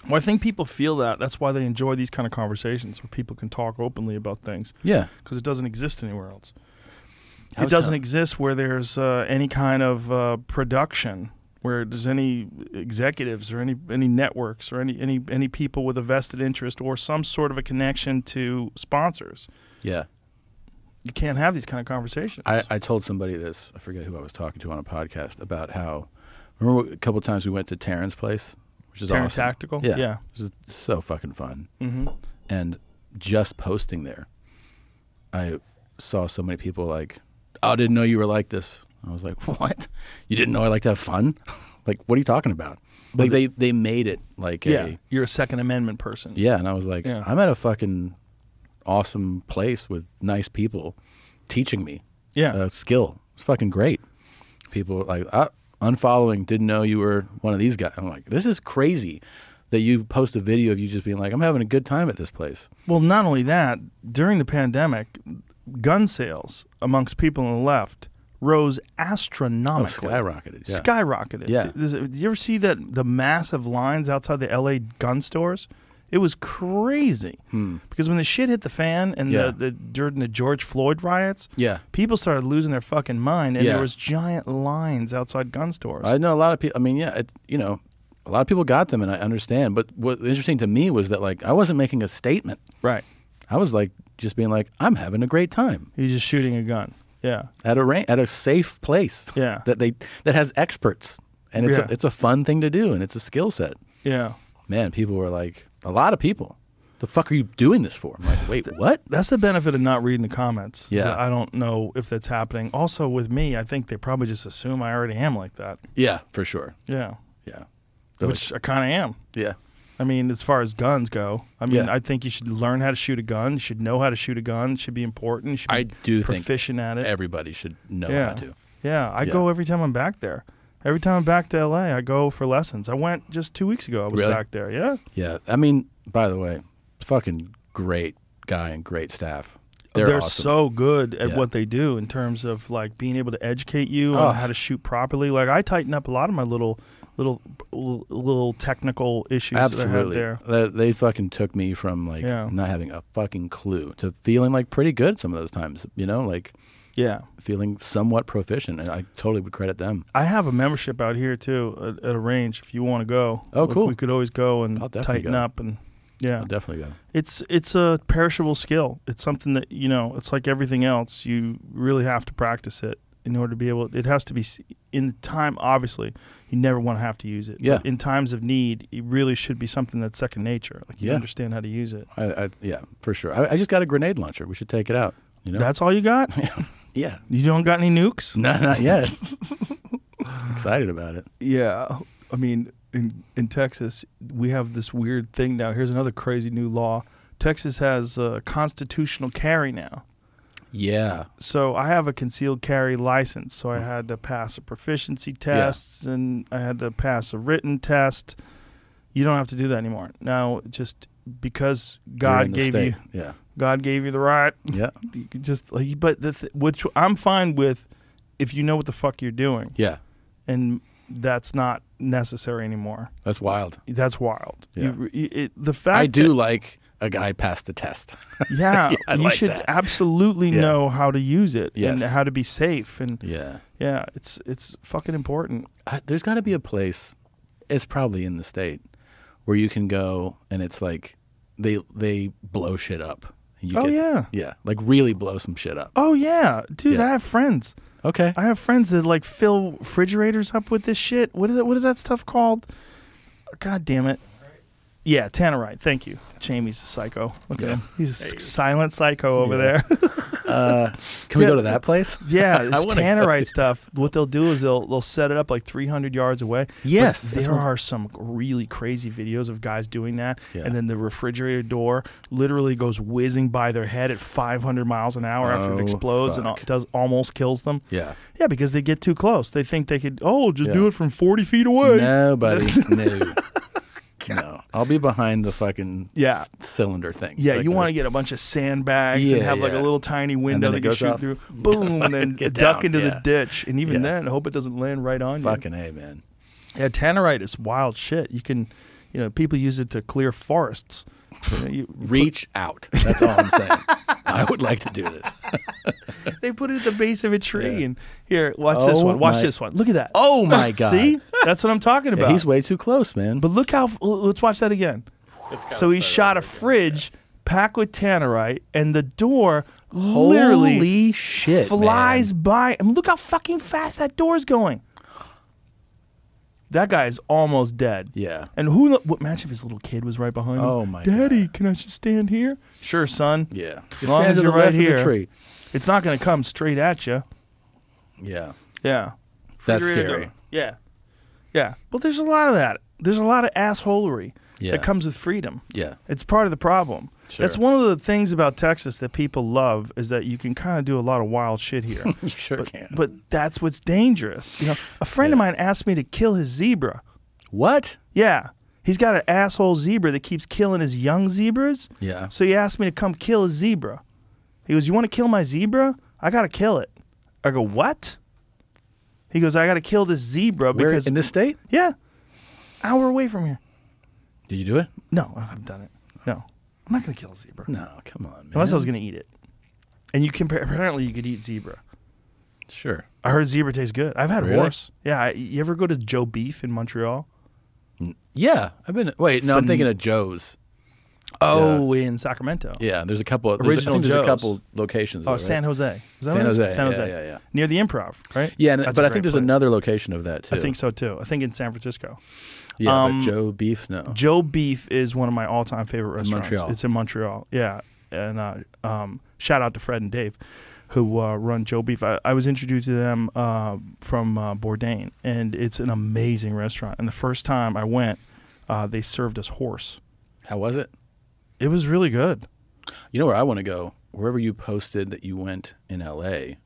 Well, I think people feel that. That's why they enjoy these kind of conversations where people can talk openly about things. Yeah. Because it doesn't exist anywhere else. It doesn't exist where there's any kind of production, where there's any executives or any networks or any people with a vested interest or some sort of a connection to sponsors. Yeah. You can't have these kind of conversations. I told somebody this, I forget who I was talking to on a podcast, about how, remember a couple of times we went to Taryn's place, which is Terrence awesome. Tactical? Yeah. Yeah. It was so fucking fun. And just posting there, I saw so many people like, oh, I didn't know you were like this. I was like, what? You didn't know I like to have fun? Like, what are you talking about? Like, they made it like you're a Second Amendment person. Yeah, and I was like, I'm at a fucking awesome place with nice people teaching me a skill. It's fucking great. People were like, unfollowing, didn't know you were one of these guys. I'm like, this is crazy that you post a video of you just being like, I'm having a good time at this place. Well, not only that, during the pandemic, gun sales amongst people on the left rose astronomically. Skyrocketed. Yeah. Skyrocketed. Yeah. Did you ever see the massive lines outside the LA gun stores? It was crazy. Because when the shit hit the fan and during the George Floyd riots, people started losing their fucking mind, and there was giant lines outside gun stores. I know a lot of people. I mean, a lot of people got them, and I understand. But what interesting to me was that, like, I wasn't making a statement. Right. I was like just being like, I'm having a great time. You're just shooting a gun. Yeah. At a safe place. Yeah. That has experts, and it's a fun thing to do, and it's a skill set. Yeah. Man, people were like, a lot of people, the fuck are you doing this for? I'm like, wait, what? That's the benefit of not reading the comments. Yeah. I don't know if that's happening. Also, with me, I think they probably just assume I already am like that. Yeah, for sure. Yeah. Yeah. Which I kind of am. Yeah. I mean, as far as guns go, I think you should learn how to shoot a gun. You should know how to shoot a gun. It should be important. You should be proficient at it. Everybody should know how to. Yeah, I go every time I'm back there. Every time I'm back to LA, I go for lessons. I went just 2 weeks ago. I was back there. Yeah. Yeah. I mean, by the way, fucking great guy and great staff. They're awesome. So good at what they do in terms of like being able to educate you on how to shoot properly. Like, I tighten up a lot of my little technical issues Absolutely. that I have there. They fucking took me from like not having a fucking clue to feeling like pretty good some of those times, like feeling somewhat proficient, and I totally would credit them. I have a membership out here too at a range if you want to go. Oh, cool. We could always go and tighten up and I'll definitely go. It's a perishable skill. It's something that, it's like everything else. You really have to practice it in order to be able. It has to be in time. Obviously, you never want to have to use it. Yeah. But in times of need, it really should be something that's second nature. Like, you understand how to use it. Yeah, for sure. I just got a grenade launcher. We should take it out. That's all you got? Yeah. You don't got any nukes? No, not yet. Excited about it. Yeah. I mean, in Texas, we have this weird thing now. Here's another crazy new law. Texas has constitutional carry now. Yeah. So I have a concealed carry license. So I had to pass a proficiency test and I had to pass a written test. You don't have to do that anymore. Now, just because God gave you God gave you the right. Yeah. You could just like, but which I'm fine with, if you know what the fuck you're doing. Yeah. And that's not necessary anymore. That's wild. That's wild. Yeah. The fact I do that- like a guy passed the test. Yeah, I you like should that. absolutely Yeah. know how to use it and Yes. how to be safe. And Yeah. it's fucking important. There's got to be a place, it's probably in the state, where you can go and it's like they blow shit up. And you Oh, get yeah. Yeah, like really blow some shit up. Oh yeah, dude, Yeah. I have friends. Okay. I have friends that like fill refrigerators up with this shit. What is it? What is that stuff called? God damn it. Yeah, tannerite. Thank you. Jamie's a psycho. Look at him. He's a silent psycho over there. Can we go to that place? Yeah, it's wanna go. tannerite stuff. What they'll do is they'll set it up like 300 yards away. Yes, But that's there what- are some really crazy videos of guys doing that, Yeah. and then the refrigerator door literally goes whizzing by their head at 500 miles an hour after it Oh, explodes and fuck. almost kills them. Yeah. Yeah, because they get too close. They think they could, just Yeah. do it from 40 feet away. No, buddy. No. No. I'll be behind the fucking Yeah. cylinder thing. Yeah, Like you the- want to get a bunch of sandbags and Yeah, have like a yeah. little tiny window then that it you goes shoot up. through. Boom, and then Get duck down, into yeah. the ditch. And even Yeah. then, hope it doesn't land right on you. Fucking A, man. Yeah, tannerite is wild shit. You can, people use it to clear forests. Reach out. That's all I'm saying. I would like to do this. They put it at the base of a tree. Yeah. And here, watch this Oh one. Watch my- this one. Look at that. Oh, my God. See? That's what I'm talking Yeah, about. he's way too close, man. But look how, let's watch that again. So he shot a fridge packed with tannerite, and the door literally Holy shit, flies man. by. I mean, look how fucking fast that door's going. That guy is almost dead. Yeah. And what match if his little kid was right behind him? Oh, my Daddy, God. can I just stand here? Sure, son. Yeah. As long stand as to you're the right left of here. the tree. It's not going to come straight at you. Yeah. Yeah. That's Refrigerator scary. door. Yeah. Yeah. But there's a lot of that. There's a lot of assholery Yeah. that comes with freedom. Yeah. It's part of the problem. Sure. That's one of the things about Texas that people love, is that you can kind of do a lot of wild shit here. You sure can. But that's what's dangerous. A friend of mine asked me to kill his zebra. What? Yeah. He's got an asshole zebra that keeps killing his young zebras. Yeah. So he asked me to come kill his zebra. He goes, "You want to kill my zebra? I got to kill it." I go, "What?" He goes, "I got to kill this zebra Where, because..." in this state? Yeah. Hour away from here. Did you do it? No, I haven't done it. No. I'm not going to kill a zebra. No, come on, man. Unless I was going to eat it. And apparently you could eat zebra. Sure. I heard zebra tastes good. I've had Really? horse. Yeah. You ever go to Joe Beef in Montreal? Yeah, I've been. Wait, no, I'm thinking of Joe's. Oh, in Sacramento. Yeah, there's a couple. I Original think there's a Joe's. couple locations. Oh, there, right? San Jose. Is that San what it is? Jose. San Yeah, Jose. yeah. Near the Improv, right? Yeah, That's but a I think great there's place. another location of that too. I think so too. I think in San Francisco. Yeah, but Joe Beef, no. Joe Beef is one of my all-time favorite restaurants. Montreal. It's in Montreal. Yeah, and shout out to Fred and Dave, who run Joe Beef. I was introduced to them from Bourdain, and it's an amazing restaurant. And the first time I went, they served us horse. How was it? It was really good. You know where I want to go? Wherever you posted that you went in L.A.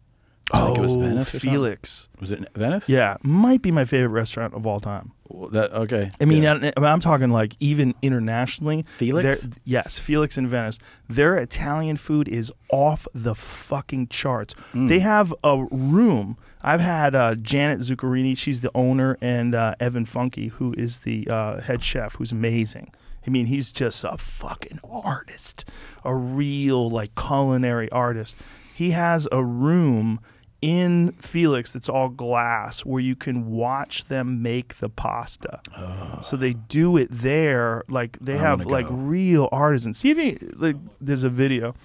I think it was Venice or something? Felix. Was it Venice? Yeah, might be my favorite restaurant of all time. Well, okay. I mean, yeah. I'm talking like even internationally. Felix? Yes, Felix in Venice. Their Italian food is off the fucking charts. They have a room. I've had Janet Zuccherini, she's the owner, and Evan Funky, who is the head chef, who's amazing. I mean, he's just a fucking artist, a real like culinary artist. He has a room in Felix that's all glass where you can watch them make the pasta. So they do it there, like they have wanna like go. real artisans. See if you, like, there's a video,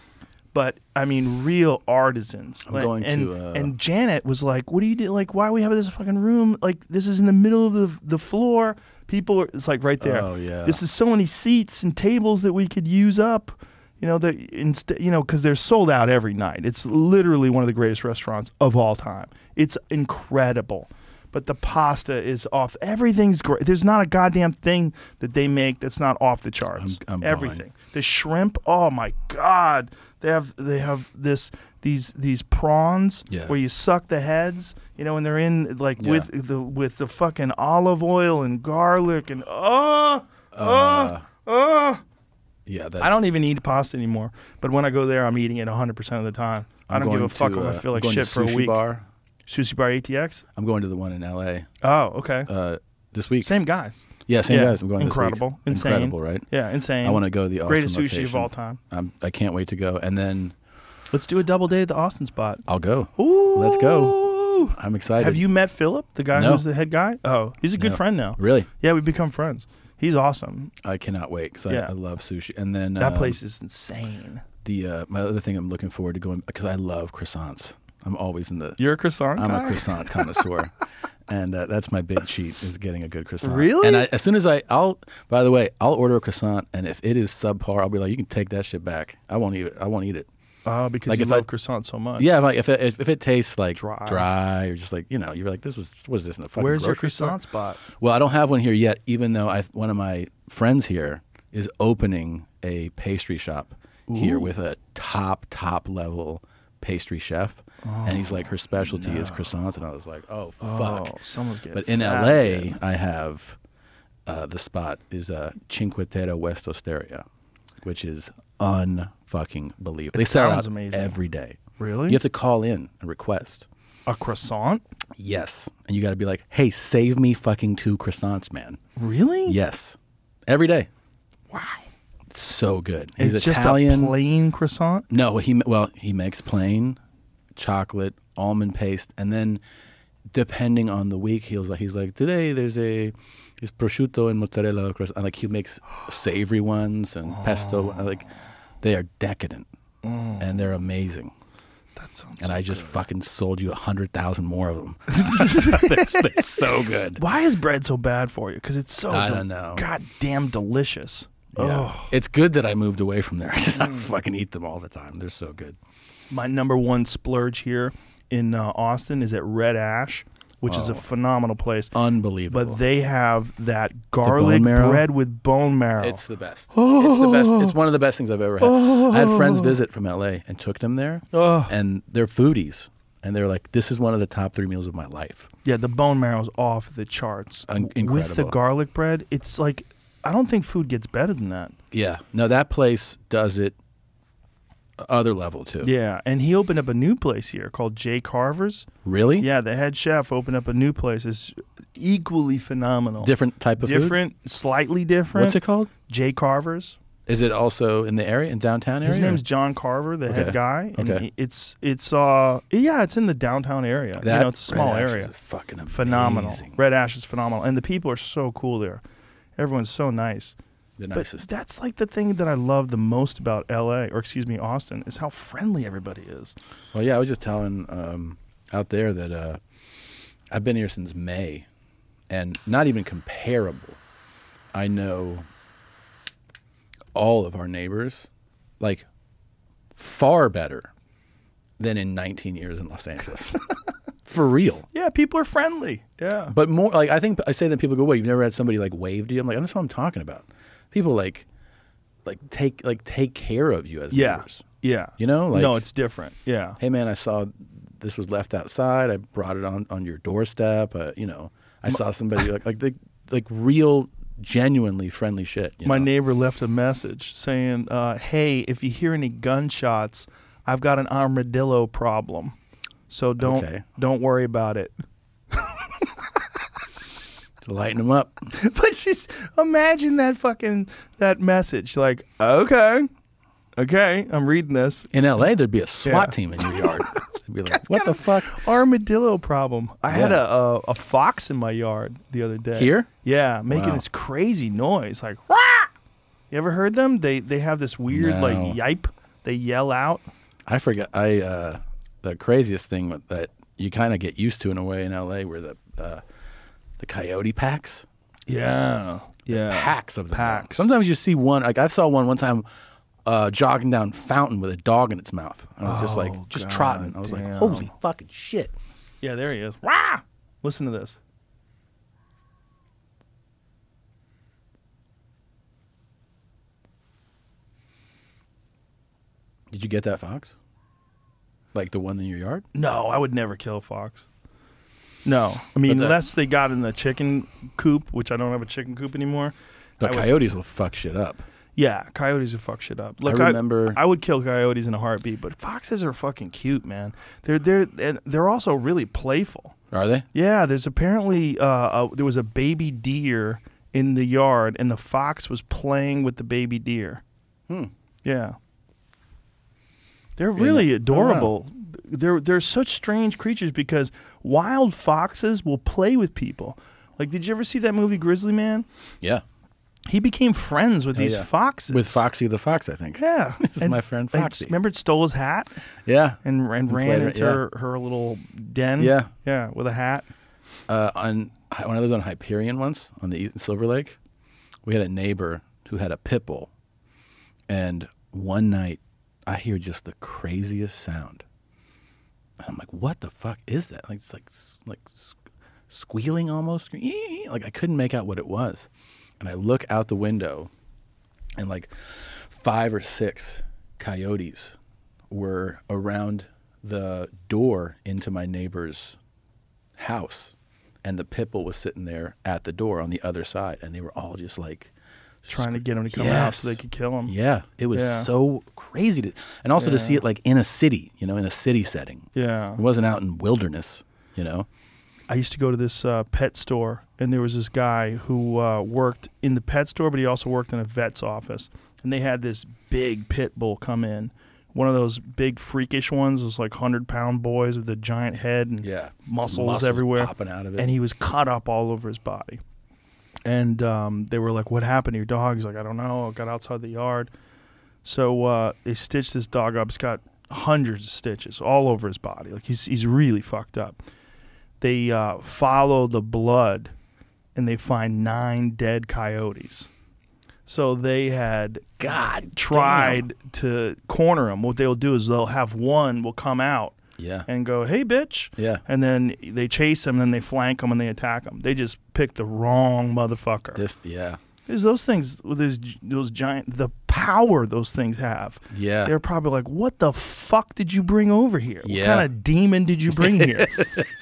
but I mean real artisans. I'm going and, to, and Janet was like, "What do you do? Like, why are we having this fucking room? Like, this is in the middle of the floor. People are, it's like right there. Oh, yeah. This is so many seats and tables that we could use up." Because they're sold out every night. It's literally one of the greatest restaurants of all time. It's incredible. But the pasta is off. Everything's great. There's not a goddamn thing that they make that's not off the charts. I'm Everything. The shrimp, oh my God. They have these prawns Yeah. where you suck the heads, and they're in like Yeah. with the fucking olive oil and garlic and Yeah, that's, I don't even eat pasta anymore. But when I go there, I'm eating it 100% of the time. I don't give a fuck if I feel like shit for a week. Sushi Bar ATX? I'm going to the one in L.A. Oh, okay. This week. Same guys. Yeah, same guys. I'm going Incredible. this week. Insane. Incredible, right? Yeah, insane. I want to go to the Austin Greatest sushi location. of all time. I can't wait to go. And then Let's do a double date at the Austin spot. I'll go. Ooh. Let's go. I'm excited. Have you met Philip, the guy No. who's the head guy? Oh, he's a good friend now. Really? Yeah, we've become friends. He's awesome. I cannot wait because Yeah. I love sushi. And then That place is insane. my other thing I'm looking forward to going because I love croissants. I'm always in the. You're a croissant I'm guy? a croissant connoisseur, and that's my big cheat is getting a good croissant. Really? And as soon as I'll. By the way, I'll order a croissant, and if it is subpar, I'll be like, you can take that shit back. I won't eat it. I won't eat it. Oh, because Like you if love I- croissant so much. Yeah, like if it tastes like Dry. or just like you're like what is this in the fucking Where's your grocery store? croissant spot? Well, I don't have one here yet, even though one of my friends here is opening a pastry shop here with a top level pastry chef, and he's like her specialty is croissants, and I was like, oh fuck. Oh, someone's getting But in fat, LA, kid. I have the spot is Cinque Terre West Osteria, which is unfucking believable. They sell sounds out amazing. every day. Really? You have to call in and request. A croissant? Yes. And you got to be like, hey, save me fucking 2 croissants, man. Really? Yes. Every day. Wow. It's so good. He's It's Italian. just a plain croissant? No, he makes plain chocolate, almond paste, and then depending on the week, he's like today there's prosciutto and mozzarella croissant. Like he makes savory ones and pesto. Like they are decadent and they're amazing. That sounds And so I just good. fucking sold you 100,000 more of them. they're so good. Why is bread so bad for you? Because it's so I don't know. goddamn delicious. Yeah. Oh. It's good that I moved away from there. I fucking eat them all the time. They're so good. My number one splurge here in Austin is at Red Ash, which is a phenomenal place. Unbelievable. But they have that garlic marrow? bread with bone marrow. It's the best. It's the best. It's one of the best things I've ever had. I had friends visit from LA and took them there, and they're foodies, and they're like, "This is one of the top 3 meals of my life." Yeah, the bone marrow's off the charts. With the Incredible. garlic bread, it's like, I don't think food gets better than that. Yeah. No, that place does it other level too. Yeah, and he opened up a new place here called Jay Carver's. Really? Yeah, the head chef opened up a new place. It's equally phenomenal. Different type of food? Different, slightly different. What's it called? Jay Carver's. Is it also in the area, in downtown area? His name's John Carver, the head Okay. guy. And Okay. it's it's in the downtown area. That it's a small Red Ash area. is fucking amazing. Phenomenal. Red Ash is phenomenal, and the people are so cool there. Everyone's so nice. The But nicest. that's like the thing that I love the most about Austin, is how friendly everybody is. Well, yeah, I was just telling out there that I've been here since May, and not even comparable. I know all of our neighbors, like far better than in 19 years in Los Angeles. For real. Yeah, people are friendly. Yeah. But more like I think I say that people go, "Wait, you've never had somebody like wave to you?" I'm like, "That's what I'm talking about." People like take care of you as neighbors. Yeah. You know, like no, it's different. Yeah. hey man, I saw this was left outside. I brought it on your doorstep. I saw somebody like real, genuinely friendly shit. You My know? neighbor left a message saying, "Hey, if you hear any gunshots, I've got an armadillo problem, so don't worry about it." To lighten them up. But just imagine that message. Like, okay, I'm reading this. In LA, there'd be a SWAT Yeah. team in your yard. They'd be like, "What the fuck?" Armadillo problem. I had Yeah. a fox in my yard the other day. Here? Yeah, making Wow. this crazy noise, like "Wah!" You ever heard them? They have this weird like No. yipe. They yell out. I forget. The craziest thing that you kind of get used to in a way in LA were the coyote packs. Yeah, yeah. Packs of them. Packs. Sometimes you see one. Like I saw one time jogging down Fountain with a dog in its mouth. I was just like, just trotting. I was like, damn. holy fucking shit. Yeah, there he is. Wah! Listen to this. Did you get that fox? Like the one in your yard? No, I would never kill a fox. No, I mean But unless they got in the chicken coop, which I don't have a chicken coop anymore. But I would- coyotes will fuck shit up. Yeah, coyotes would fuck shit up. Look, I remember. I would kill coyotes in a heartbeat, but foxes are fucking cute, man. They're also really playful. Are they? Yeah, there's apparently there was a baby deer in the yard, and the fox was playing with the baby deer. Yeah, they're really adorable. They're such strange creatures because wild foxes will play with people. Like, did you ever see that movie Grizzly Man? Yeah. He became friends with these yeah. foxes. With Foxy the Fox, I think. Yeah. This is my friend Foxy. Remember it stole his hat? Yeah. And ran played into her little den? Yeah. Yeah, with a hat. When I lived on Hyperion once, on the East Silver Lake, we had a neighbor who had a pit bull. And one night, I hear just the craziest sound. And I'm like, what the fuck is that? Like, it's like squealing almost. Like, I couldn't make out what it was. And I look out the window, and like 5 or 6 coyotes were around the door into my neighbor's house. And the pit bull was sitting there at the door on the other side. And they were all just like... trying to get him to come out so they could kill him. Yeah. It was so crazy. And also to see it like in a city, in a city setting. Yeah. It wasn't out in wilderness, I used to go to this pet store, and there was this guy who worked in the pet store, but he also worked in a vet's office. And they had this big pit bull come in, one of those big freakish ones, those like 100-pound boys with a giant head and muscles everywhere, popping out of it. And he was cut up all over his body. And they were like, "What happened to your dog?" He's like, "I don't know. I got outside the yard." So they stitched this dog up. He's got hundreds of stitches all over his body. Like he's really fucked up. They follow the blood, and they find 9 dead coyotes. So they had tried to corner him. What they'll do is they'll have one will come out and go, "Hey, bitch." Yeah. And then they chase him, then they flank him, and they attack him. They just picked the wrong motherfucker. There's those things with those giant, the power those things have. Yeah. They're probably like, "What the fuck did you bring over here? Yeah. What kind of demon did you bring here?"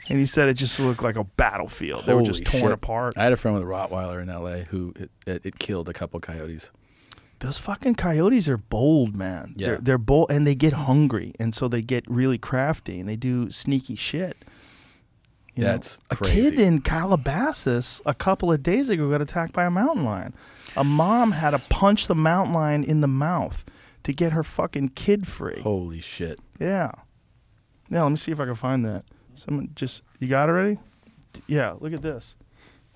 And he said it just looked like a battlefield. They were just torn apart. I had a friend with a Rottweiler in L.A. who it killed a couple coyotes. Those fucking coyotes are bold, man. Yeah. They're bold, and they get hungry, and so they get really crafty, and they do sneaky shit. That's a crazy. kid in Calabasas a couple of days ago got attacked by a mountain lion. A mom had to punch the mountain lion in the mouth to get her fucking kid free. Holy shit. Yeah. Yeah, let me see if I can find that. You got it already? Yeah, look at this.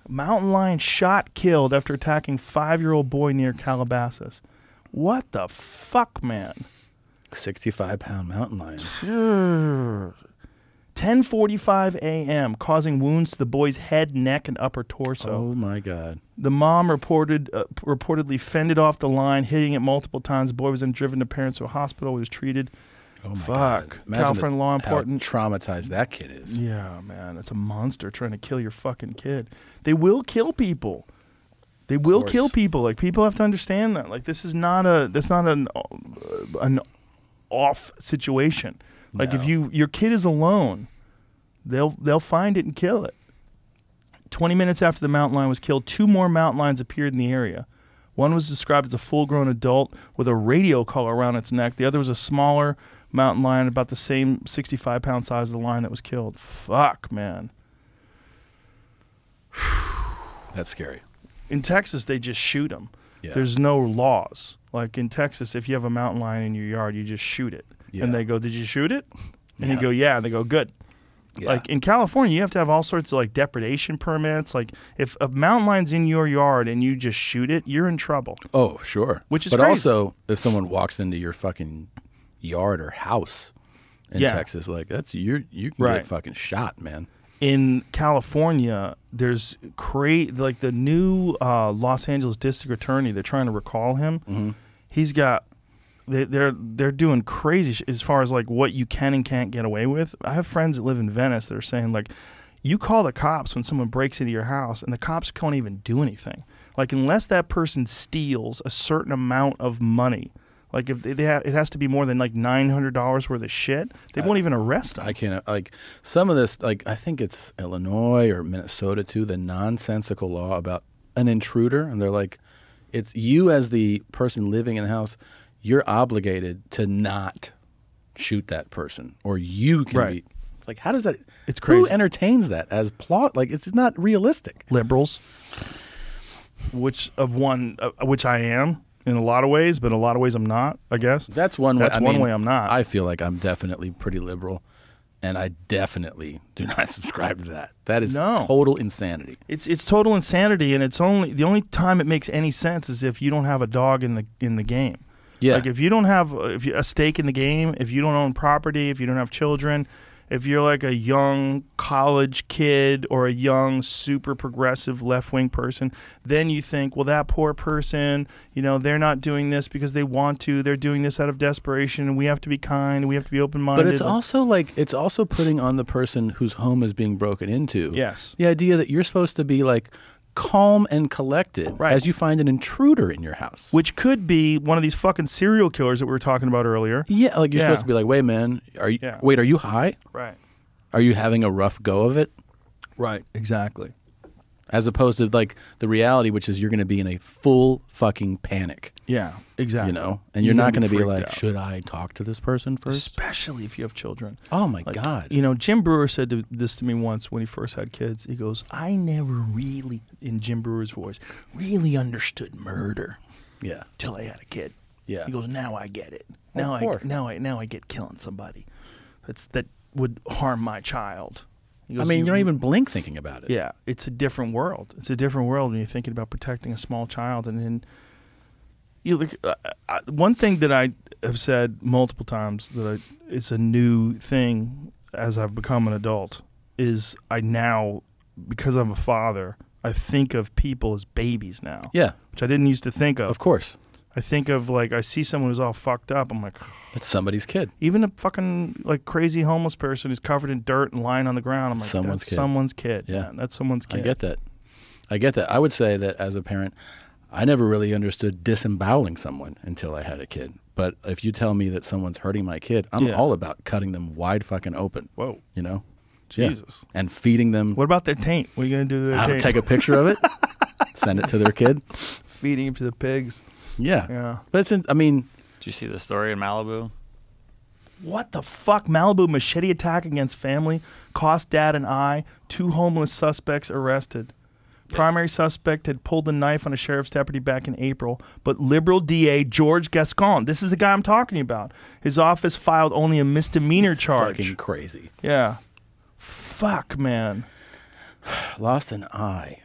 Mountain lion shot, killed after attacking 5-year-old boy near Calabasas. What the fuck, man? 65-pound mountain lion. 10:45 a.m., causing wounds to the boy's head, neck, and upper torso. Oh, my God. The mom reportedly fended off the line, hitting it multiple times. The boy was then driven to parents to a hospital. He was treated. Oh, my Fuck. God. Imagine California law enforcement. how traumatized that kid is. Yeah, man. It's a monster trying to kill your fucking kid. They will kill people. They will kill people. Like, people have to understand that. Like, this is not an off situation. Like, if your kid is alone, they'll find it and kill it. 20 minutes after the mountain lion was killed, 2 more mountain lions appeared in the area. One was described as a full-grown adult with a radio collar around its neck. The other was a smaller mountain lion, about the same 65-pound size as the lion that was killed. Fuck, man. That's scary. In Texas, they just shoot them. Yeah. There's no laws. Like in Texas, if you have a mountain lion in your yard, you just shoot it. Yeah. And they go, "Did you shoot it?" And you go, "Yeah." And they go, "Good." Yeah. Like in California, you have to have all sorts of like depredation permits. Like if a mountain lion's in your yard and you just shoot it, you're in trouble. Oh, sure. Which is but crazy. Also, if someone walks into your fucking yard or house in Texas, like you can get fucking shot, man. In California, there's like the new Los Angeles district attorney. They're trying to recall him. Mm-hmm. He's got. They're doing crazy as far as like what you can and can't get away with. I have friends that live in Venice that are saying like, you call the cops when someone breaks into your house, and the cops can't even do anything. Like unless that person steals a certain amount of money. Like if it has to be more than like $900 worth of shit, they won't even arrest them. I can't like some of this. Like I think it's Illinois or Minnesota too. The nonsensical law about an intruder, and they're like, It's you as the person living in the house. You're obligated to not shoot that person, or you can Right. be. Like, how does that? It's Who crazy. entertains that as plot? Like, it's not realistic. Liberals, which I am in a lot of ways, but in a lot of ways I'm not, I guess. That's one way. That's one way I'm not. I feel like I'm definitely pretty liberal, and I definitely do not subscribe to that. That is No. total insanity. It's total insanity, and it's only the only time it makes any sense is if you don't have a dog in the game. Yeah. Like if you don't have a stake in the game, if you don't own property, if you don't have children, if you're like a young college kid or a young super progressive left-wing person, then you think, well, that poor person, they're not doing this because they want to. They're doing this out of desperation, and we have to be kind, and we have to be open-minded. But it's also putting on the person whose home is being broken into. Yes. The idea that you're supposed to be like calm and collected Right. as you find an intruder in your house. Which could be one of these fucking serial killers that we were talking about earlier. Yeah, like you're Yeah. supposed to be like, wait, man, are you high? Right. Are you having a rough go of it? Right. Exactly. As opposed to like the reality, which is you're going to be in a full fucking panic. Yeah. Exactly. And you're not going to be freaked like, out. should I talk to this person first? Especially if you have children. Oh my Like, God. Jim Brewer said this to me once when he first had kids. He goes, I never really, in Jim Brewer's voice, really understood murder Yeah. till I had a kid. Yeah. He goes, now I get it. Of Now course. I get killing somebody that would harm my child. He goes, You don't even blink thinking about it. Yeah, it's a different world. It's a different world when you're thinking about protecting a small child. And then you look. One thing that I have said multiple times it's a new thing as I've become an adult is I now, because I'm a father, I think of people as babies now. Yeah. Which I didn't used to think of. Of course. I think of like I see someone who's all fucked up. I'm like, It's somebody's kid. even a fucking like crazy homeless person who's covered in dirt and lying on the ground. I'm like, Someone's that's kid. someone's kid. Yeah. Man, that's someone's kid. I get that. I would say that as a parent, I never really understood disemboweling someone until I had a kid. But if you tell me that someone's hurting my kid, I'm Yeah. all about cutting them wide fucking open. Whoa. Yeah. Jesus. And feeding them. What about their taint? What are you gonna do to their I'll taint? take a picture of it, send it to their kid. Feeding him to the pigs. Yeah. Yeah. But Did you see the story in Malibu? What the fuck? Malibu machete attack against family cost dad and I 2 homeless suspects arrested. Primary suspect had pulled a knife on a sheriff's deputy back in April, but liberal DA George Gascon, this is the guy I'm talking about, his office filed only a misdemeanor charge. fucking crazy. Yeah. Fuck, man. Lost an eye.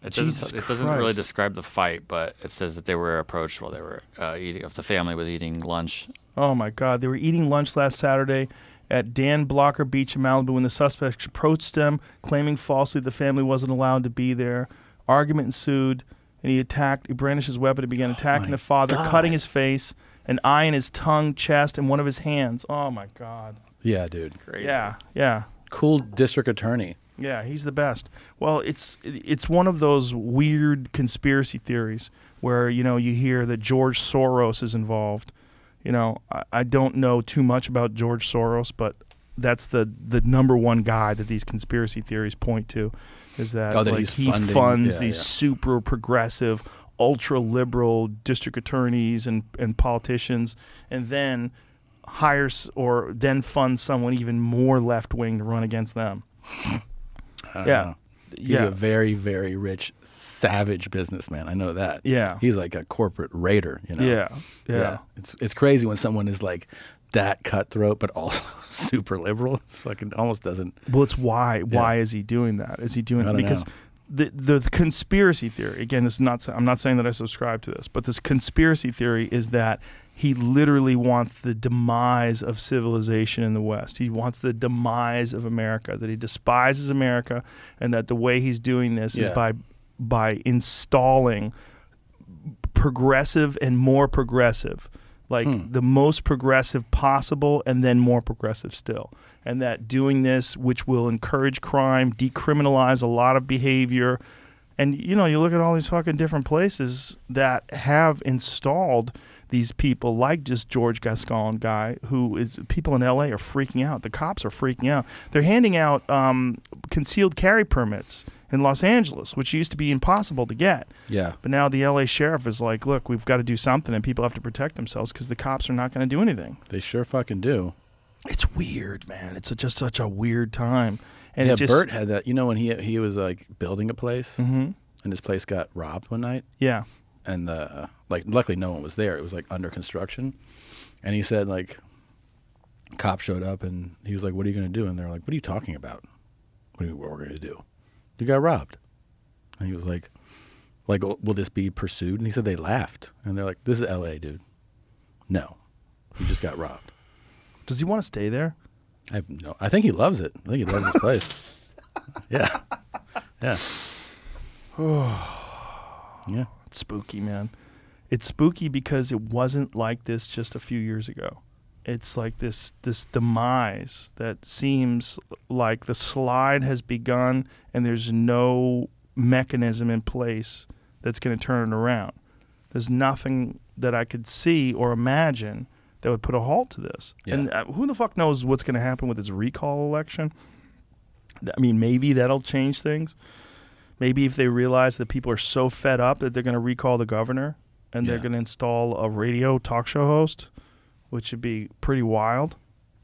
It Jesus doesn't really Christ. describe the fight, but it says that they were approached while they were eating. If the family was eating lunch, Oh, my God. They were eating lunch last Saturday at Dan Blocker Beach in Malibu when the suspects approached them, claiming falsely the family wasn't allowed to be there. Argument ensued, and he brandished his weapon and began attacking the father, God. cutting his face, an eye in his tongue, chest, and one of his hands. Oh, my God. Yeah, dude. crazy. Yeah. Cool district attorney. Yeah, he's the best. Well, it's one of those weird conspiracy theories where, you hear that George Soros is involved. I don't know too much about George Soros, but that's the number one guy that these conspiracy theories point to is that, he's he funding. funds Yeah, these yeah. super progressive, ultra liberal district attorneys and politicians, and then hires or then funds someone even more left wing to run against them. I don't Yeah. know. He's a very, very rich, savage businessman. I know that. Yeah. He's like a corporate raider, Yeah. It's crazy when someone is like that cutthroat, but also super liberal. It's fucking almost doesn't. Well, it's why. Why Yeah. is he doing that? Is he doing I it don't because know. the conspiracy theory? Again, this is not. I'm not saying that I subscribe to this, but this conspiracy theory is that he literally wants the demise of civilization in the West. He wants the demise of America. That he despises America, and that the way he's doing this is Yeah. by installing progressive and more progressive. Like the most progressive possible and then more progressive still. And that doing this, which will encourage crime, decriminalize a lot of behavior. And, you look at all these fucking different places that have installed these people like just George Gascon guy who is people in LA are freaking out. The cops are freaking out. They're handing out concealed carry permits in Los Angeles, which used to be impossible to get. Yeah. But now the LA sheriff is like, look, we've got to do something, and people have to protect themselves because the cops are not going to do anything. They sure fucking do. It's weird, man. It's just such a weird time. And Yeah, it just, Bert had that. You know when he was like building a place, Mhm. and his place got robbed one night, Yeah. and like luckily no one was there. It was like under construction, and he said like, cop showed up, and he was like, "What are you going to do?" And they're like, "What are you talking about? What we're going to do? You got robbed." And he was like, will this be pursued? And he said they laughed, and they're like, "This is L.A., dude. No, you just got robbed." Does he want to stay there? I think he loves it. I think he loves his place. Yeah. Yeah. Yeah. It's spooky, man. It's spooky because it wasn't like this just a few years ago. It's like this demise that seems like the slide has begun and there's no mechanism in place that's going to turn it around. There's nothing that I could see or imagine that would put a halt to this. Yeah. And who the fuck knows what's going to happen with this recall election? I mean, maybe that'll change things. Maybe if they realize that people are so fed up that they're going to recall the governor and they're Yeah. going to install a radio talk show host, which would be pretty wild.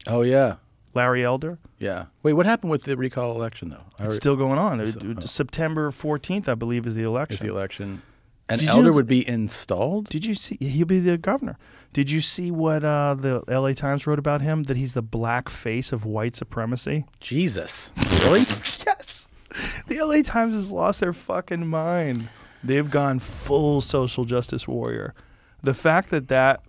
Oh yeah. Larry Elder. Yeah. Wait, what happened with the recall election though? It's still going on. So- September 14th, I believe, is the election. Is the election. And Did you Elder s- would be installed? Did you see? He'll be the governor. Did you see what the LA Times wrote about him? That he's the black face of white supremacy? Jesus. Really? Yes. The LA Times has lost their fucking mind. They've gone full social justice warrior. The fact that that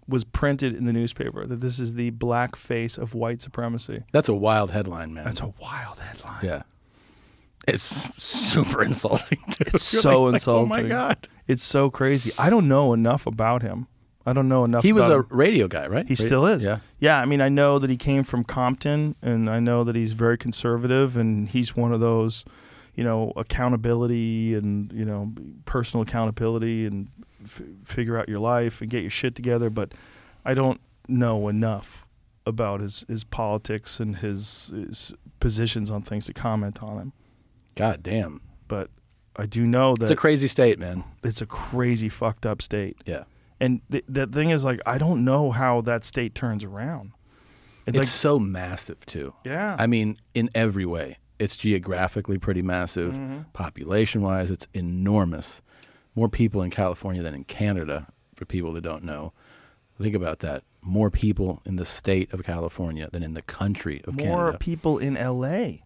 was printed in the newspaper, that this is the black face of white supremacy. That's a wild headline, man. That's a wild headline. Yeah. It's super insulting. Too. It's You're so like, insulting. Oh my God. It's so crazy. I don't know enough about him. I don't know enough He was about a him. radio guy, right? He still is. Yeah. Yeah, I mean, I know that he came from Compton, and I know that he's very conservative, and he's one of those, accountability and, personal accountability and figure out your life and get your shit together. But I don't know enough about his politics and his positions on things to comment on him. God damn. But I do know that It's a crazy state, man. it's a crazy fucked up state. Yeah. And the thing is, like, I don't know how that state turns around. It's so massive, too. Yeah. I mean, in every way. It's geographically pretty massive. Mm-hmm. Population-wise, it's enormous. More people in California than in Canada, for people that don't know. Think about that. More people in the state of California than in the country of More Canada. people in L.A.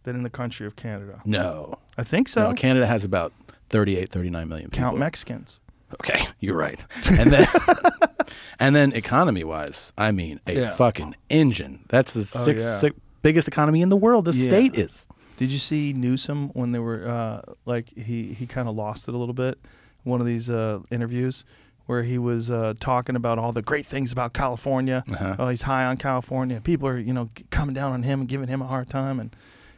than in the country of Canada. No. I think so. No, Canada has about 38, 39 million people. Count Mexicans. Okay, you're right. And then, and then economy-wise, I mean, a Yeah. fucking engine. That's the yeah. sixth biggest economy in the world. The Yeah. state is. Did you see Newsom when they were he kind of lost it a little bit? One of these interviews where he was talking about all the great things about California. Uh-huh. Oh, he's high on California. People are coming down on him and giving him a hard time, and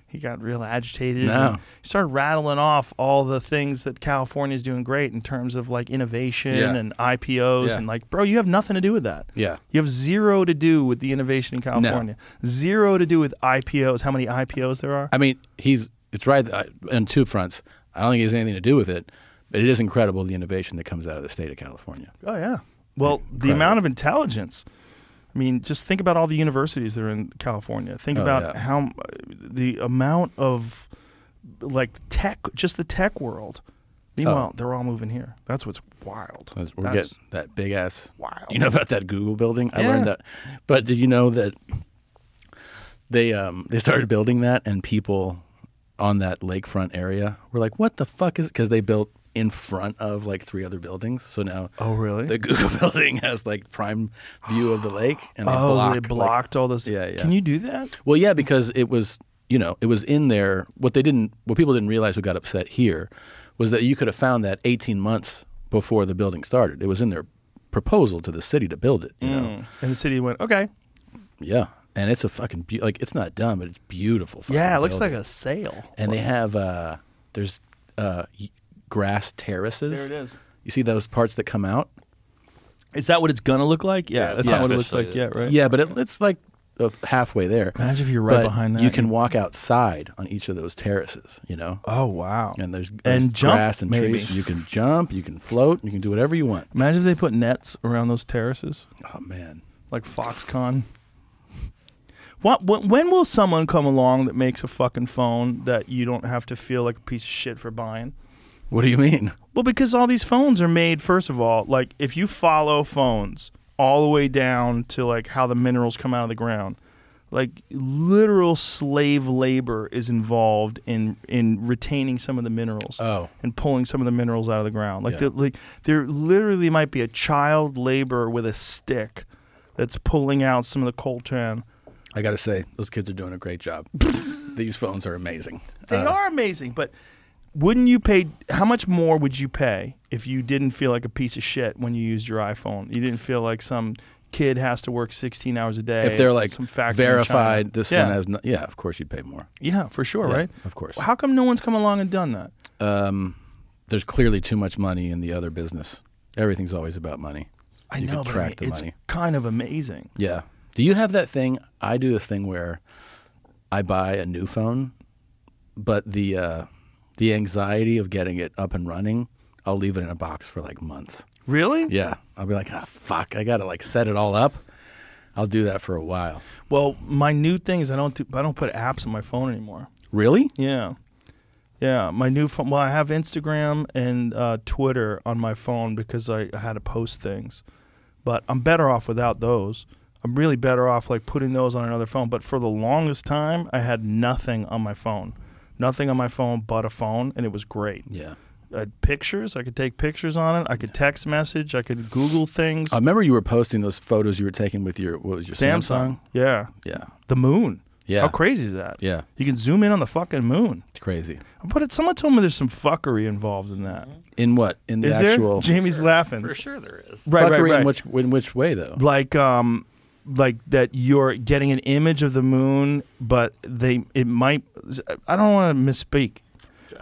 he got real agitated. No. And he started rattling off all the things that California is doing great in terms of like innovation Yeah. and IPOs, Yeah. and like, bro, you have nothing to do with that. Yeah. You have zero to do with the innovation in California. Zero to do with IPOs. How many IPOs there are? I mean, it's right on two fronts. I don't think he has anything to do with it, but it is incredible the innovation that comes out of the state of California. Oh, yeah. Well, the Incredible. amount of intelligence. I mean, just think about all the universities that are in California. Think Oh, about yeah. how the amount of like tech, just the tech world. Meanwhile, they're all moving here. That's what's wild. We're That's getting that big ass. wild. Do you know about that Google building? I Yeah. learned that. But did you know that they started building that, and people on that lakefront area were like, "What the fuck is?" Because they built in front of like 3 other buildings. So now Oh, really? the Google building has like prime view of the lake, and they Oh, block, so they blocked all this. Yeah, yeah. Can you do that? Well, yeah, because it was it was in there. What people didn't realize, who got upset here, was that you could have found that 18 months before the building started. It was in their proposal to the city to build it. You know, And the city went, okay. yeah, and it's a fucking it's not dumb, but it's beautiful. Yeah, it looks building. like a sail. And they have there's grass terraces. There it is. You see those parts that come out? Is that what it's gonna look like? Yeah, that's Yeah, not what it looks officially, like yet, right? Yeah, but it's like halfway there. Imagine if you're right But behind that. you can walk outside on each of those terraces, you know? Oh, wow. And there's And jump, grass and maybe. trees. You can jump, you can float, you can do whatever you want. Imagine if they put nets around those terraces, Oh, man. like Foxconn. When will someone come along that makes a fucking phone that you don't have to feel like a piece of shit for buying? What do you mean? Well, because all these phones are made, first of all, like if you follow phones all the way down to like how the minerals come out of the ground, like literal slave labor is involved in retaining some of the minerals and pulling some of the minerals out of the ground. Like, there literally might be a child laborer with a stick that's pulling out some of the coltan. I got to say, those kids are doing a great job. These phones are amazing. They are amazing, but wouldn't you pay? How much more would you pay if you didn't feel like a piece of shit when you used your iPhone? You didn't feel like some kid has to work 16 hours a day. If they're like some factory in verified, China. this Yeah. one has no, yeah, of course you'd pay more. Yeah, for sure, Yeah, right? of course. How come no one's come along and done that? There's clearly too much money in the other business. Everything's always about money. I You know, could but track the it's money. kind of amazing. Yeah. Do you have that thing? I do this thing where I buy a new phone, but the anxiety of getting it up and running, I'll leave it in a box for like months. Really? Yeah. I'll be like, fuck, I got to like set it all up. I'll do that for a while. Well, my new thing is I don't put apps on my phone anymore. Really? Yeah. Yeah, my new phone. Well, I have Instagram and Twitter on my phone because I had to post things, but I'm better off without those. I'm really better off like putting those on another phone. But for the longest time, I had nothing on my phone, nothing on my phone but a phone, and it was great. Yeah. I had pictures. I could take pictures on it. I could text message. I could Google things. I remember you were posting those photos you were taking with your, what was your Samsung? Yeah. Yeah. The moon. Yeah. How crazy is that? Yeah. You can zoom in on the fucking moon. It's crazy. But someone told me there's some fuckery involved in that. In what? In the Is actual there? Jamie's laughing. For sure there is. Right, fuckery right, right. in which way though? Like that you're getting an image of the moon, but it might. I don't want to misspeak.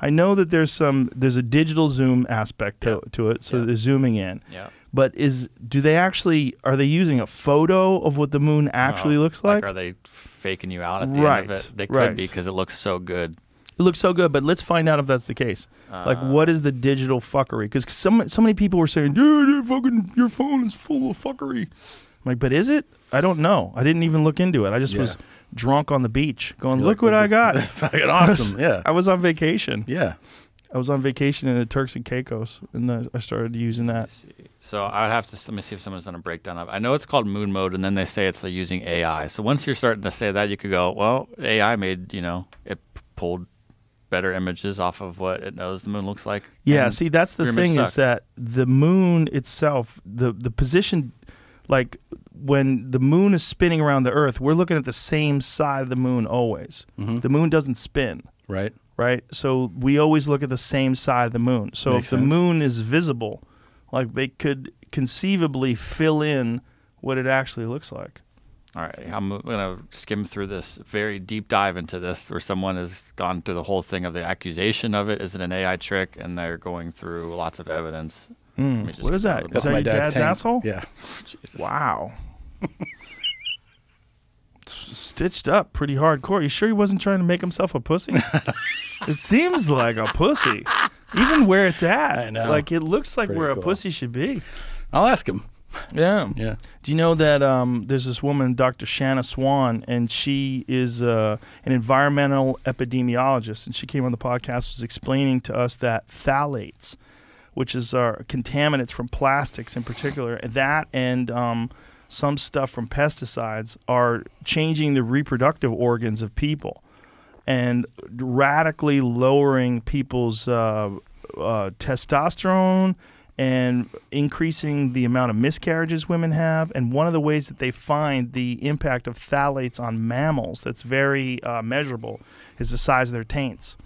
I know that there's a digital zoom aspect to it, so they're zooming in. Yeah. But are they using a photo of what the moon actually looks like? Are they faking you out at the Right, end of it? They could right. be because it looks so good. It looks so good, but let's find out if that's the case. Like, what is the digital fuckery? Because so many people were saying, dude, your phone is full of fuckery. I'm like, but is it? I don't know. I didn't even look into it. I just was drunk on the beach going, look what I got. Fucking awesome. Yeah. I was on vacation. Yeah. I was on vacation in the Turks and Caicos, and I started using that. So I'd have to let me see if someone's done a breakdown of it. I know it's called moon mode, and then they say it's using AI. So once you're starting to say that, you could go, well, AI made it pulled better images off of what it knows the moon looks like. Yeah, see, that's the your image thing sucks. is that the moon itself, the position, like when the moon is spinning around the Earth, we're looking at the same side of the moon always. Mm-hmm. The moon doesn't spin. Right. Right? So we always look at the same side of the moon. So Makes if the sense. moon is visible, like they could conceivably fill in what it actually looks like. All right, I'm going to skim through this, very deep dive into this, where someone has gone through the whole thing of the accusation of it. Is it an AI trick? And they're going through lots of evidence. Let me just What is get that? out of the Is that book. your dad's tank. asshole? Yeah. Jesus. Wow. Stitched up pretty hardcore. You sure he wasn't trying to make himself a pussy? It seems like a pussy. Even where it's at. I know. Like, it looks like Pretty where cool. a pussy should be. I'll ask him. Yeah. Yeah. Do you know that there's this woman, Dr. Shanna Swan, and she is an environmental epidemiologist, and she came on the podcast, was explaining to us that phthalates, which is contaminants from plastics in particular, that and some stuff from pesticides are changing the reproductive organs of people and radically lowering people's testosterone and increasing the amount of miscarriages women have. And one of the ways that they find the impact of phthalates on mammals that's very measurable is the size of their taints.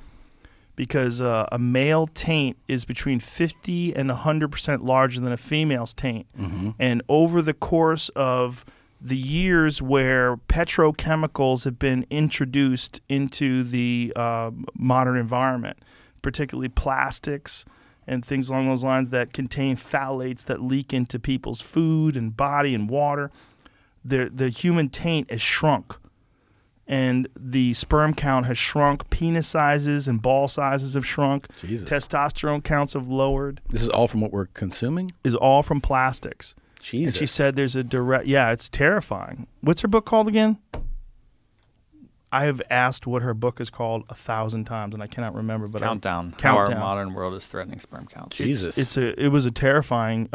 Because a male taint is between 50 and 100% larger than a female's taint. Mm-hmm. And over the course of the years where petrochemicals have been introduced into the modern environment, particularly plastics and things along those lines that contain phthalates that leak into people's food and body and water, the human taint is shrunk, and the sperm count has shrunk. Penis sizes and ball sizes have shrunk. Jesus. Testosterone counts have lowered. This is all from what we're consuming? Is all from plastics. Jesus. And she said there's a direct. Yeah, it's terrifying. What's her book called again? I have asked what her book is called 1,000 times, and I cannot remember. But Countdown. How Countdown. our modern world is threatening sperm counts. Jesus. It was a terrifying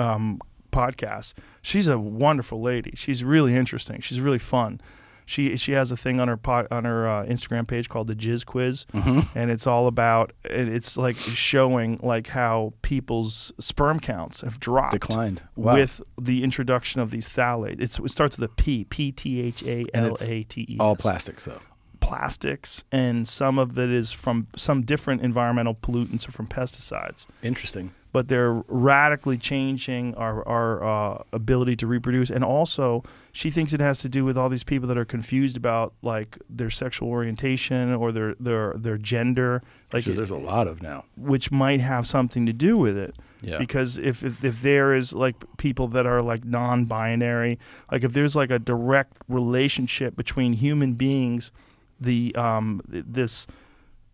podcast. She's a wonderful lady. She's really interesting. She's really fun. She has a thing on her Instagram page called the Jizz Quiz, and it's all about, it's like showing like how people's sperm counts have dropped, Declined. Wow. with the introduction of these phthalates. It starts with a P, PTHALATES. All plastics, though. Plastics, and some of it is from some different environmental pollutants or from pesticides. Interesting. But they're radically changing our ability to reproduce. And also, she thinks it has to do with all these people that are confused about like their sexual orientation or their gender. Like Which there's a lot of now. which might have something to do with it. Yeah. Because if there is like people that are like non-binary, like if there's like a direct relationship between human beings, these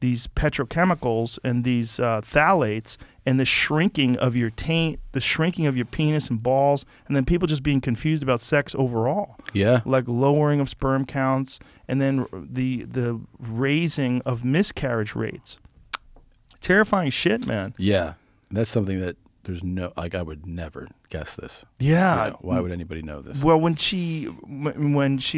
petrochemicals and these phthalates and the shrinking of your taint, the shrinking of your penis and balls, and then people just being confused about sex overall. Yeah. Like lowering of sperm counts, and then the raising of miscarriage rates. Terrifying shit, man. Yeah. That's something that there's no, like, I would never guess this. Yeah. You know, why would anybody know this? Well, when she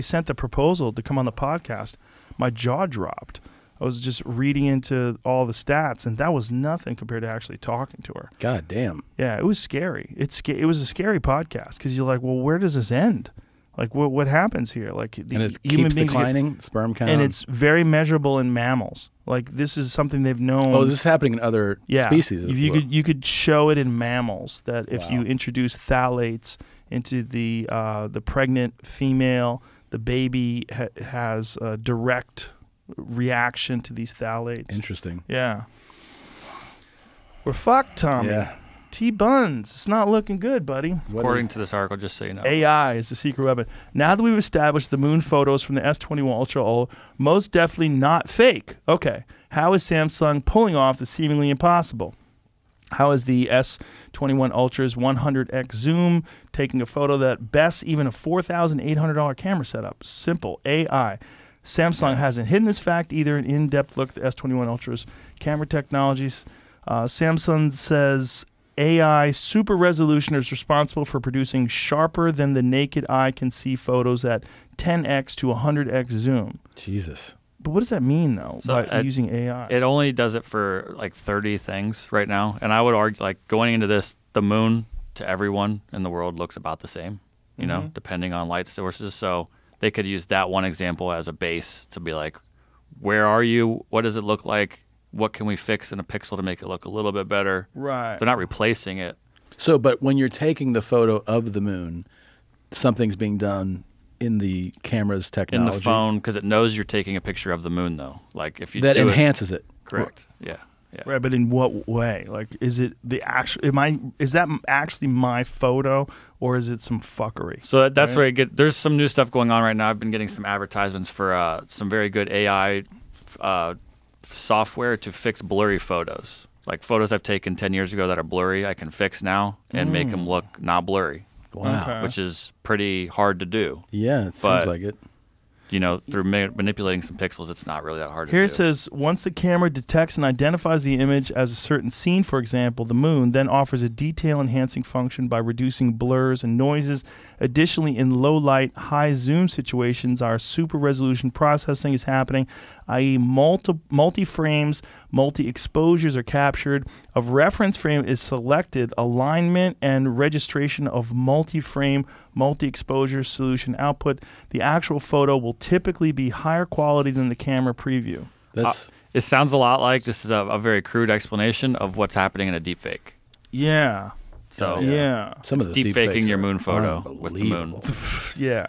sent the proposal to come on the podcast, my jaw dropped. I was just reading into all the stats, and that was nothing compared to actually talking to her. God damn. Yeah, it was scary. It was a scary podcast because you're like, well, where does this end? Like, what happens here? Like, And it keeps declining, sperm count. and it's very measurable in mammals. Like, this is something they've known. Oh, this is happening in other species as you well. you could show it in mammals that if you Wow. introduce phthalates into the pregnant female, the baby has a direct reaction to these phthalates. Interesting. Yeah. We're fucked, Tommy. Yeah. T-Buns. It's not looking good, buddy. What According is- to this article, just so you know. AI is the secret weapon. Now that we've established the moon photos from the S21 Ultra are most definitely not fake. Okay. How is Samsung pulling off the seemingly impossible? How is the S21 Ultra's 100x zoom taking a photo that bests even a $4,800 camera setup? Simple. AI. Samsung hasn't hidden this fact either. An in-depth look at the S21 Ultra's camera technologies. Samsung says AI super resolution is responsible for producing sharper than the naked eye can see photos at 10x to 100x zoom. Jesus. But what does that mean, though, So by using AI? It only does it for like 30 things right now. And I would argue, like, going into this, the moon to everyone in the world looks about the same, you know, depending on light sources. So they could use that one example as a base to be like, where are you? What does it look like? What can we fix in a pixel to make it look a little bit better? Right. They're not replacing it. So, but when you're taking the photo of the moon, something's being done in the camera's technology. In the phone, because it knows you're taking a picture of the moon, though. Like, if you That do enhances it. correct. Yeah. Yeah. Right, but in what way? Like, is it the actual? Is that actually my photo, or is it some fuckery? So that's where there's some new stuff going on right now. I've been getting some advertisements for some very good AI software to fix blurry photos. Like photos I've taken 10 years ago that are blurry, I can fix now and make them look not blurry. Wow. Okay. Which is pretty hard to do. Yeah, it But- seems like it. You know, through manipulating some pixels, it's not really that hard Here to it do. says, once the camera detects and identifies the image as a certain scene, for example, the moon, then offers a detail-enhancing function by reducing blurs and noises. Additionally, in low-light, high-zoom situations, our super-resolution processing is happening, i.e. multi-frames, multi-exposures are captured. A reference frame is selected, alignment and registration of multi-frame, multi-exposure solution output. The actual photo will typically be higher quality than the camera preview. That's It sounds a lot like this is a very crude explanation of what's happening in a deepfake. Yeah. So Yeah. some of it's the deep faking deepfakes your are moon photo with the moon. unbelievable. Yeah.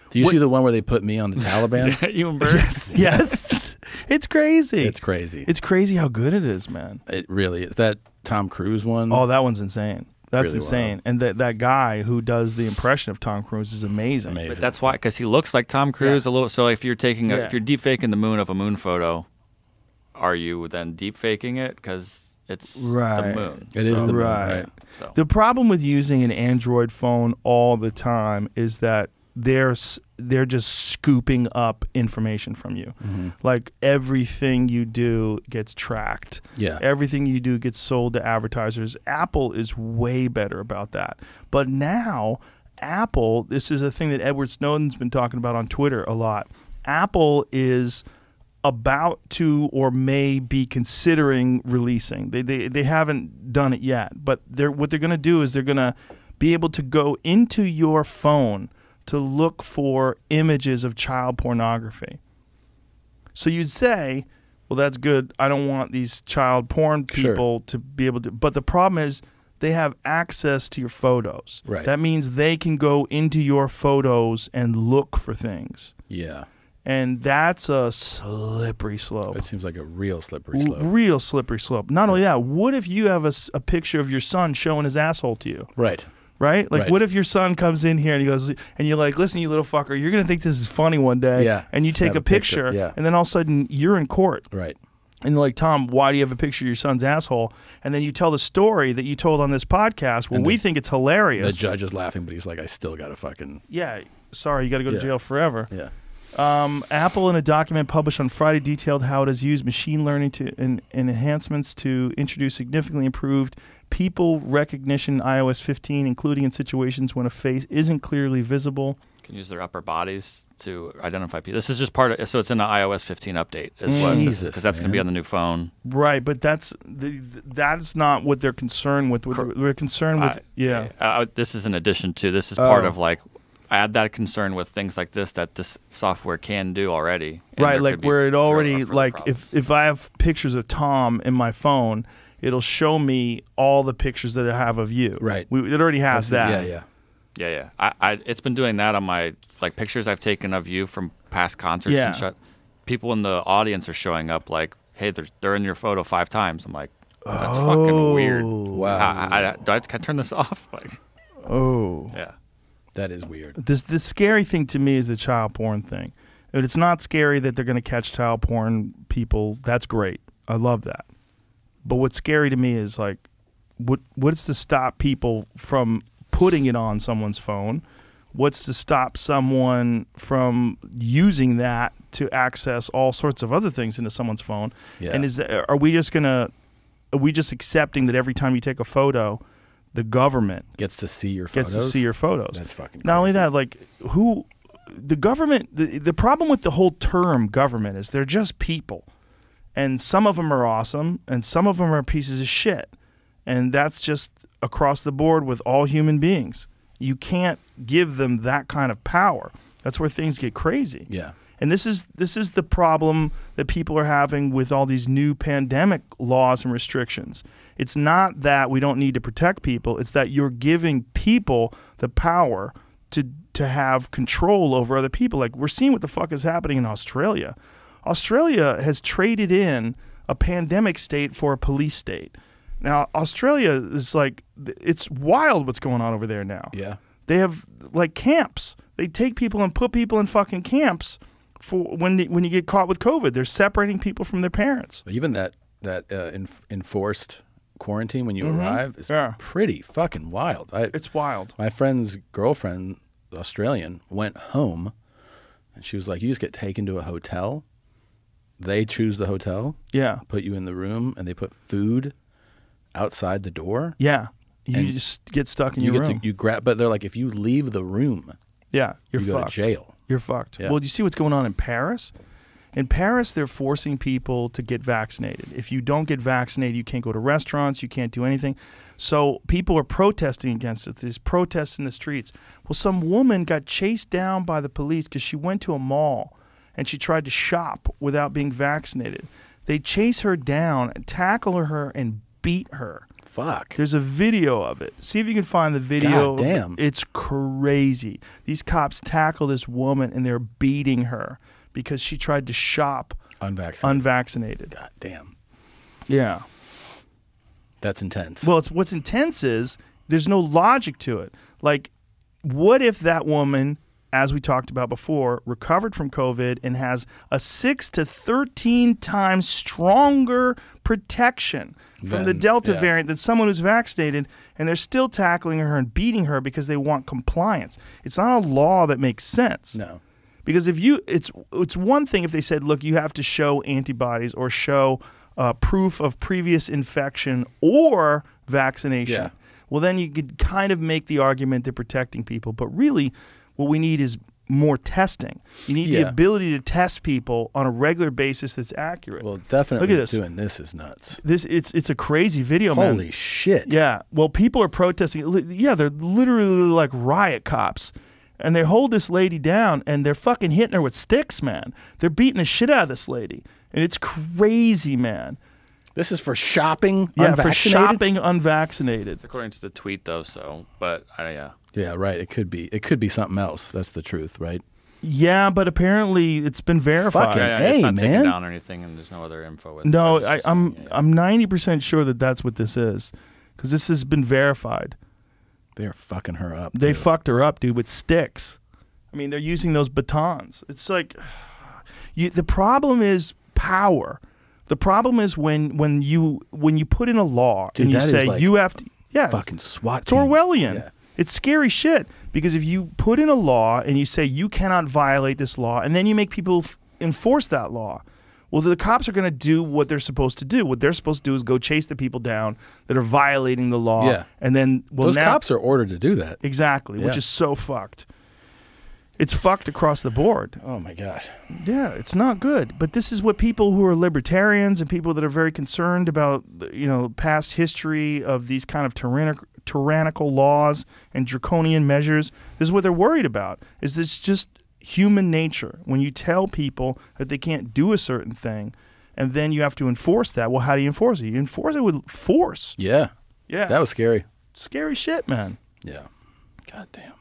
Do you see the one where they put me on the Taliban? You and Bert. Yes. Yes. It's crazy. It's crazy. It's crazy how good it is, man. It really is. That Tom Cruise one? Oh, that one's insane. That's really insane. wild. And that guy who does the impression of Tom Cruise is amazing. Amazing. But that's why, because he looks like Tom Cruise a little. So if you're taking, if you're deep faking the moon of a moon photo, are you then deep faking it because it's the moon? It is the moon, right. right? So. The problem with using an Android phone all the time is that they're just scooping up information from you. Like everything you do gets tracked. Yeah. Everything you do gets sold to advertisers. Apple is way better about that. But now Apple, this is a thing that Edward Snowden's been talking about on Twitter a lot. Apple is about to or may be considering releasing. They haven't done it yet, but what they're going to do is they're going to be able to go into your phone to look for images of child pornography. So you'd say, well, that's good. I don't want these child porn people to be able to. But the problem is they have access to your photos. Right. That means they can go into your photos and look for things. Yeah. And that's a slippery slope. It seems like a real slippery slope. Real slippery slope. Not only that, what if you have a picture of your son showing his asshole to you? Right. Right? Like, Right. what if your son comes in here and he goes, and you're like, listen, you little fucker, you're going to think this is funny one day. Yeah. And you take Snap a a picture. picture, Yeah. and then all of a sudden you're in court. Right. And they're like, Tom, why do you have a picture of your son's asshole? And then you tell the story that you told on this podcast. Well, And we think it's The hilarious. judge is laughing, but he's like, I still got to fucking... Yeah. Sorry, you got to go to Yeah. jail forever. Yeah. Apple, in a document published on Friday, detailed how it has used machine learning and enhancements to introduce significantly improved people recognition in iOS 15, including in situations when a face isn't clearly visible. Can use their upper bodies to identify people. This is just part of, so it's in the iOS 15 update is what, Jesus, because that's going to be on the new phone. Right, but that's not what they're concerned with. We're concerned with, This is in addition to, this is part of like, I had that concern with things like this that this software can do already. And right, there like could be where it already, further like problems. if I have pictures of Tom in my phone, it'll show me all the pictures that I have of you. Right. It already has that. Yeah, yeah. Yeah. It's been doing that on my, like, pictures I've taken of you from past concerts and shit. People in the audience are showing up like, hey, they're in your photo 5 times. I'm like, that's fucking weird. Wow. Can I turn this off? Like, yeah. That is weird. The scary thing to me is the child porn thing. But it's not scary that they're going to catch child porn people. That's great. I love that. But what's scary to me is like, what's to stop people from putting it on someone's phone? What's to stop someone from using that to access all sorts of other things into someone's phone? Yeah. And are we just accepting that every time you take a photo, the government Gets to see your photos. gets to see your photos? That's fucking Not only crazy. that, like the government, the problem with the whole term government is they're just people. And some of them are awesome, and some of them are pieces of shit. And that's just across the board with all human beings. You can't give them that kind of power. That's where things get crazy. Yeah. And this is the problem that people are having with all these new pandemic laws and restrictions. It's not that we don't need to protect people. It's that you're giving people the power to have control over other people. Like, we're seeing what the fuck is happening in Australia. Australia has traded in a pandemic state for a police state. Now, Australia is like, it's wild what's going on over there now. Yeah. They have like camps. They take people and put people in fucking camps for when you get caught with COVID. They're separating people from their parents. Even that enforced quarantine when you arrive is pretty fucking wild. It's wild. My friend's girlfriend, Australian, went home, and she was like, "You just get taken to a hotel. They choose the hotel, Yeah. put you in the room, and they put food outside the door. Yeah. You And just get stuck in You your get room. to grab, but they're like, if you leave the room, Yeah. You're you go fucked. to jail. You're fucked. Yeah. Well, do you see what's going on in Paris? In Paris, they're forcing people to get vaccinated. If you don't get vaccinated, you can't go to restaurants, you can't do anything. So people are protesting against it. There's protests in the streets. Well, some woman got chased down by the police because she went to a mall and she tried to shop without being vaccinated. They chase her down, tackle her, and beat her. Fuck. There's a video of it. See if you can find the video. God damn. It's crazy. These cops tackle this woman and they're beating her because she tried to shop unvaccinated. God damn. Yeah. That's intense. Well, what's intense is There's no logic to it. Like, what if that woman, as we talked about before, recovered from COVID and has a 6 to 13 times stronger protection from the Delta variant than someone who's vaccinated, and they're still tackling her and beating her because they want compliance? It's not a law that makes sense. No. Because if you, it's one thing if they said, look, you have to show antibodies or show proof of previous infection or vaccination. Yeah. Well, then you could kind of make the argument they're protecting people. But really, what we need is more testing. You need the ability to test people on a regular basis that's accurate. Well, definitely Look at this. doing this is nuts. It's a crazy video, man. Holy shit. Yeah. Well, people are protesting. Yeah, they're literally like riot cops. And they hold this lady down, and they're fucking hitting her with sticks, man. They're beating the shit out of this lady. And it's crazy, man. This is for shopping Yeah, unvaccinated? for shopping unvaccinated. It's according to the tweet, though. So, but yeah. Yeah, right. It could be something else. That's the truth, right? Yeah, but apparently it's been verified. Fucking Yeah, Hey, it's not taken man. down or anything, and there's no other info. With No, it. It's just I'm saying, I'm 90% sure that that's what this is, because this has been verified. They're fucking her up. They too. fucked her up, dude, with sticks. I mean, they're using those batons. It's like, the problem is power. The problem is when you put in a law Dude, and you that is say like you have to, fucking SWAT it's team. Orwellian. Yeah. It's scary shit, because if you put in a law and you say you cannot violate this law, and then you make people enforce that law, well, the cops are going to do what they're supposed to do. What they're supposed to do is go chase the people down that are violating the law. Yeah. And then, well, Those now, cops are ordered to do that. exactly, which Yeah. is so fucked. It's fucked across the board. Oh my god. Yeah, it's not good. But this is what people who are libertarians and people that are very concerned about, past history of these kind of tyrannical laws and draconian measures, this is what they're worried about. Is this just human nature? When you tell people that they can't do a certain thing, and then you have to enforce that, well, how do you enforce it? You enforce it with force. Yeah. Yeah. That was scary. Scary shit, man. Yeah. God damn.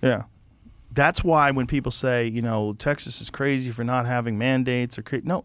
Yeah. That's why when people say, Texas is crazy for not having mandates or no,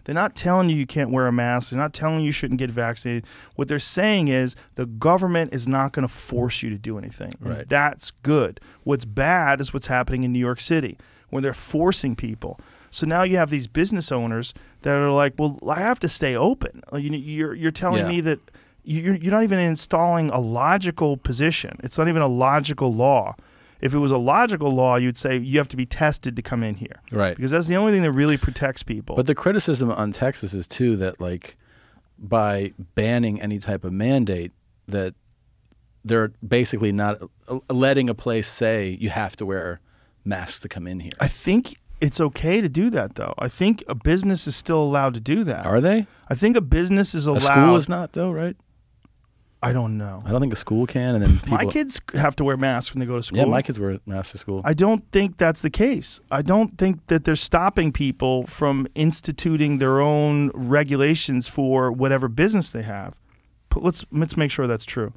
they're not telling you can't wear a mask. They're not telling you shouldn't get vaccinated. What they're saying is the government is not going to force you to do anything. And Right. that's good. What's bad is what's happening in New York City, where they're forcing people. So now you have these business owners that are like, well, I have to stay open. You're telling me that you're not even installing a logical position. It's not even a logical law. If it was a logical law, you'd say you have to be tested to come in here. Right. Because that's the only thing that really protects people. But the criticism on Texas is too that like by banning any type of mandate that they're basically not letting a place say you have to wear masks to come in here. I think it's okay to do that, though. I think a business is still allowed to do that. Are they? I think a business is allowed. A school is not though, right? I don't know. I don't think a school can, and then people, My kids have to wear masks when they go to school. Yeah, my kids wear masks to school. I don't think that's the case. I don't think that they're stopping people from instituting their own regulations for whatever business they have. But let's make sure that's true.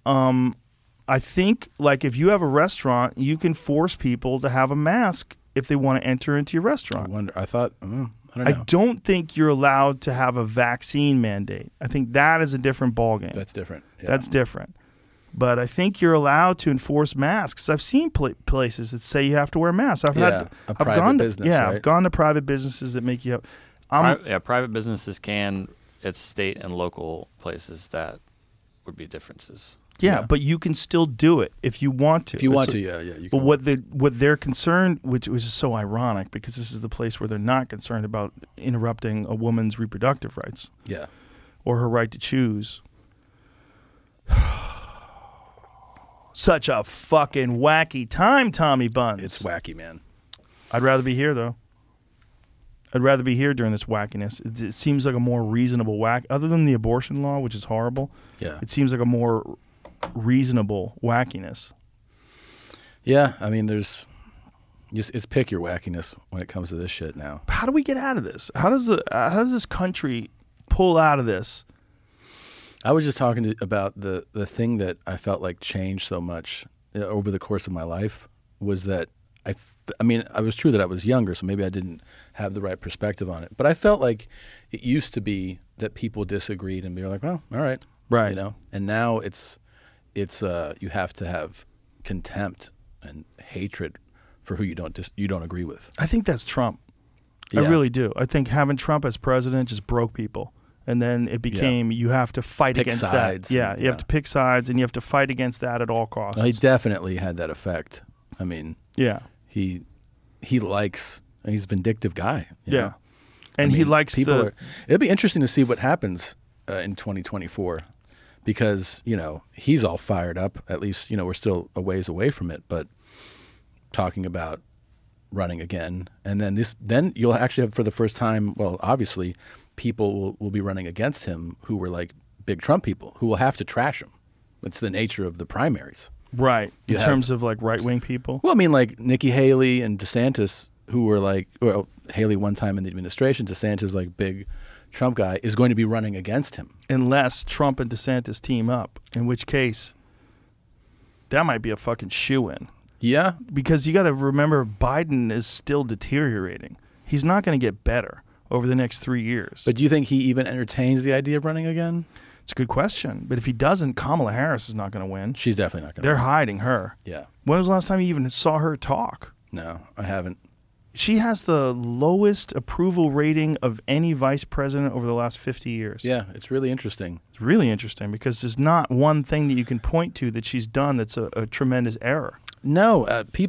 I think, like, if you have a restaurant, you can force people to have a mask if they want to enter into your restaurant. I wonder. I thought. I don't know. I don't think you're allowed to have a vaccine mandate. I think that is a different ballgame. That's different. Yeah. That's different. But I think you're allowed to enforce masks. I've seen places that say you have to wear masks. I've private business. Yeah, right? I've gone to private businesses that make you. Private businesses can. It's state and local places that would be differences. Yeah, Yeah. but you can still do it if you want to. If you want It's- to, yeah. You But can. what they're concerned, which is so ironic, because this is the place where they're not concerned about interrupting a woman's reproductive rights Yeah. or her right to choose. Such a fucking wacky time, Tommy Buns. It's wacky, man. I'd rather be here, though. I'd rather be here during this wackiness. It seems like a more reasonable whack, other than the abortion law, which is horrible. Yeah. It seems like a more reasonable wackiness. Yeah. I mean, it's pick your wackiness when it comes to this shit now. How do we get out of this? How does this country pull out of this? I was just talking about the thing that I felt like changed so much over the course of my life was that I mean, I was true that I was younger, so maybe I didn't have the right perspective on it. But I felt like it used to be that people disagreed and be like, well, all right, Right. You know, and now it's you have to have contempt and hatred for who you don't agree with. I think that's Trump. I Yeah. really do. I think having Trump as president just broke people. And then it became you have to fight Pick against sides that. Yeah, and- you have to pick sides and you have to fight against that at all costs. He definitely had that effect. I mean, yeah. he's a vindictive guy. you Yeah. know? And I he mean, likes it'll be interesting to see what happens in 2024 because, you know, he's all fired up. At least, you know, we're still a ways away from it, but talking about running again. And then you'll actually have for the first time, well, obviously, people will be running against him who were like big Trump people who will have to trash him. It's the nature of the primaries. right. In you have- terms of like right-wing people. Well, I mean, like Nikki Haley and DeSantis, who were like, well, Haley one time in the administration, DeSantis, like big Trump guy, is going to be running against him. Unless Trump and DeSantis team up, in which case that might be a fucking shoo-in. Yeah. Because you got to remember Biden is still deteriorating. He's not going to get better over the next 3 years. But do you think he even entertains the idea of running again? It's a good question. But if he doesn't, Kamala Harris is not going to win. She's definitely not going to. They're hiding her. Yeah. When was the last time you even saw her talk? No, I haven't. She has the lowest approval rating of any vice president over the last 50 years. Yeah, it's really interesting. It's really interesting because there's not one thing that you can point to that she's done that's a tremendous error. No,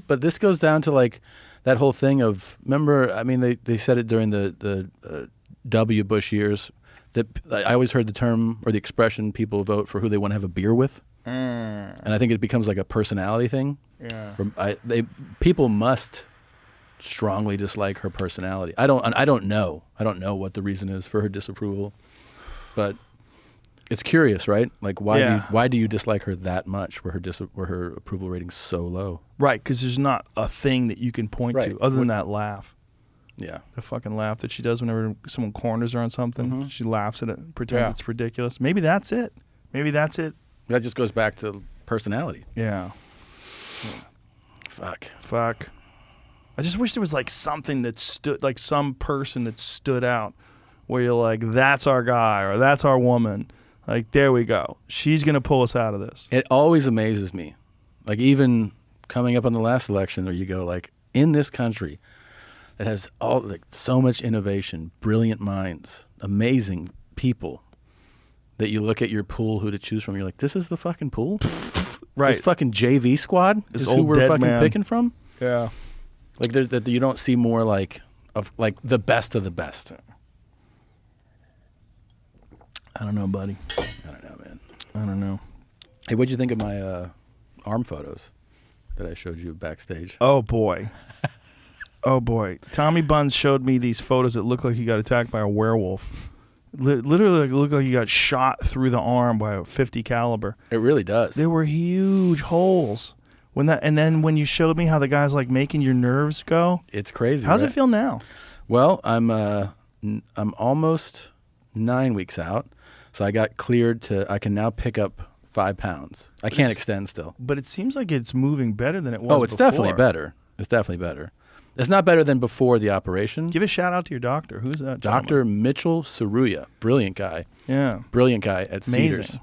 but this goes down to like that whole thing of, remember, I mean, they said it during the W. Bush years, that I always heard the term or the expression, people vote for who they want to have a beer with. And I think it becomes like a personality thing. Yeah. People must strongly dislike her personality. I don't know what the reason is for her disapproval, but it's curious, right? Like why do you dislike her that much? Where her approval rating's so low? Right, because there's not a thing that you can point to Right. other than that laugh. Yeah. The fucking laugh that she does whenever someone corners her on something. Mm-hmm. She laughs at it and pretends Yeah. it's ridiculous. Maybe that's it. Maybe that's it. That just goes back to personality. Yeah. Fuck. I just wish there was like something that stood, like some person that stood out where you're like, that's our guy or that's our woman. Like, there we go. She's going to pull us out of this. It always amazes me. Like even coming up on the last election where you go like, in this country that has all like so much innovation, brilliant minds, amazing people, that you look at your pool who to choose from, you're like, this is the fucking pool? Right. This fucking JV squad This is old who we're dead fucking man. picking from? Yeah. Like there's that you don't see more like of like the best of the best. I don't know, buddy. I don't know, man. I don't know. Hey, what'd you think of my arm photos that I showed you backstage? Oh, boy. Oh, boy. Tommy Buns showed me these photos that looked like he got attacked by a werewolf. Literally it looked like he got shot through the arm by a .50 caliber. It really does. There were huge holes. And then when you showed me how the guy's like making your nerves go, It's crazy. how's right? it feel now? Well, I'm almost 9 weeks out, so I got cleared I can now pick up 5 pounds. I can't extend still. But it seems like it's moving better than it was. Oh, it's before. definitely better. It's definitely better. It's not better than before the operation. Give a shout out to your doctor. Who's that? Dr. Mitchell Saruya, brilliant guy. Yeah. Brilliant guy at Amazing. Cedars.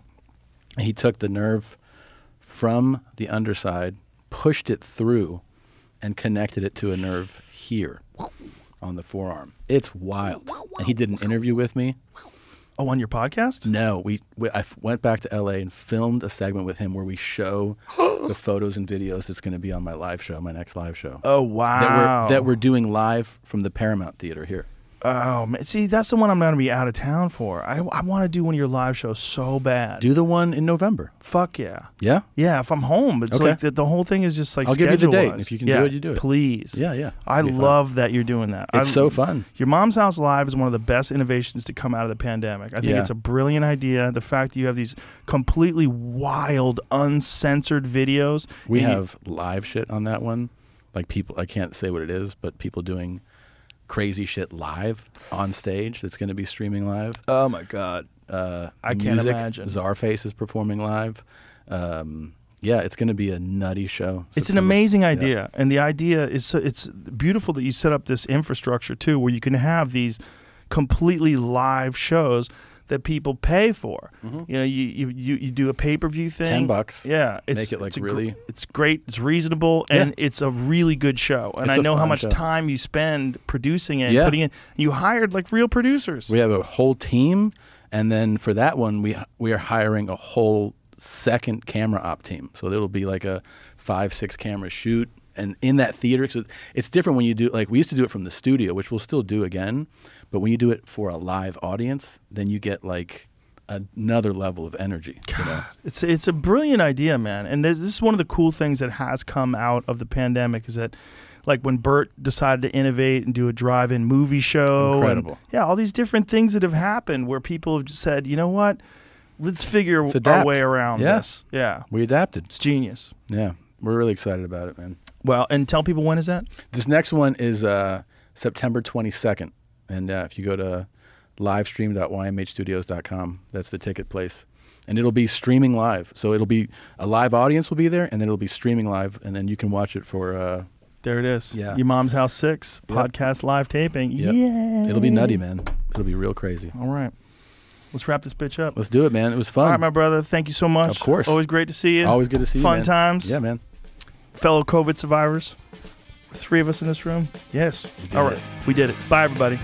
He took the nerve from the underside, pushed it through, and connected it to a nerve here on the forearm. It's wild. And he did an interview with me. Oh, on your podcast? No, I went back to LA and filmed a segment with him where we show the photos and videos that's going to be on my live show, my next live show. Oh, wow. That we're doing live from the Paramount Theater here. Oh, man. See, that's the one I'm going to be out of town for. I want to do one of your live shows so bad. Do the one in November. Fuck yeah. Yeah? Yeah, if I'm home. It's Okay. like the whole thing is just like I'll give you the date. schedule-wise. If you can yeah, do it, you do it. Please. Yeah, yeah. I It'll be fun. love that you're doing that. It's so fun. Your Mom's House Live is one of the best innovations to come out of the pandemic. I think Yeah. it's a brilliant idea. The fact that you have these completely wild, uncensored videos. We and you- have live shit on that one. Like people, I can't say what it is, but people doing crazy shit live on stage that's going to be streaming live. Oh, my God. I can't imagine. Czarface is performing live. Yeah, it's going to be a nutty show. It's an amazing idea, and the idea is it's beautiful that you set up this infrastructure too, where you can have these completely live shows that people pay for. You know, you do a pay-per-view thing. $10. Yeah, Make it like really. It's great. It's reasonable, and it's a really good show. And It's I a know how fun much show. time you spend producing it, Yeah. putting it. You hired like real producers. We have a whole team, and then for that one, we are hiring a whole second camera op team. So it'll be like a 5-6 camera shoot, and in that theater, so it's different when you do, like we used to do it from the studio, which we'll still do again, but when you do it for a live audience, then you get like another level of energy. You know? It's a brilliant idea, man. And this is one of the cool things that has come out of the pandemic is that, like when Bert decided to innovate and do a drive-in movie show. Incredible. And, all these different things that have happened where people have just said, you know what, let's figure our adapt. way around this. Yeah, We adapted. it's genius. Yeah, we're really excited about it, man. Well, and tell people, when is that? This next one is September 22nd, and if you go to livestream.ymhstudios.com, that's the ticket place, and it'll be streaming live. So it'll be a live audience will be there, and then it'll be streaming live, and then you can watch it for. There it is. Yeah. Your Mom's House 6 Yep. podcast live taping. Yep. Yeah. It'll be nutty, man. It'll be real crazy. All right. Let's wrap this bitch up. Let's do it, man. It was fun. All right, my brother. Thank you so much. Of course. Always great to see you. Always good to see you, Fun man. times. Yeah, man. Fellow COVID survivors. 3 of us in this room. Yes. did All right. it. We did it. Bye, everybody.